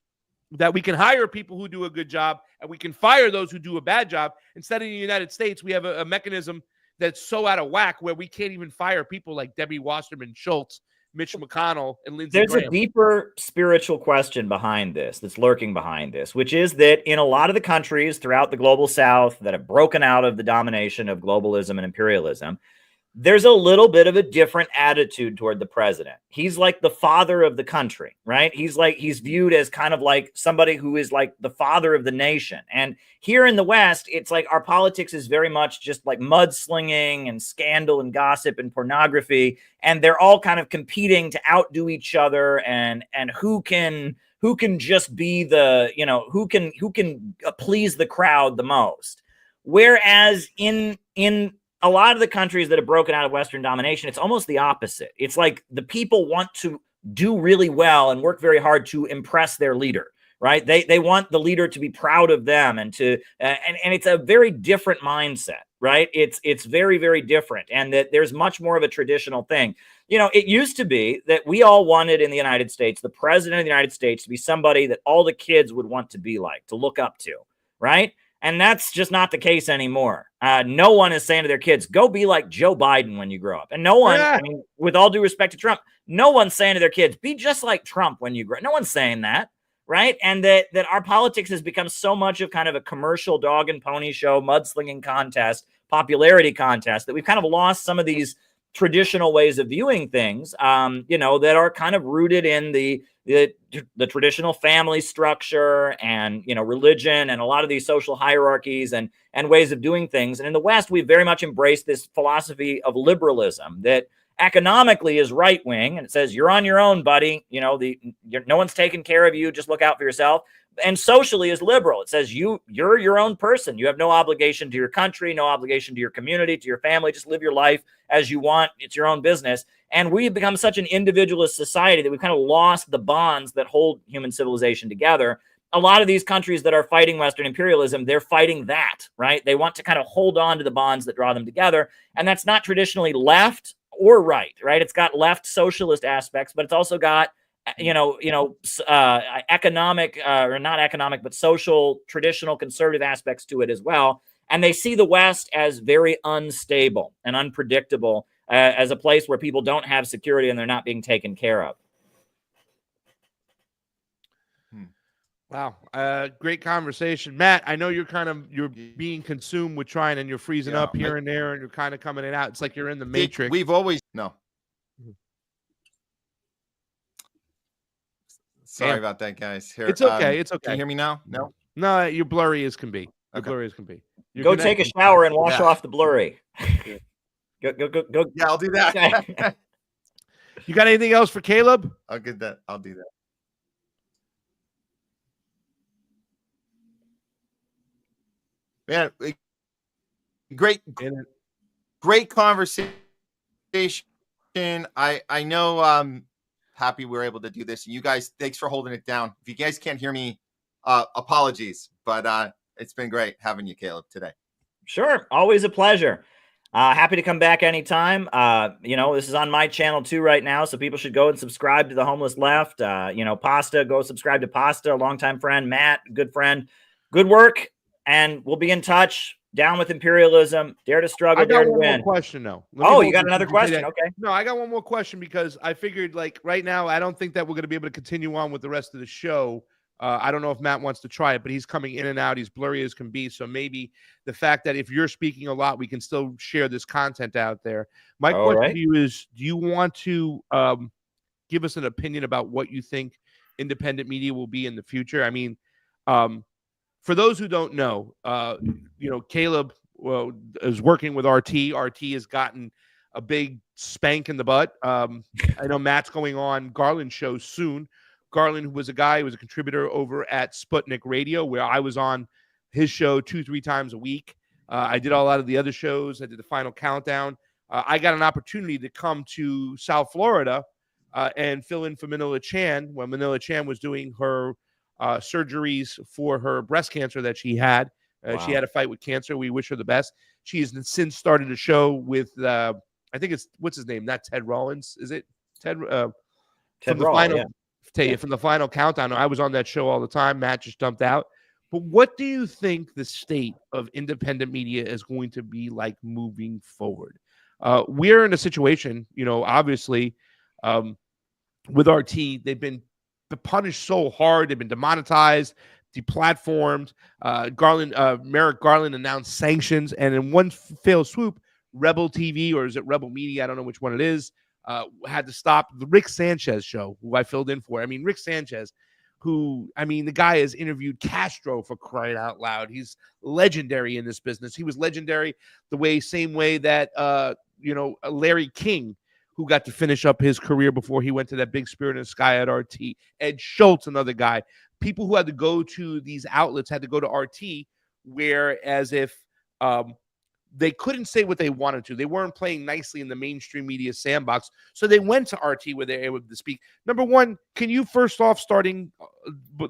that we can hire people who do a good job and we can fire those who do a bad job. Instead, in the United States, we have a mechanism that's so out of whack where we can't even fire people like Debbie Wasserman Schultz, Mitch McConnell, and Lindsey There's Graham. a deeper spiritual question behind this, that's lurking behind this, which is that in a lot of the countries throughout the global South that have broken out of the domination of globalism and imperialism, there's a little bit of a different attitude toward the president. He's like the father of the country, right? He's viewed as kind of like somebody who is like the father of the nation. And here in the West, it's like our politics is very much just like mudslinging and scandal and gossip and pornography. And they're all kind of competing to outdo each other and who can just be the, who can please the crowd the most. Whereas in a lot of the countries that have broken out of Western domination, it's almost the opposite. It's like the people want to do really well and work very hard to impress their leader, right? They want the leader to be proud of them and to and it's a very different mindset, right? It's very, very different, and that there's much more of a traditional thing. It used to be that we all wanted in the United States, the president of the United States to be somebody that all the kids would want to be like, to look up to, right? And that's just not the case anymore. No one is saying to their kids, go be like Joe Biden when you grow up. And no one, with all due respect to Trump, no one's saying to their kids, be just like Trump when you grow up. No one's saying that, right? And that our politics has become so much of kind of a commercial dog and pony show, mudslinging contest, popularity contest, that we've kind of lost some of these traditional ways of viewing things, that are kind of rooted in the traditional family structure and, religion and a lot of these social hierarchies and ways of doing things. And in the West, we've very much embraced this philosophy of liberalism that economically is right wing. And it says, you're on your own, buddy. No one's taking care of you. Just look out for yourself. And socially is liberal. It says you're your own person. You have no obligation to your country, no obligation to your community, to your family. Just live your life as you want. It's your own business. And we've become such an individualist society that we've kind of lost the bonds that hold human civilization together. A lot of these countries that are fighting Western imperialism, they're fighting that, right? They want to kind of hold on to the bonds that draw them together. And that's not traditionally left or right? It's got left socialist aspects, but it's also got economic or not economic, but social, traditional, conservative aspects to it as well. And they see the West as very unstable and unpredictable, as a place where people don't have security and they're not being taken care of. Wow. Great conversation. Matt, I know you're being consumed with trying and you're freezing up here and there and you're kind of coming in and out. It's like you're in the Matrix. We've always, no. Sorry about that, guys. Here, it's okay. It's okay. Can you hear me now? No, you're blurry as can be. Blurry as can be. Go take a shower and wash off the blurry. Go. Yeah, I'll do that. You got anything else for Caleb? I'll do that. Man, great conversation. I know happy we were able to do this. You guys, thanks for holding it down. If you guys can't hear me, apologies, but it's been great having you, Caleb, today. Sure. Always a pleasure. Happy to come back anytime. This is on my channel too right now, so people should go and subscribe to the Homeless Left. Pasta, go subscribe to Pasta, a longtime friend. Matt, good friend. Good work, and we'll be in touch. down with imperialism, dare to struggle, I got dare to one more win. question, though. Oh, you got another question? Okay. No, I got one more question because I figured, like, right now, I don't think that we're going to be able to continue on with the rest of the show. I don't know if Matt wants to try it, but he's coming in and out. He's blurry as can be. So maybe the fact that if you're speaking a lot, we can still share this content out there. My question to you is, do you want to give us an opinion about what you think independent media will be in the future? I mean, for those who don't know, Caleb is working with RT. RT has gotten a big spank in the butt. I know Matt's going on Garland's show soon. Garland, who was a guy who was a contributor over at Sputnik Radio, where I was on his show 2-3 times a week. I did a lot of the other shows. I did the Final Countdown. I got an opportunity to come to South Florida and fill in for Manila Chan when Manila Chan was doing her surgeries for her breast cancer that she had. Wow. She had a fight with cancer. We wish her the best. She has since started a show with, I think it's, what's his name? Not Ted Rollins. Is it Ted? Ted Rollins, yeah. From the Final Countdown. I was on that show all the time. Matt just dumped out. But what do you think the state of independent media is going to be like moving forward? We're in a situation, obviously, with RT, they've been punished so hard. They've been demonetized, deplatformed. Merrick Garland announced sanctions, and in one fell swoop, Rebel TV, or is it Rebel Media? I don't know which one it is. Had to stop the Rick Sanchez show, who I filled in for. I mean, Rick Sanchez, the guy has interviewed Castro, for crying out loud. He's legendary in this business. He was legendary same way that, Larry King, who got to finish up his career before he went to that big Spirit in the Sky at RT. Ed Schultz, another guy. People who had to go to these outlets had to go to RT, whereas if they couldn't say what they wanted to. They weren't playing nicely in the mainstream media sandbox. So they went to RT where they're able to speak. Number one, can you first off, starting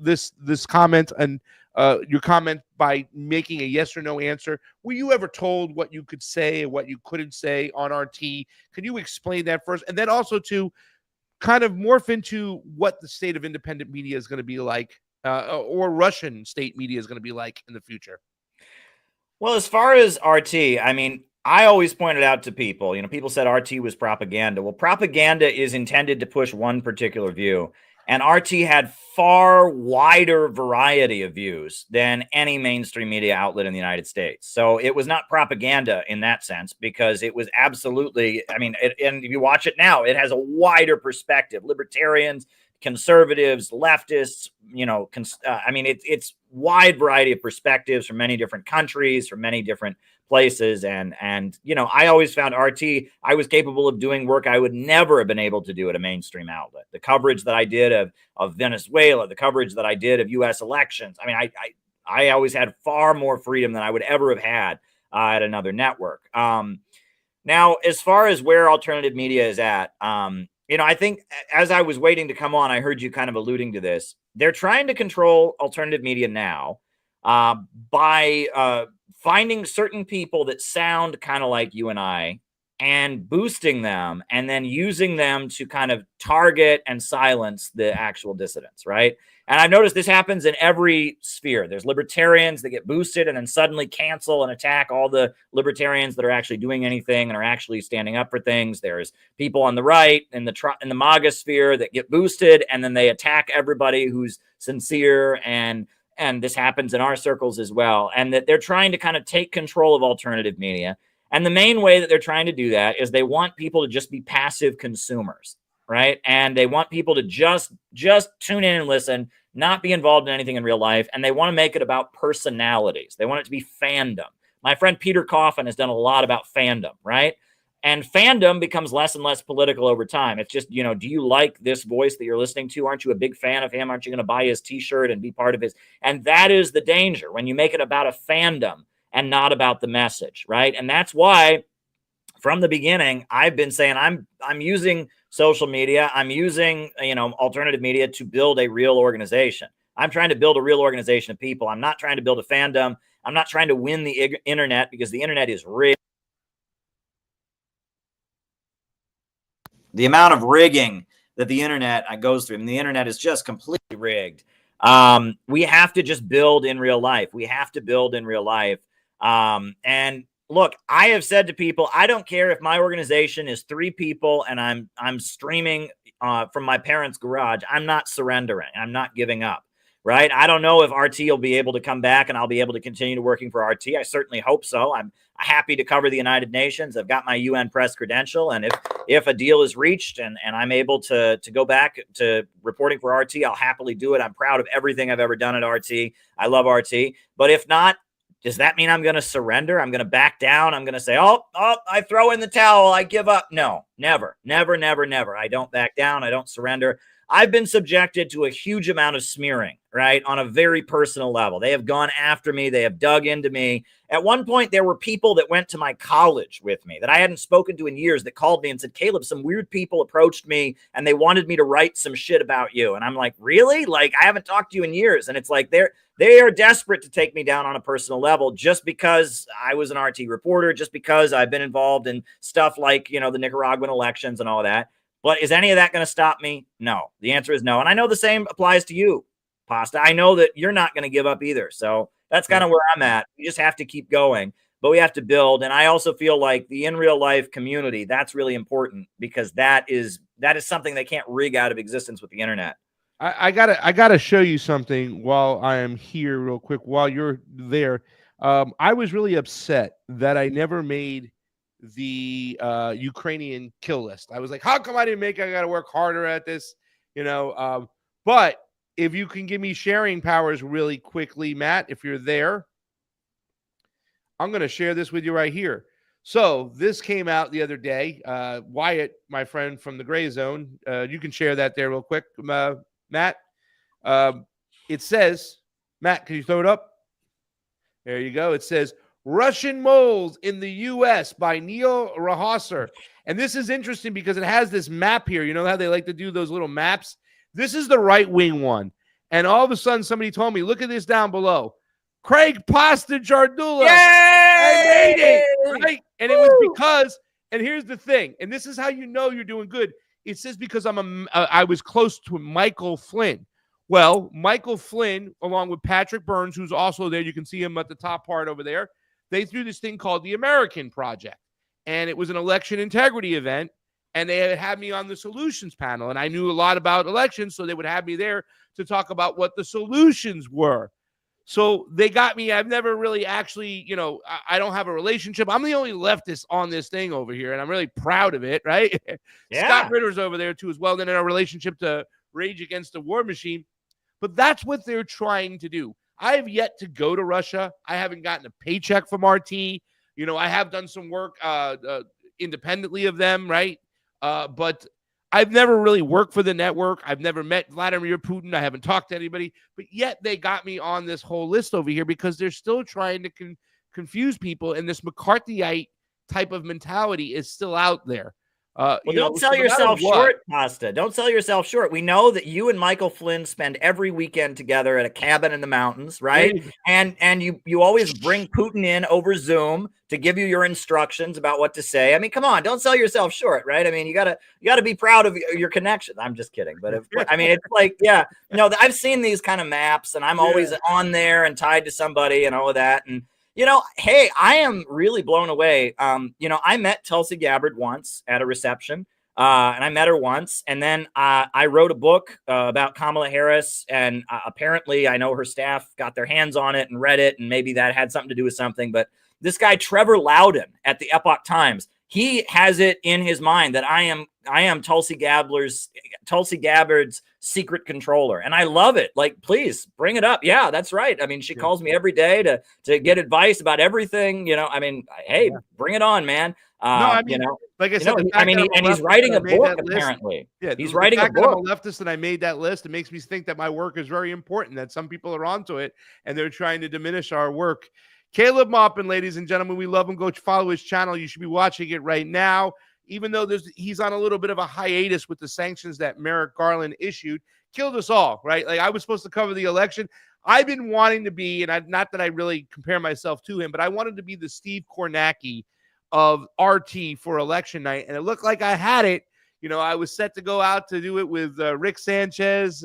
this comment and your comment by making a yes or no answer, were you ever told what you could say and what you couldn't say on RT? Can you explain that first? And then also to kind of morph into what the state of independent media is going to be like, or Russian state media is going to be like in the future. Well, as far as RT, I always pointed out to people, people said RT was propaganda. Well, propaganda is intended to push one particular view, and RT had far wider variety of views than any mainstream media outlet in the United States. So it was not propaganda in that sense, because it was absolutely, and if you watch it now, it has a wider perspective. Libertarians, conservatives, leftists, it's wide variety of perspectives from many different countries, from many different places. And I always found RT, I was capable of doing work I would never have been able to do at a mainstream outlet. The coverage that I did of Venezuela, the coverage that I did of U.S. elections. I always had far more freedom than I would ever have had at another network. Now, as far as where alternative media is at, I think as I was waiting to come on, I heard you kind of alluding to this. They're trying to control alternative media now by finding certain people that sound kind of like you and I and boosting them and then using them to kind of target and silence the actual dissidents, right? And I've noticed this happens in every sphere. There's libertarians that get boosted and then suddenly cancel and attack all the libertarians that are actually doing anything and are actually standing up for things. There's people on the right in the MAGA sphere that get boosted and then they attack everybody who's sincere, and this happens in our circles as well. And that they're trying to kind of take control of alternative media. And the main way that they're trying to do that is they want people to just be passive consumers, right? And they want people to just tune in and listen, not be involved in anything in real life. And they want to make it about personalities. They want it to be fandom. My friend Peter Coffin has done a lot about fandom, right? And fandom becomes less and less political over time. It's just, do you like this voice that you're listening to? Aren't you a big fan of him? Aren't you going to buy his t-shirt and be part of his? And that is the danger when you make it about a fandom and not about the message, right? And that's why from the beginning, I've been saying I'm using social media. I'm using, alternative media to build a real organization. I'm trying to build a real organization of people. I'm not trying to build a fandom. I'm not trying to win the internet, because the internet is rigged. The amount of rigging that the internet goes through, the internet is just completely rigged. We have to just build in real life. We have to build in real life. And look, I have said to people, I don't care if my organization is 3 people and I'm streaming from my parents' garage. I'm not surrendering. I'm not giving up. Right. I don't know if RT will be able to come back and I'll be able to continue working for RT. I certainly hope so. I'm happy to cover the United Nations. I've got my UN press credential. And if a deal is reached and I'm able to go back to reporting for RT, I'll happily do it. I'm proud of everything I've ever done at RT. I love RT. But if not, does that mean I'm going to surrender? I'm going to back down. I'm going to say, oh, I throw in the towel. I give up. No, never, never, never, never. I don't back down. I don't surrender. I've been subjected to a huge amount of smearing, right, on a very personal level. They have gone after me. They have dug into me. At one point, there were people that went to my college with me that I hadn't spoken to in years that called me and said, Caleb, some weird people approached me and they wanted me to write some shit about you. And I'm like, really? Like, I haven't talked to you in years. And it's like they are desperate to take me down on a personal level just because I was an RT reporter, just because I've been involved in stuff like, the Nicaraguan elections and all of that. But is any of that going to stop me? No. The answer is no. And I know the same applies to you, Pasta. I know that you're not going to give up either. So that's kind of where I'm at. We just have to keep going, but we have to build. And I also feel like the in real life community, that's really important because that is something they can't rig out of existence with the internet. I gotta show you something while I am here real quick while you're there. I was really upset that I never made the Ukrainian kill list. I was like, how come I didn't make it? I got to work harder at this, but if you can give me sharing powers really quickly, Matt, if you're there, I'm going to share this with you right here. So this came out the other day. Wyatt, my friend from the Gray Zone, you can share that there real quick, Matt. It says, Matt, can you throw it up? There you go. It says, Russian moles in the U.S. by Neil Rahasser. And this is interesting because it has this map here. You know how they like to do those little maps? This is the right-wing one. And all of a sudden, somebody told me, look at this down below. Craig Pasta Jardula. Yay! I made it, right? And it was because, and here's the thing, and this is how you know you're doing good. It says because I was close to Michael Flynn. Well, Michael Flynn, along with Patrick Burns, who's also there, you can see him at the top part over there, they threw this thing called the American Project. And it was an election integrity event. And they had me on the solutions panel. And I knew a lot about elections, so they would have me there to talk about what the solutions were. So they got me. I've never really actually, I don't have a relationship. I'm the only leftist on this thing over here. And I'm really proud of it, right? Yeah. Scott Ritter's over there too as well. Then in our relationship to Rage Against the War Machine. But that's what they're trying to do. I have yet to go to Russia. I haven't gotten a paycheck from RT. I have done some work independently of them, right? But I've never really worked for the network. I've never met Vladimir Putin. I haven't talked to anybody. But yet they got me on this whole list over here because they're still trying to confuse people. And this McCarthyite type of mentality is still out there. Don't sell yourself short, Pasta. Don't sell yourself short. We know that you and Michael Flynn spend every weekend together at a cabin in the mountains, right? And you always bring Putin in over Zoom to give you your instructions about what to say. I mean, come on, don't sell yourself short, right? I mean, you gotta be proud of your connections. I'm just kidding, but it's like, yeah, I've seen these kind of maps, and I'm always on there and tied to somebody and all of that, and. Hey, I am really blown away. I met Tulsi Gabbard once at a reception, and I met her once. And then I wrote a book about Kamala Harris, and apparently I know her staff got their hands on it and read it, and maybe that had something to do with something. But this guy, Trevor Loudon at the Epoch Times, he has it in his mind that I am Tulsi Gabbard's secret controller. And I love it. Like, please bring it up. Yeah, that's right. I mean, she calls me every day to get advice about everything. Hey, bring it on, man. Like I said, he's writing a book, apparently. Yeah, he's writing a book. That I'm a leftist and I made that list. It makes me think that my work is very important, that some people are onto it and they're trying to diminish our work. CALEB MAUPIN, ladies and gentlemen, we love him. Go follow his channel. You should be watching it right now. Even though he's on a little bit of a hiatus with the sanctions that Merrick Garland issued, killed us all, right? Like, I was supposed to cover the election. I've been wanting to be, and not that I really compare myself to him, but I wanted to be the Steve Kornacki of RT for election night, and it looked like I had it. I was set to go out to do it with Rick Sanchez,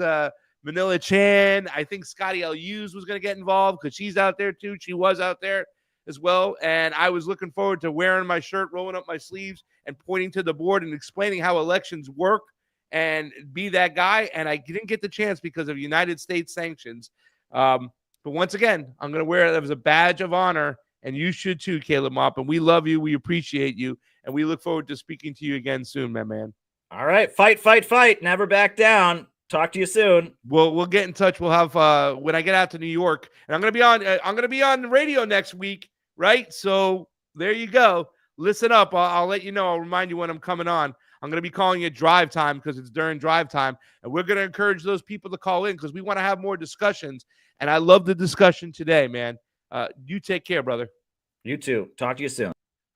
Manila Chan. I think Scotty L. Hughes was going to get involved because she's out there too. She was out there. as well. And I was looking forward to wearing my shirt, rolling up my sleeves, and pointing to the board and explaining how elections work and be that guy. And I didn't get the chance because of United States sanctions. But once again, I'm going to wear it as a badge of honor. And you should too, CALEB Maupin. We love you. We appreciate you. And we look forward to speaking to you again soon, my man. All right. Fight, fight, fight. Never back down. Talk to you soon. We'll get in touch. We'll have when I get out to New York, and I'm gonna be on the radio next week, right? So there you go. Listen up. I'll let you know. I'll remind you when I'm coming on. I'm gonna be calling it drive time because it's during drive time, and we're gonna encourage those people to call in because we want to have more discussions. And I love the discussion today, man. You take care, brother. You too. Talk to you soon.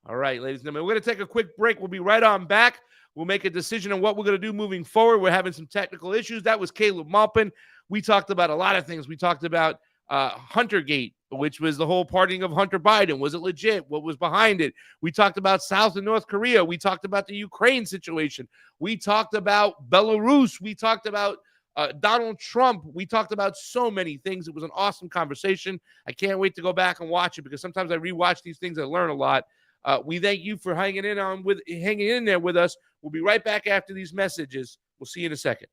All right, ladies and gentlemen, we're gonna take a quick break. We'll be right on back. We'll make a decision on what we're going to do moving forward. We're having some technical issues. That was CALEB Maupin. We talked about a lot of things. We talked about Huntergate, which was the whole partying of Hunter Biden. Was it legit? What was behind it? We talked about South and North Korea. We talked about the Ukraine situation. We talked about Belarus. We talked about Donald Trump. We talked about so many things. It was an awesome conversation. I can't wait to go back and watch it because sometimes I rewatch these things. I learn a lot. We thank you for hanging in there with us. We'll be right back after these messages. We'll see you in a second.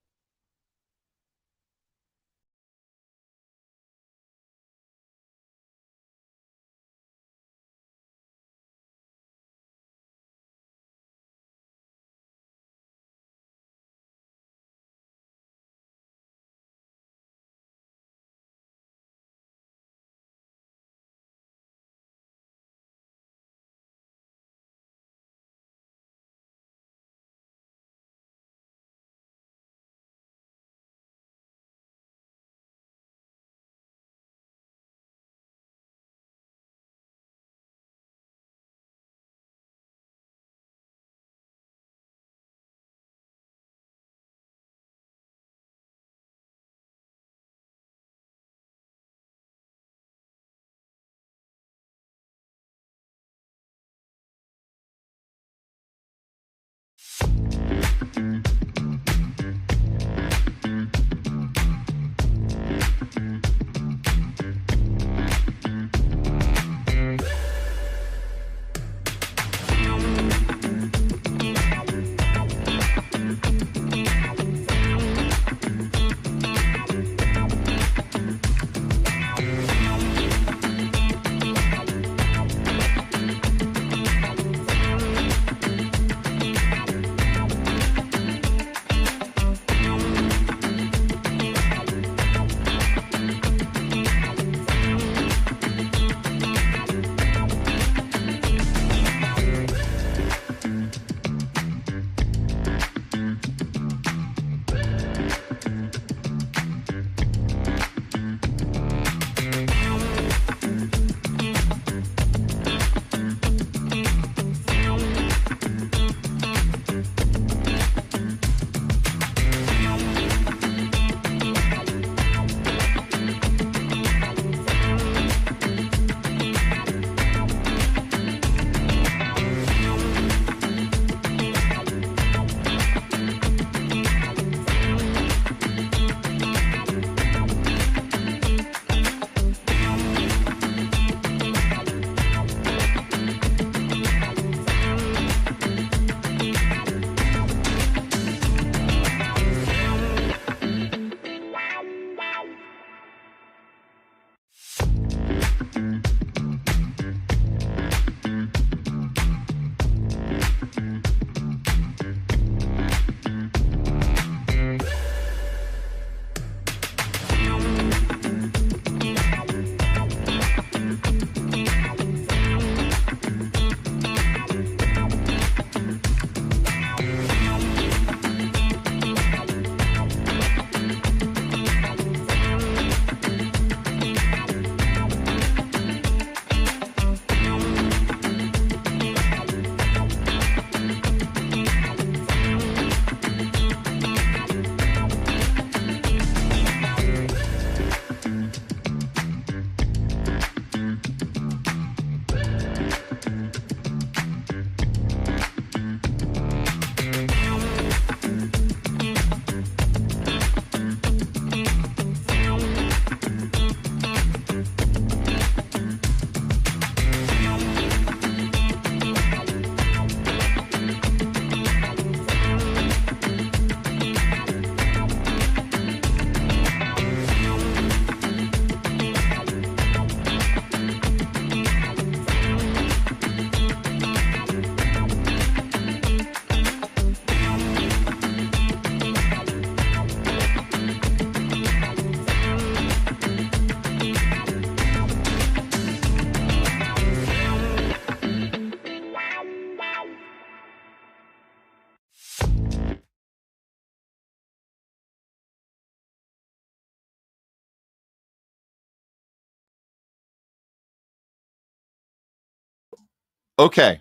Okay.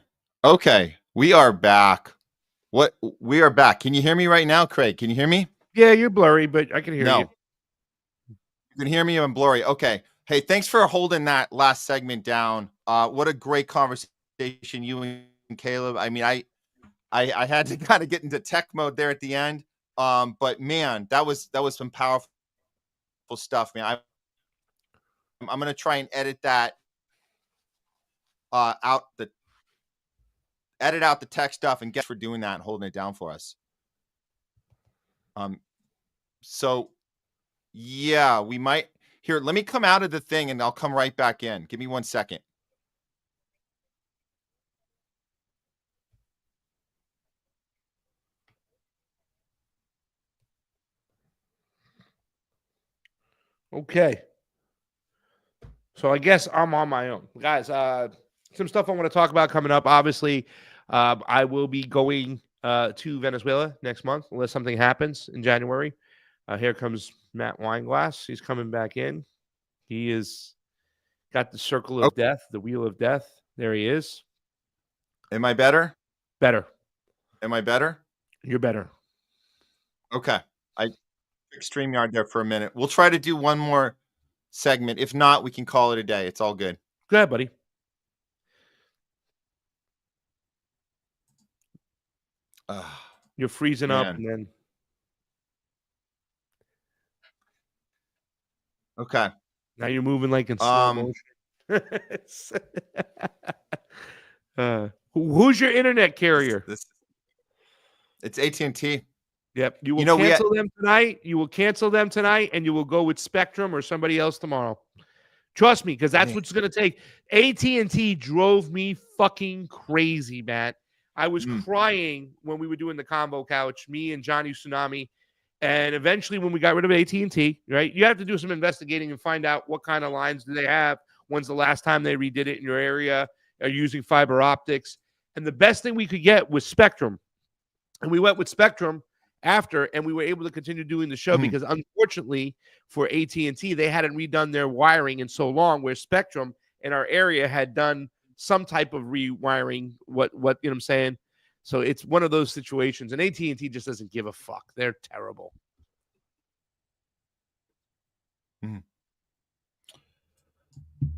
We are back. We are back. Can you hear me right now, Craig? Can you hear me? Yeah, you're blurry, but I can hear you. You can hear me. I'm blurry. Okay. Hey, thanks for holding that last segment down. What a great conversation, you and Caleb. I mean, I had to kind of get into tech mode there at the end. But man, that was some powerful stuff, man. I'm gonna try and edit that edit out the tech stuff, and get for doing that and holding it down for us. So yeah, we might here. Let me come out of the thing and I'll come right back in. Give me 1 second. Okay. So I guess I'm on my own. Guys, some stuff I want to talk about coming up. Obviously, I will be going to Venezuela next month unless something happens in January. Here comes Matt Weinglass. He's coming back in. He is got the circle of death, the wheel of death. There he is. Am I better? Better. Am I better? You're better. Okay. I fixed StreamYard there for a minute. We'll try to do one more segment. If not, we can call it a day. It's all good. Go ahead, buddy. You're freezing up, and then okay. Now you're moving like in slow motion. Who's your internet carrier? It's AT&T. Yep. You will cancel them tonight. You will cancel them tonight, and you will go with Spectrum or somebody else tomorrow. Trust me, because that's what's going to take. AT&T drove me fucking crazy, Matt. I was crying when we were doing the Convo Couch, me and Jonny Tsunami. And eventually when we got rid of AT&T, right, you have to do some investigating and find out what kind of lines do they have. When's the last time they redid it in your area? Are you using fiber optics? And the best thing we could get was Spectrum. And we went with Spectrum after, and we were able to continue doing the show because unfortunately for AT&T, they hadn't redone their wiring in so long, where Spectrum in our area had done some type of rewiring, what you know what I'm saying? So it's one of those situations, and AT&T just doesn't give a fuck. They're terrible.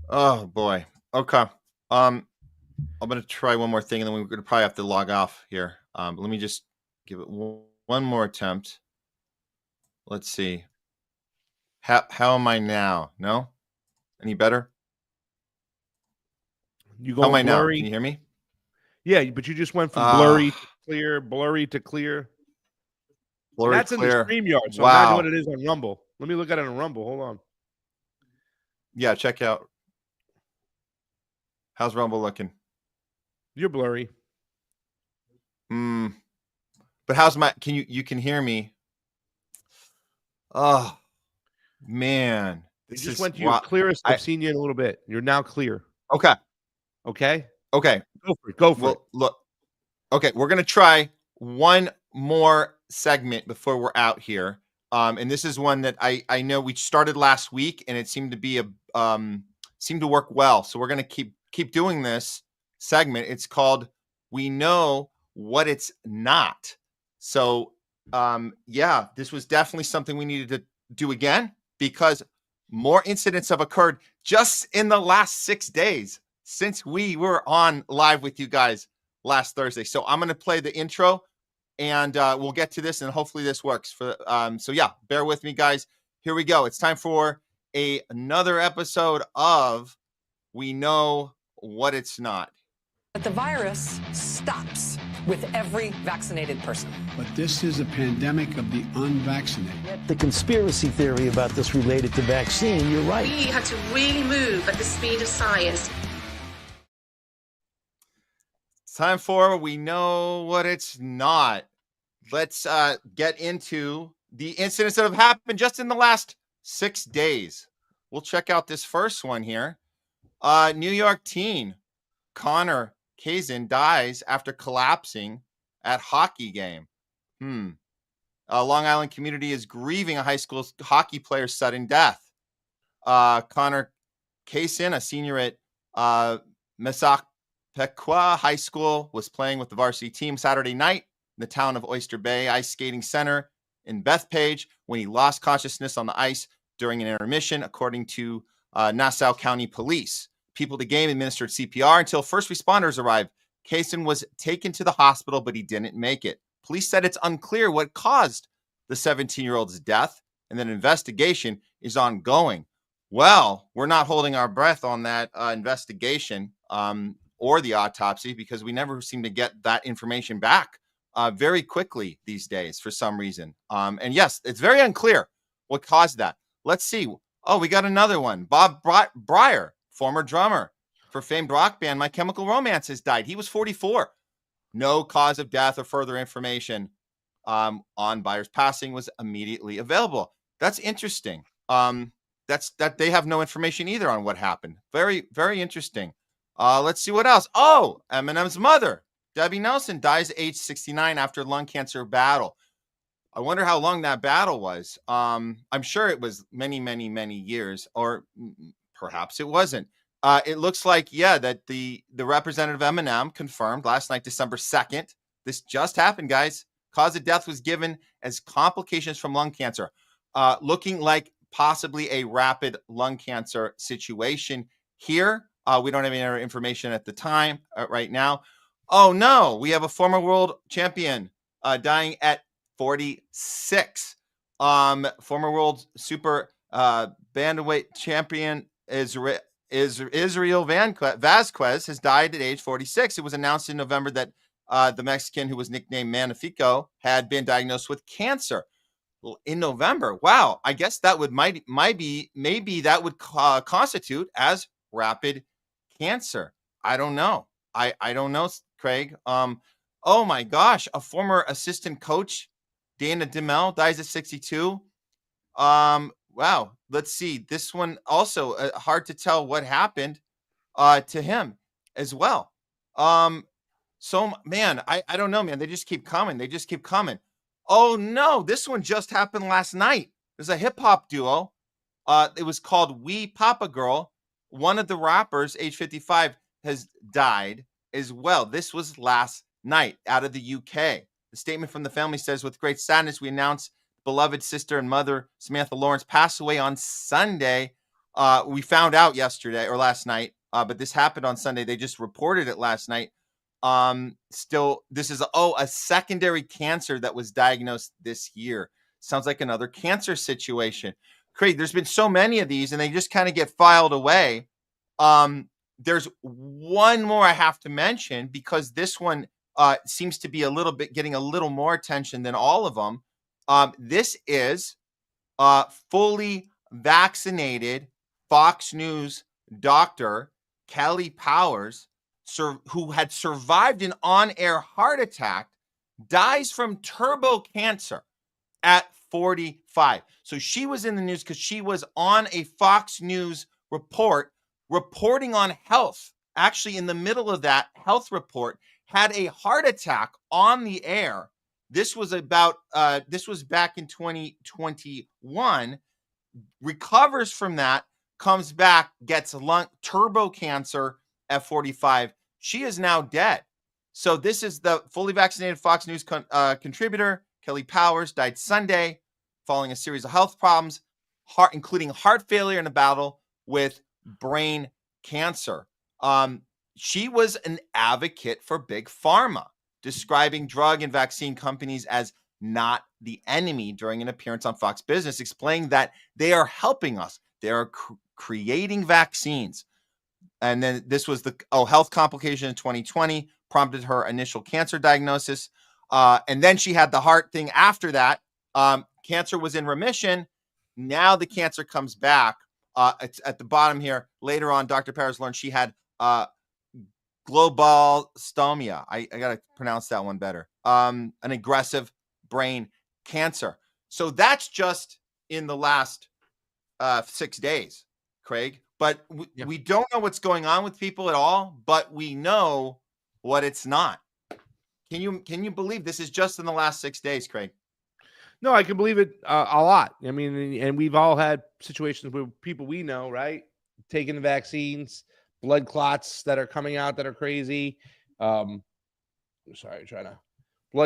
Oh boy. Okay. I'm going to try one more thing, and then we're going to probably have to log off here. Let me just give it one more attempt. Let's see. How am I now? No? Any better? How am I now? Can you hear me? Yeah, but you just went from blurry to clear, blurry to clear. Blurry, that's clear. In the StreamYard, so imagine what it is on Rumble. Let me look at it on Rumble. Hold on. Yeah, check out. How's Rumble looking? You're blurry. But how's my? You can hear me? Oh man, this just went to your clearest. I've seen you in a little bit. You're now clear. Okay. Okay. Okay. Go for it. Look. Okay, we're gonna try one more segment before we're out here. And this is one that I know we started last week, and it seemed to be seemed to work well. So we're gonna keep doing this segment. It's called "We Know What It's Not." So yeah, this was definitely something we needed to do again because more incidents have occurred just in the last 6 days since we were on live with you guys last Thursday. So I'm going to play the intro, and we'll get to this, and hopefully this works. So yeah, bear with me, guys. Here we go. It's time for another episode of We Know What It's Not. But the virus stops with every vaccinated person. But this is a pandemic of the unvaccinated. The conspiracy theory about this related to vaccine, you're right. We have to really move at the speed of science. It's time for We Know What It's Not. Let's get into the incidents that have happened just in the last 6 days. We'll check out this first one here. New York teen Connor Kazin dies after collapsing at hockey game. Long Island community is grieving a high school hockey player's sudden death. Connor Kazin, a senior at Pequea High School was playing with the varsity team Saturday night in the town of Oyster Bay Ice Skating Center in Bethpage when he lost consciousness on the ice during an intermission, according to Nassau County Police. People at the game administered CPR until first responders arrived. Kaysen was taken to the hospital, but he didn't make it. Police said it's unclear what caused the 17-year-old's death, and that an investigation is ongoing. Well, we're not holding our breath on that investigation or the autopsy because we never seem to get that information back very quickly these days for some reason. And yes, it's very unclear what caused that. Let's see. Oh, we got another one. Bob Breyer, former drummer for famed rock band My Chemical Romance, has died. He was 44. No cause of death or further information on Breyer's passing was immediately available. That's interesting. That's that they have no information either on what happened. Very, very interesting. Let's see what else. Oh, Eminem's mother, Debbie Nelson, dies at age 69 after lung cancer battle. I wonder how long that battle was. I'm sure it was many, many, many years, or perhaps it wasn't. It looks like, that the representative Eminem confirmed last night, December 2nd. This just happened, guys. Cause of death was given as complications from lung cancer, looking like possibly a rapid lung cancer situation here. We don't have any other information at the time right now. Oh, no, we have a former world champion dying at 46. Former world super bantamweight champion Israel Vazquez has died at age 46. It was announced in November that the Mexican, who was nicknamed Magnifico, had been diagnosed with cancer in November. Wow, I guess that would maybe that would constitute as rapid cancer. I don't know. I don't know, Craig. Oh my gosh, a former assistant coach, Dana Demel, dies at 62. Wow, let's see. This one also hard to tell what happened to him as well. So man, I don't know, man. They just keep coming. Oh no, this one just happened last night. There's a hip hop duo. It was called Wee Papa Girl. One of the rappers, age 55, has died as well. This was last night out of the UK. The statement from the family says, with great sadness, we announce beloved sister and mother, Samantha Lawrence, passed away on Sunday. We found out yesterday or last night, but this happened on Sunday. They just reported it last night. Still, this is a secondary cancer that was diagnosed this year. Sounds like another cancer situation. Craig, there's been so many of these and they just kind of get filed away. There's one more I have to mention because this one seems to be getting a little more attention than all of them. This is fully vaccinated Fox News doctor Kelly Powers, who had survived an on-air heart attack, dies from turbo cancer at 45. So she was in the news because she was on a Fox News reporting on health. Actually, in the middle of that health report, had a heart attack on the air. This was back in 2021. Recovers from that, comes back, gets turbo cancer at 45. She is now dead. So this is the fully vaccinated Fox News contributor, Kelly Powers, died Sunday following a series of health problems, including heart failure and a battle with brain cancer. She was an advocate for big pharma, describing drug and vaccine companies as not the enemy during an appearance on Fox Business, explaining that they are helping us. They are creating vaccines. And then this was the health complication in 2020 prompted her initial cancer diagnosis. And then she had the heart thing after that. Cancer was in remission. Now the cancer comes back. It's at the bottom here. Later on, Dr. Paris learned she had glioblastoma. I got to pronounce that one better. An aggressive brain cancer. So that's just in the last 6 days, Craig. But we don't know what's going on with people at all, but we know what it's not. Can you believe this is just in the last 6 days, Craig? No, I can believe it a lot. I mean, and we've all had situations where people we know, right, taking the vaccines, blood clots that are coming out that are crazy. Blood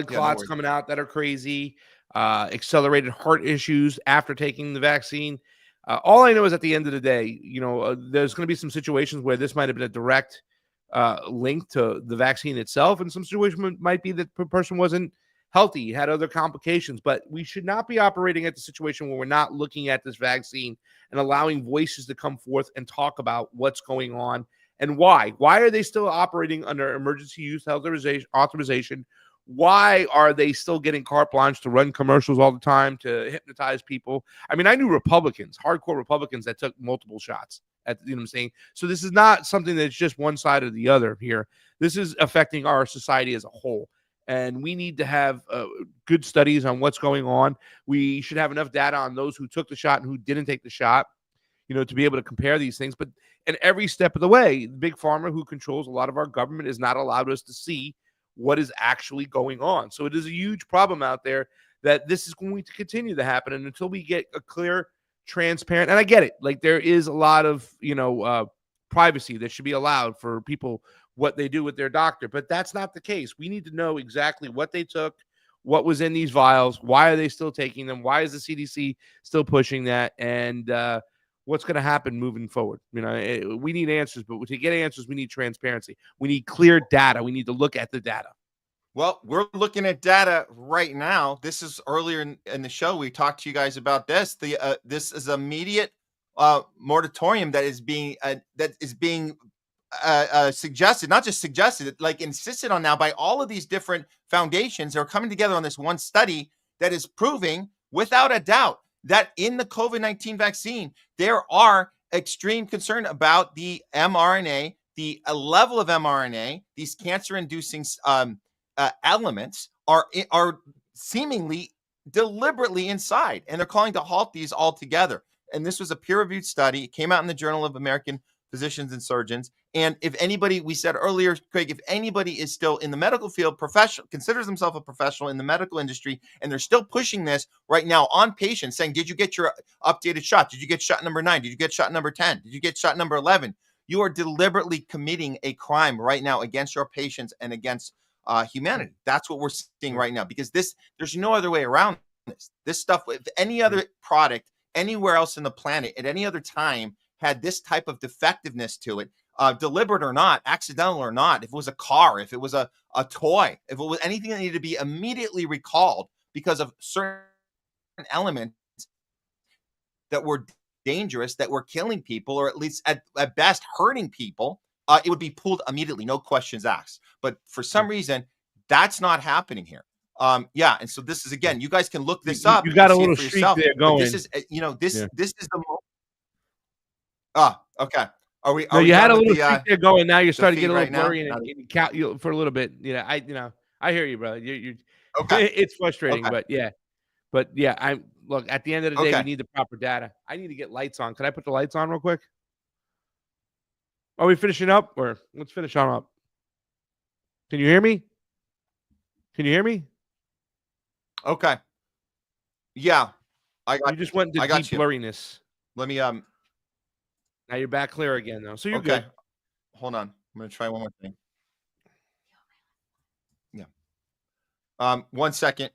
clots coming out that are crazy. Accelerated heart issues after taking the vaccine. All I know is at the end of the day, there's going to be some situations where this might have been a direct link to the vaccine itself, and some situation might be that the person wasn't healthy, had other complications. But we should not be operating at the situation where we're not looking at this vaccine and allowing voices to come forth and talk about what's going on and why. Why are they still operating under emergency use authorization? Why are they still getting carte blanche to run commercials all the time to hypnotize people? I mean, I knew Republicans, hardcore Republicans, that took multiple shots. You know what I'm saying? So this is not something that's just one side or the other here. This is affecting our society as a whole. And we need to have good studies on what's going on. We should have enough data on those who took the shot and who didn't take the shot, to be able to compare these things. But and every step of the way, Big Pharma, who controls a lot of our government, is not allowed us to see what is actually going on. So it is a huge problem out there that this is going to continue to happen. And until we get a clear, transparent, and I get it, like there is a lot of, privacy that should be allowed for people, what they do with their doctor, but that's not the case. We need to know exactly what they took, what was in these vials, why are they still taking them, why is the CDC still pushing that, and what's going to happen moving forward. We need answers, but to get answers, we need transparency. We need clear data. We need to look at the data. Well, we're looking at data right now. This is earlier in the show. We talked to you guys about this. This is immediate moratorium that is being suggested, not just suggested, like insisted on now by all of these different foundations. They're coming together on this one study that is proving without a doubt that in the COVID-19 vaccine, there are extreme concern about the mRNA, the level of mRNA, these cancer-inducing elements are seemingly deliberately inside, and they're calling to halt these altogether. And this was a peer-reviewed study. It came out in the Journal of American Physicians and Surgeons. And if anybody, we said earlier, Craig, if anybody is still in the medical field, professional, considers himself a professional in the medical industry, and they're still pushing this right now on patients, saying, did you get your updated shot? Did you get shot number 9? Did you get shot number 10? Did you get shot number 11? You are deliberately committing a crime right now against your patients and against humanity. That's what we're seeing right now, because there's no other way around this. This stuff, if any other product anywhere else in the planet at any other time had this type of defectiveness to it, deliberate or not, accidental or not, if it was a car, if it was a toy, if it was anything that needed to be immediately recalled because of certain elements that were dangerous, that were killing people, or at least at best hurting people, it would be pulled immediately, no questions asked. But for some reason, that's not happening here. And so this is, again, you guys can look this up. You got a little streak there going. This is, this is the okay. Are we? You had a little streak there going. Now you're starting to get a little blurry for a little bit. I hear you, brother. You okay. It's frustrating, okay. but I'm look. At the end of the day, we need the proper data. I need to get lights on. Can I put the lights on real quick? Are we finishing up, or let's finish on up? Can you hear me? Okay. Yeah, you just went into deep blurriness. Let me Now you're back clear again, though. So you're good. Hold on. I'm going to try one more thing. Yeah. 1 second.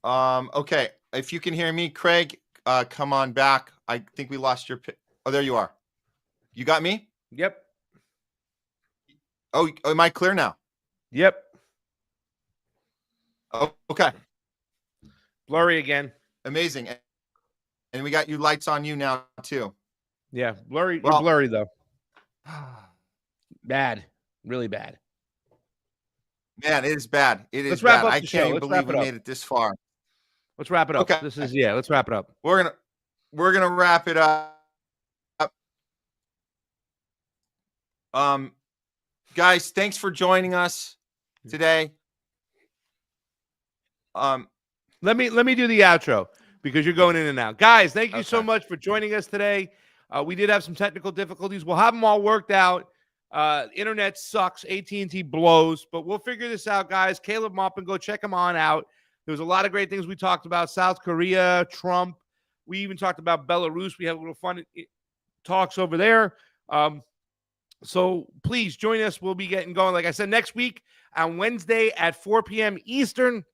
Okay. If you can hear me, Craig, come on back. I think we lost your. Oh, there you are. You got me? Yep. Oh, am I clear now? Yep. Oh, okay. Blurry again. Amazing. And we got you lights on you now too. Yeah, blurry. You're blurry though. Bad. Really bad. Man, it is bad. It is bad. I can't even believe we made it this far. Let's wrap it up. Okay. Let's wrap it up. We're gonna wrap it up. Guys, thanks for joining us today. Let me do the outro because you're going in and out. Guys, thank you so much for joining us today. We did have some technical difficulties. We'll have them all worked out. Internet sucks. AT&T blows, but we'll figure this out, guys. CALEB MAUPIN, go check him out. There was a lot of great things we talked about. South Korea, Trump. We even talked about Belarus. We had a little fun talks over there. So please join us. We'll be getting going. Like I said, next week on Wednesday at 4 p.m. Eastern,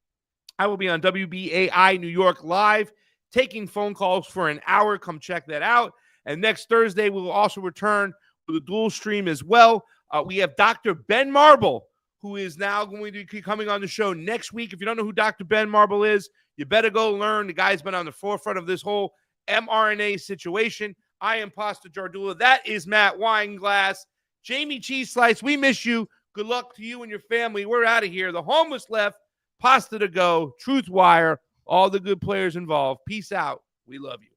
I will be on WBAI New York Live, taking phone calls for an hour. Come check that out. And next Thursday, we will also return with a dual stream as well. We have Dr. Ben Marble, who is now going to be coming on the show next week. If you don't know who Dr. Ben Marble is, you better go learn. The guy's been on the forefront of this whole mRNA situation. I am Pasta Jardula. That is Matt Weinglass. Jamie Cheese Slice, we miss you. Good luck to you and your family. We're out of here. The homeless left. Pasta to go. Truth Wire. All the good players involved. Peace out. We love you.